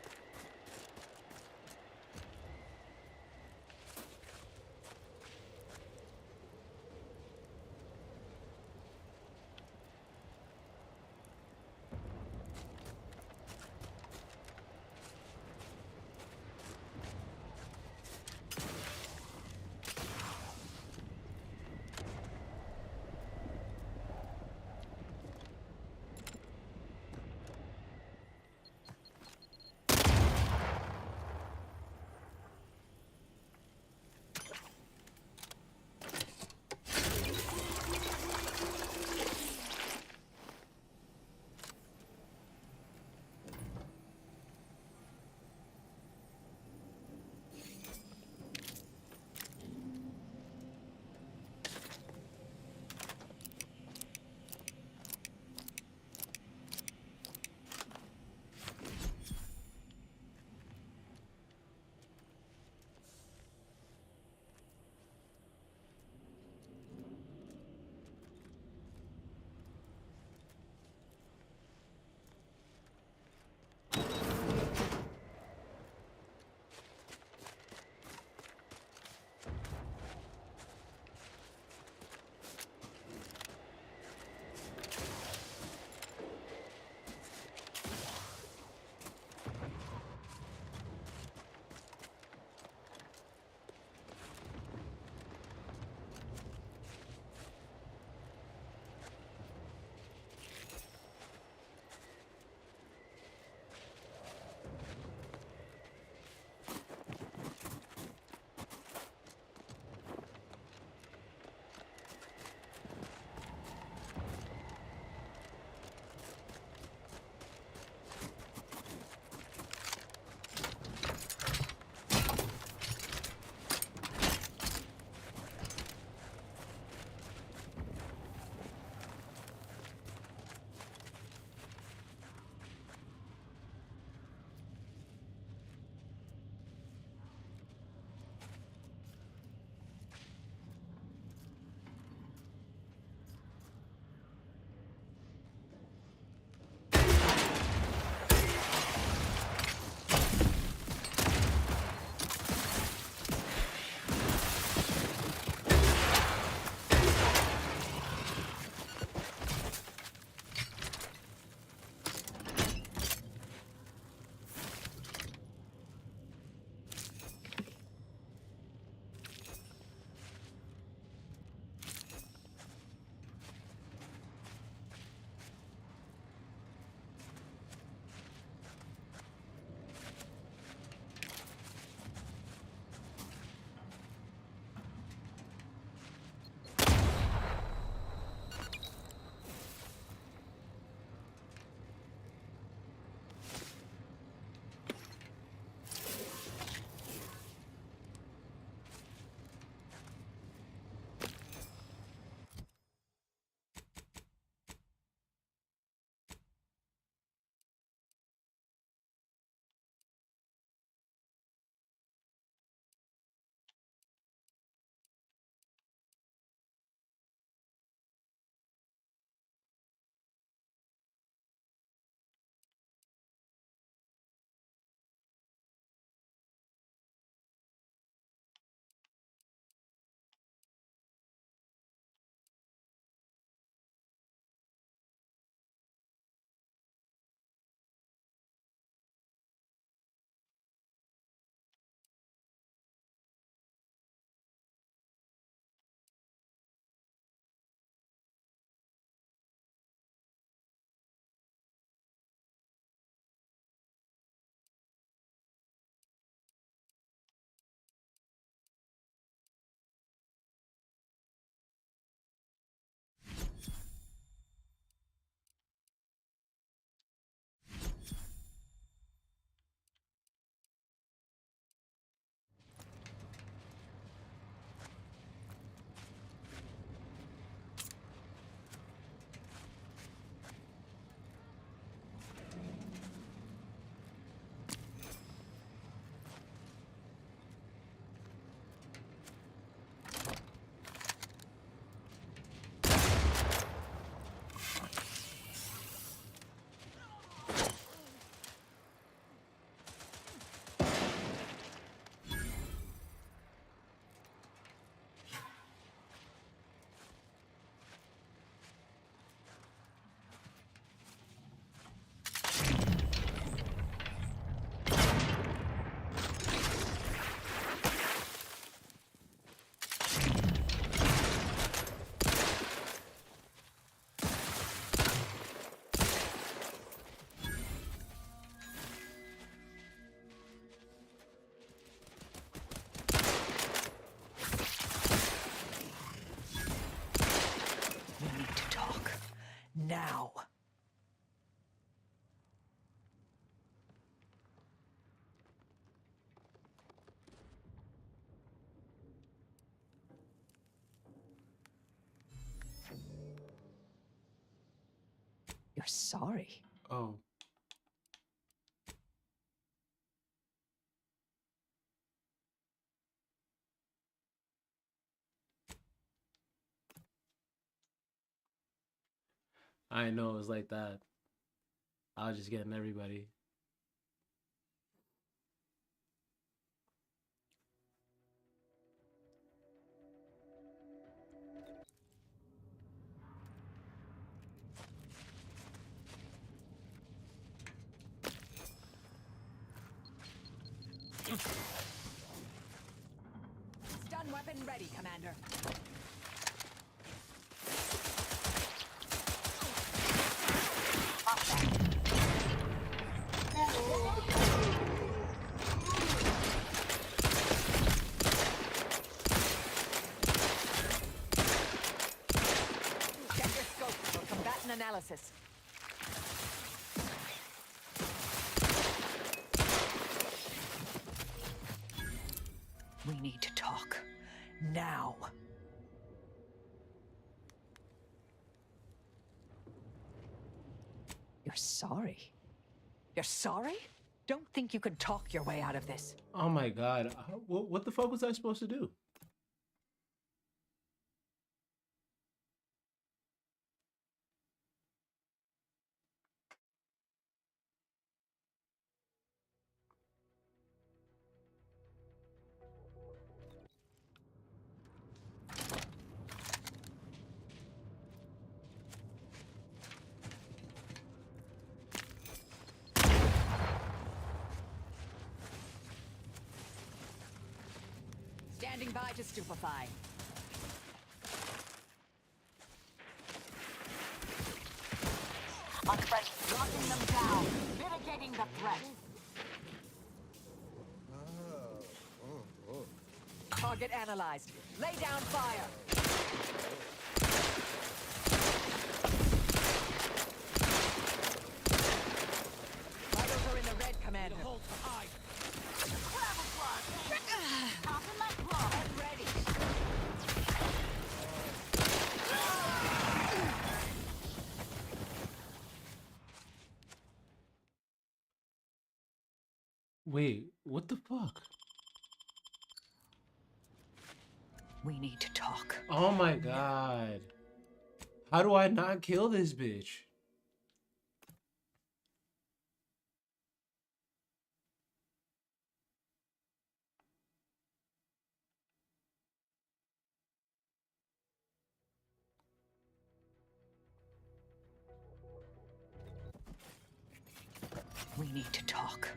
You're sorry. Oh. I didn't know it was like that. I was just getting everybody. Stun weapon ready, Commander. Check your scope for combatant analysis. We need to talk. Now. You're sorry? You're sorry? Don't think you can talk your way out of this. Oh my god. What the fuck was I supposed to do? Standing by to stupefy. On French, knocking them down, mitigating the threat. Target analyzed. Lay down fire. Vitals are in the red, Commander. Wait, what the fuck? We need to talk. Oh my god. How do I not kill this bitch? We need to talk.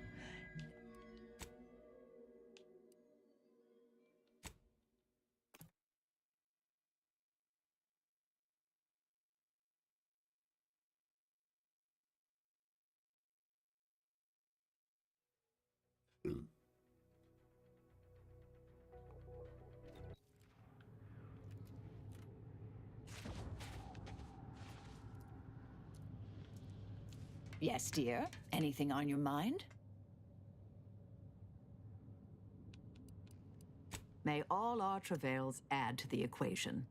Yes, dear. Anything on your mind? May all our travails add to the equation.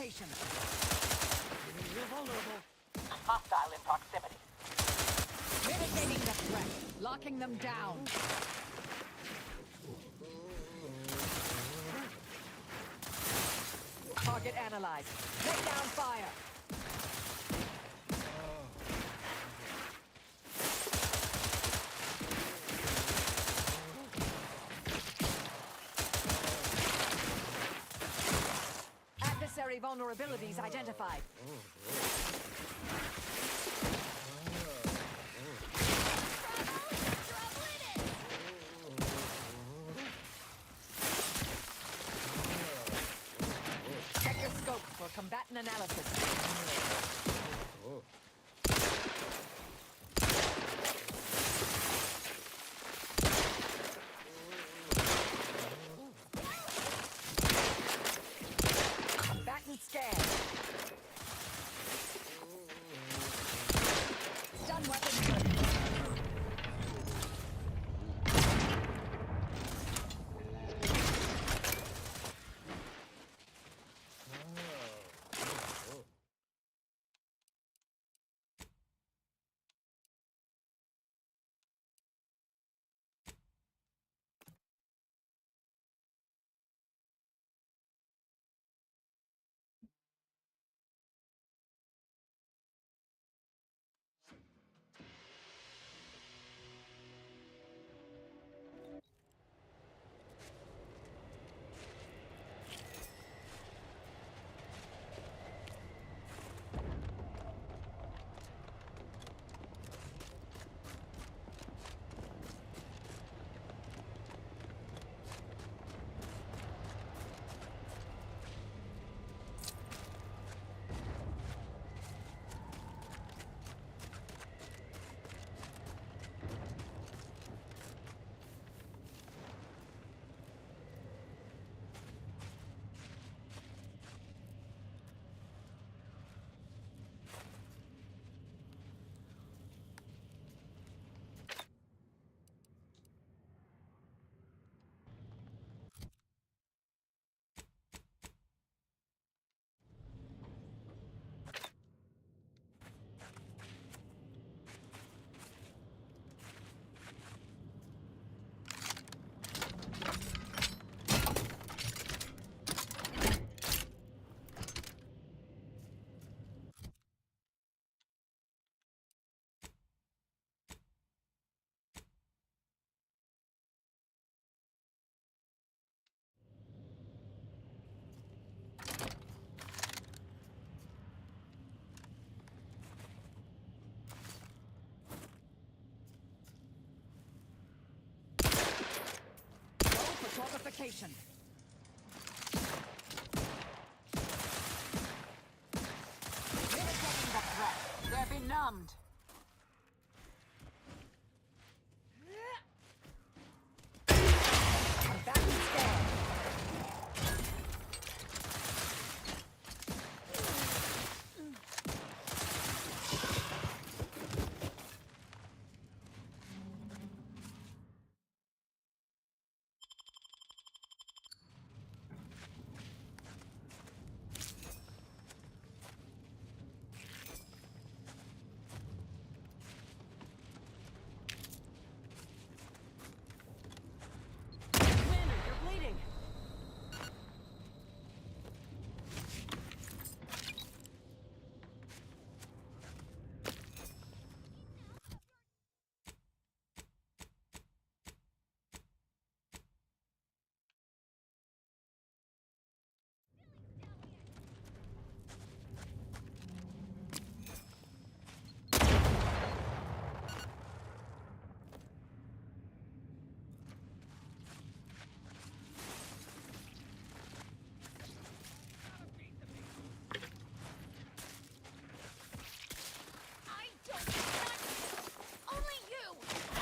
You're vulnerable. Hostile in proximity. Mitigating the threat. Locking them down. Target analyzed. Lay down fire. Adversary vulnerabilities identified. Check your scope for combatant analysis. scan. Stun weapon ready. Fortification. Mitigating the threat. They're benumbed. Back and scan.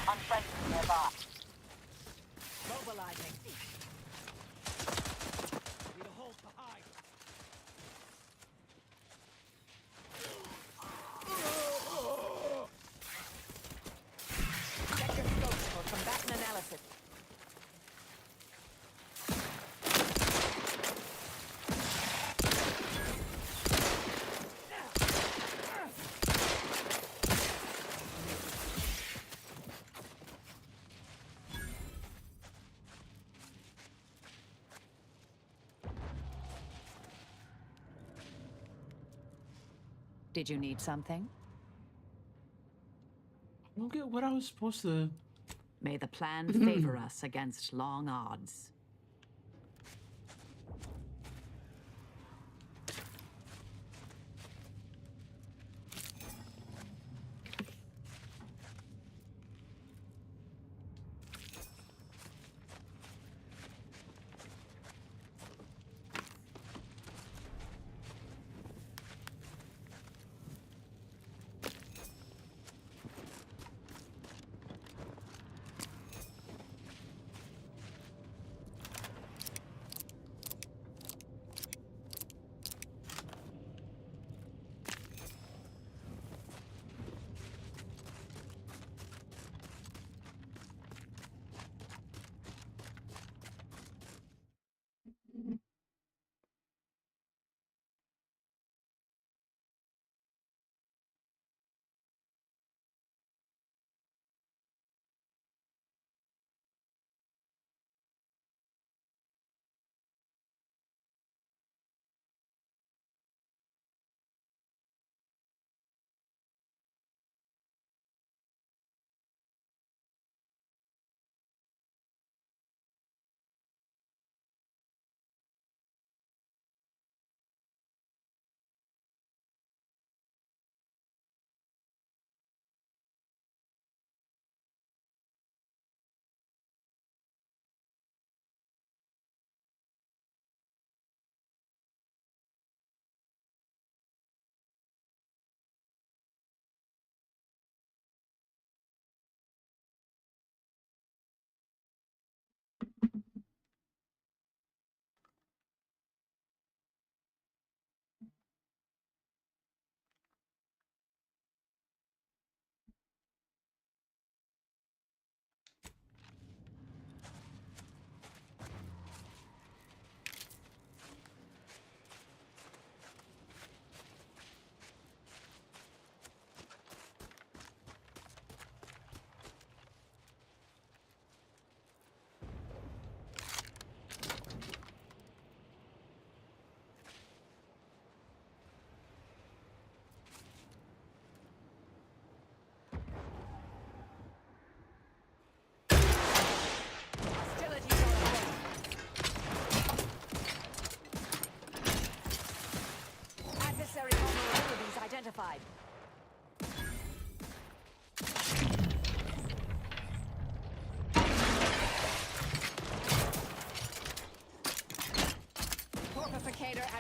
Unfriendly nearby. Mobilizing. Need a hold behind. Check your scopes for combatant analysis. Did you need something? I don't get what I was supposed to... May the plan favor us against long odds.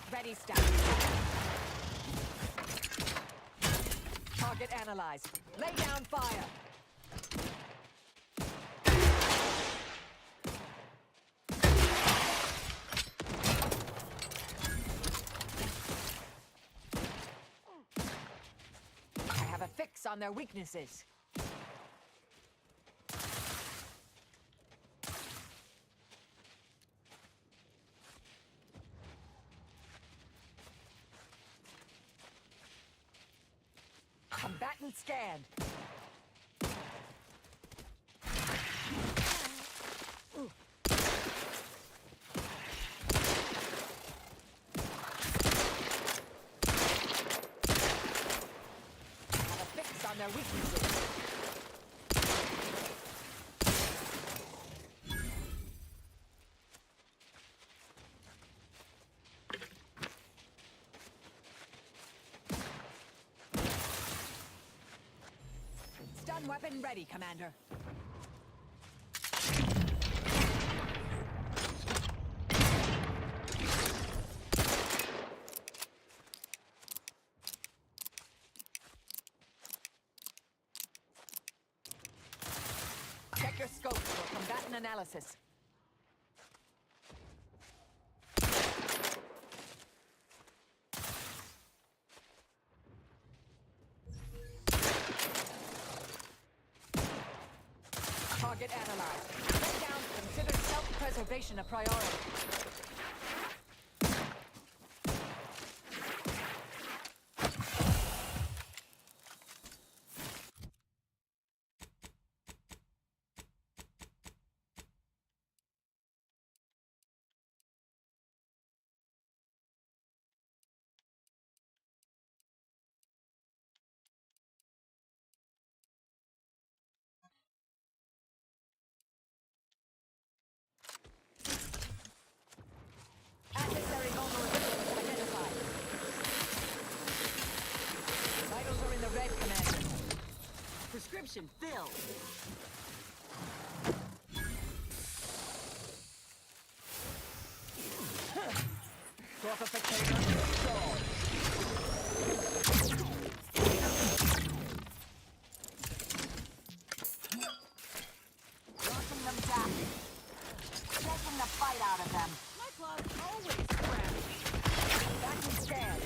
At ready, staff. Target analyzed. Lay down fire. I have a fix on their weaknesses. Combatant scanned. Have a fix on their weaknesses. Stun weapon ready, Commander. Check your scopes for combatant analysis. Target analyzed. Lay down. Consider self-preservation a priority. Adversary vulnerability identified. Vitals are in the red, Commander. Prescription filled. Fortificator installed. Knocking them down. Taking the fight out of them. My club always scrappy. Back and scan.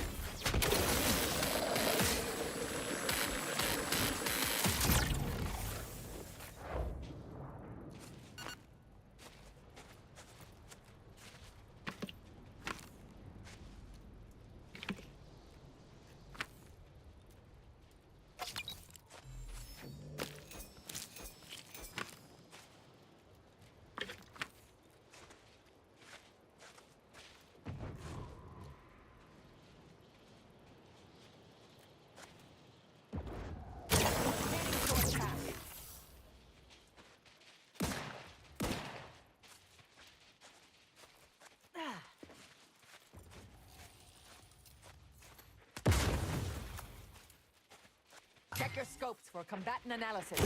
Check your scopes for combatant analysis.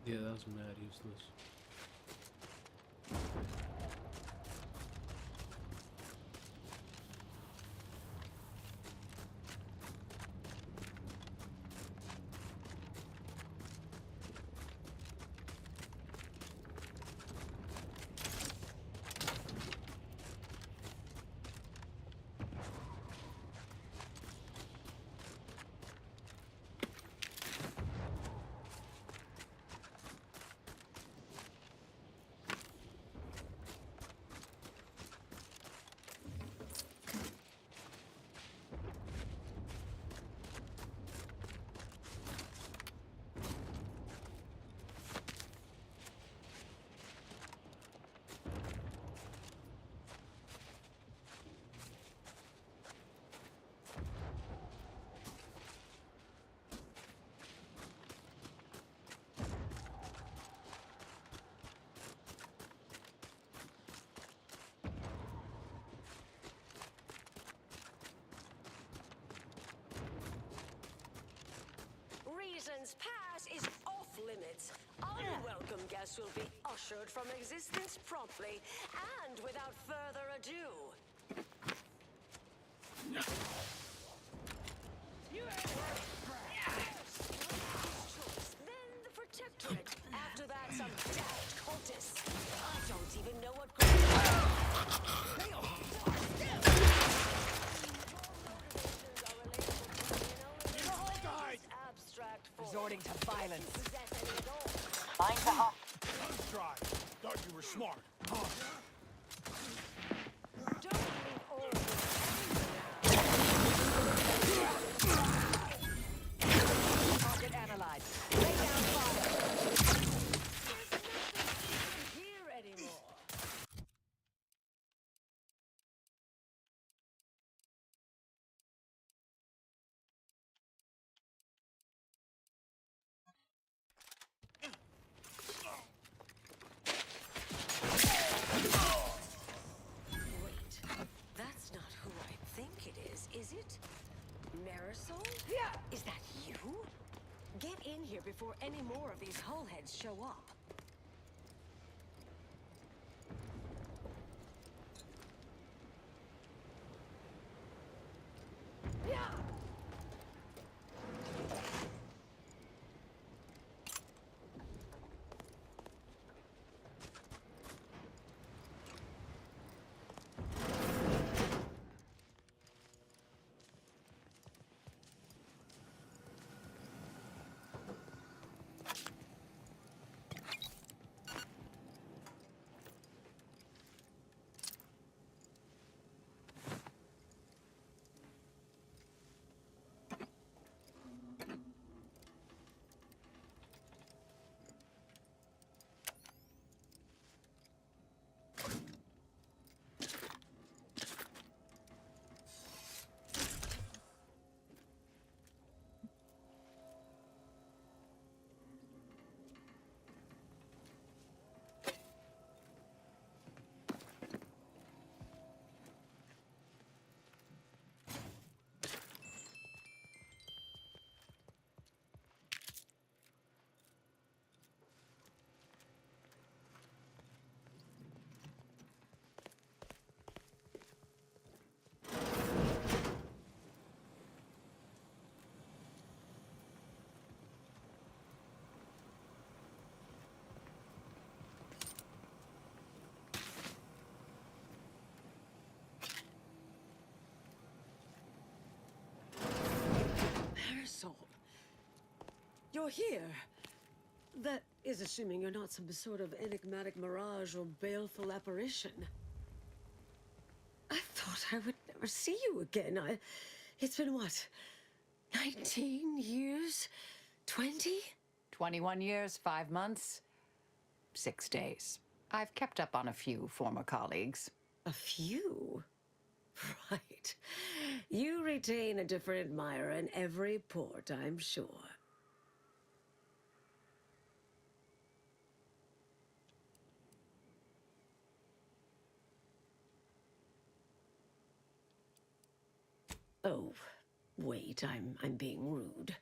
Yeah, that was mad useless. limits. Unwelcome guests will be ushered from existence promptly and without further ado. Then the Protectorate. After that, some daft cultists. I don't even know what Resorting to violence. Mind the hot. Nice try. Thought you were smart. Huh? Target analyzed. Lay down fire. here anymore. Wait, that's not who I think it is it? Marisol? Yeah. Is that you? Get in here before any more of these hullheads show up. Yeah. Marisol, you're here. That is assuming you're not some sort of enigmatic mirage or baleful apparition. I thought I would never see you again. It's been what, 19 years? 20? 21 years, 5 months, 6 days. I've kept up on a few former colleagues. A few? Right. You retain a different admirer in every port, I'm sure. Oh, wait, I'm being rude.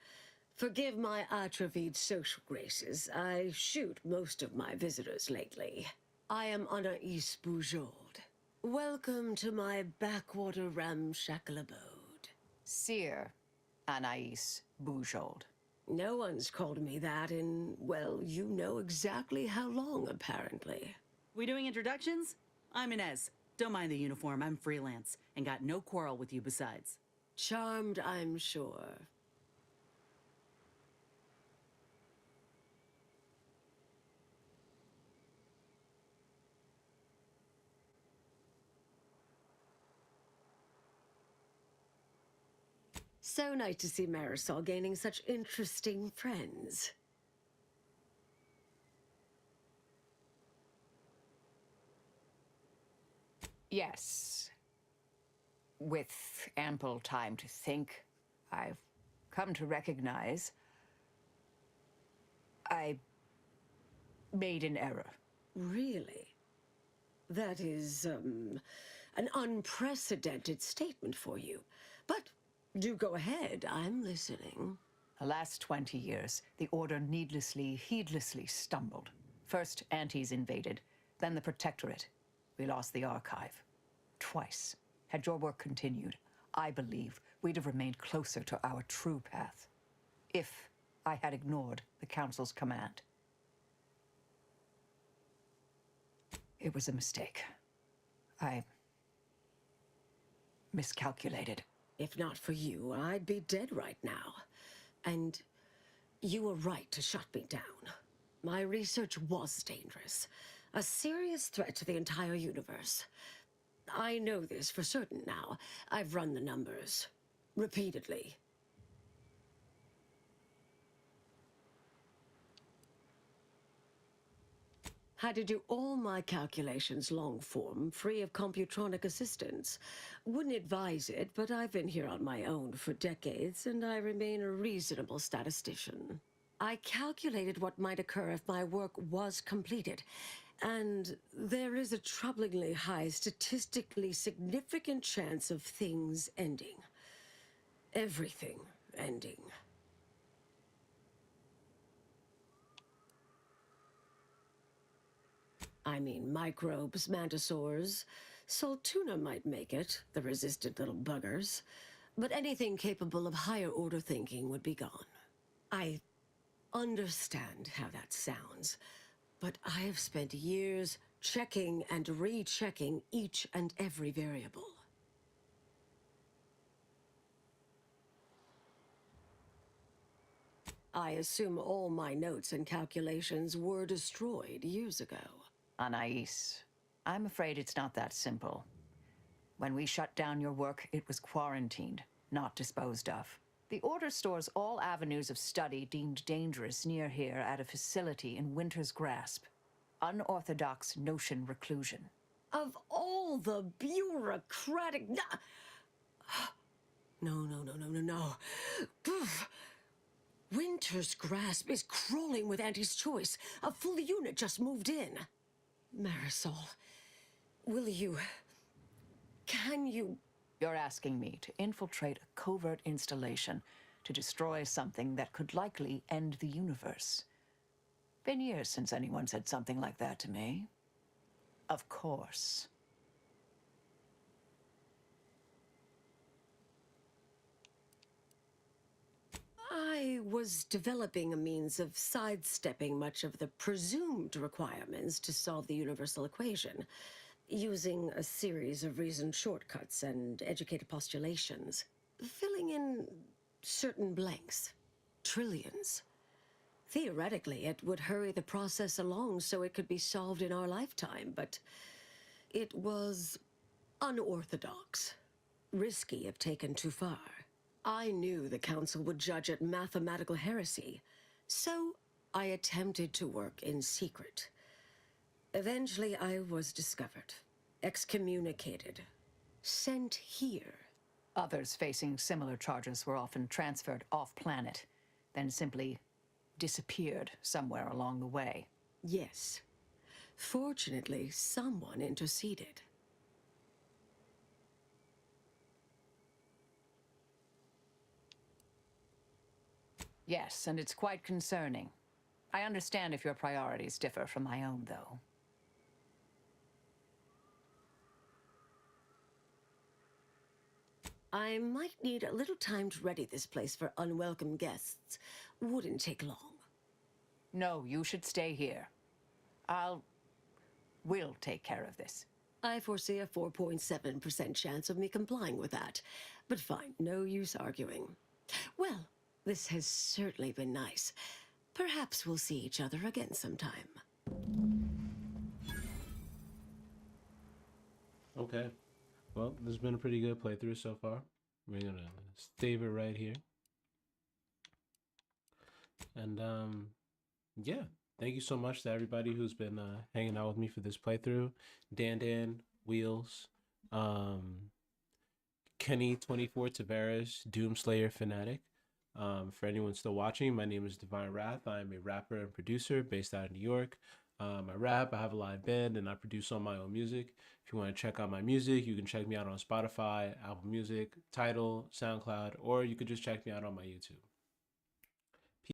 Forgive my atrophied social graces. I shoot most of my visitors lately. I am Anais Bujold. Welcome to my backwater ramshackle abode. Seer Anais Bujold. No one's called me that in, well, you know exactly how long, apparently. We doing introductions? I'm Inez. Don't mind the uniform, I'm freelance, and got no quarrel with you besides. Charmed, I'm sure. So nice to see Marisol gaining such interesting friends. Yes. With ample time to think, I've come to recognize I made an error. Really? That is, an unprecedented statement for you. But do go ahead, I'm listening. The last 20 years, the Order heedlessly stumbled. First, Antes invaded, then the Protectorate. We lost the Archive. Twice. Had your work continued, I believe we'd have remained closer to our true path. If I had ignored the Council's command. It was a mistake. I miscalculated. If not for you, I'd be dead right now. And you were right to shut me down. My research was dangerous. A serious threat to the entire universe. I know this for certain now. I've run the numbers. Repeatedly. Had to do all my calculations long form, free of computronic assistance. Wouldn't advise it, but I've been here on my own for decades, and I remain a reasonable statistician. I calculated what might occur if my work was completed, and there is a troublingly high, statistically significant chance of things ending. Everything ending. I mean, microbes, mantisaurs. Saltuna might make it, the resistant little buggers. But anything capable of higher order thinking would be gone. I understand how that sounds, but I have spent years checking and rechecking each and every variable. I assume all my notes and calculations were destroyed years ago. Anais, I'm afraid it's not that simple. When we shut down your work, it was quarantined, not disposed of. The Order stores all avenues of study deemed dangerous near here at a facility in Winter's Grasp. Unorthodox notion reclusion. Of all the bureaucratic... No. Poof. Winter's Grasp is crawling with Anti's choice. A full unit just moved in. Marisol, can you... You're asking me to infiltrate a covert installation to destroy something that could likely end the universe. Been years since anyone said something like that to me. Of course. I was developing a means of sidestepping much of the presumed requirements to solve the universal equation, using a series of reasoned shortcuts and educated postulations, filling in certain blanks. Trillions. Theoretically, it would hurry the process along so it could be solved in our lifetime, but it was unorthodox, risky if taken too far. I knew the Council would judge it mathematical heresy, so I attempted to work in secret. Eventually, I was discovered, excommunicated, sent here. Others facing similar charges were often transferred off-planet, then simply disappeared somewhere along the way. Yes. Fortunately, someone interceded. Yes, and it's quite concerning. I understand if your priorities differ from my own, though. I might need a little time to ready this place for unwelcome guests. Wouldn't take long. No, you should stay here. We'll take care of this. I foresee a 4.7% chance of me complying with that. But fine, no use arguing. Well, this has certainly been nice. Perhaps we'll see each other again sometime. Okay. Well, this has been a pretty good playthrough so far. We're gonna save it right here. And yeah, thank you so much to everybody who's been hanging out with me for this playthrough. Dan, Wheels, Kenny24 Tavares, Doomslayer Fanatic. For anyone still watching, my name is Divine Wrath. I am a rapper and producer based out of New York. I rap, I have a live band, and I produce all my own music. If you want to check out my music, you can check me out on Spotify, Apple Music, Tidal, SoundCloud, or you could just check me out on my YouTube.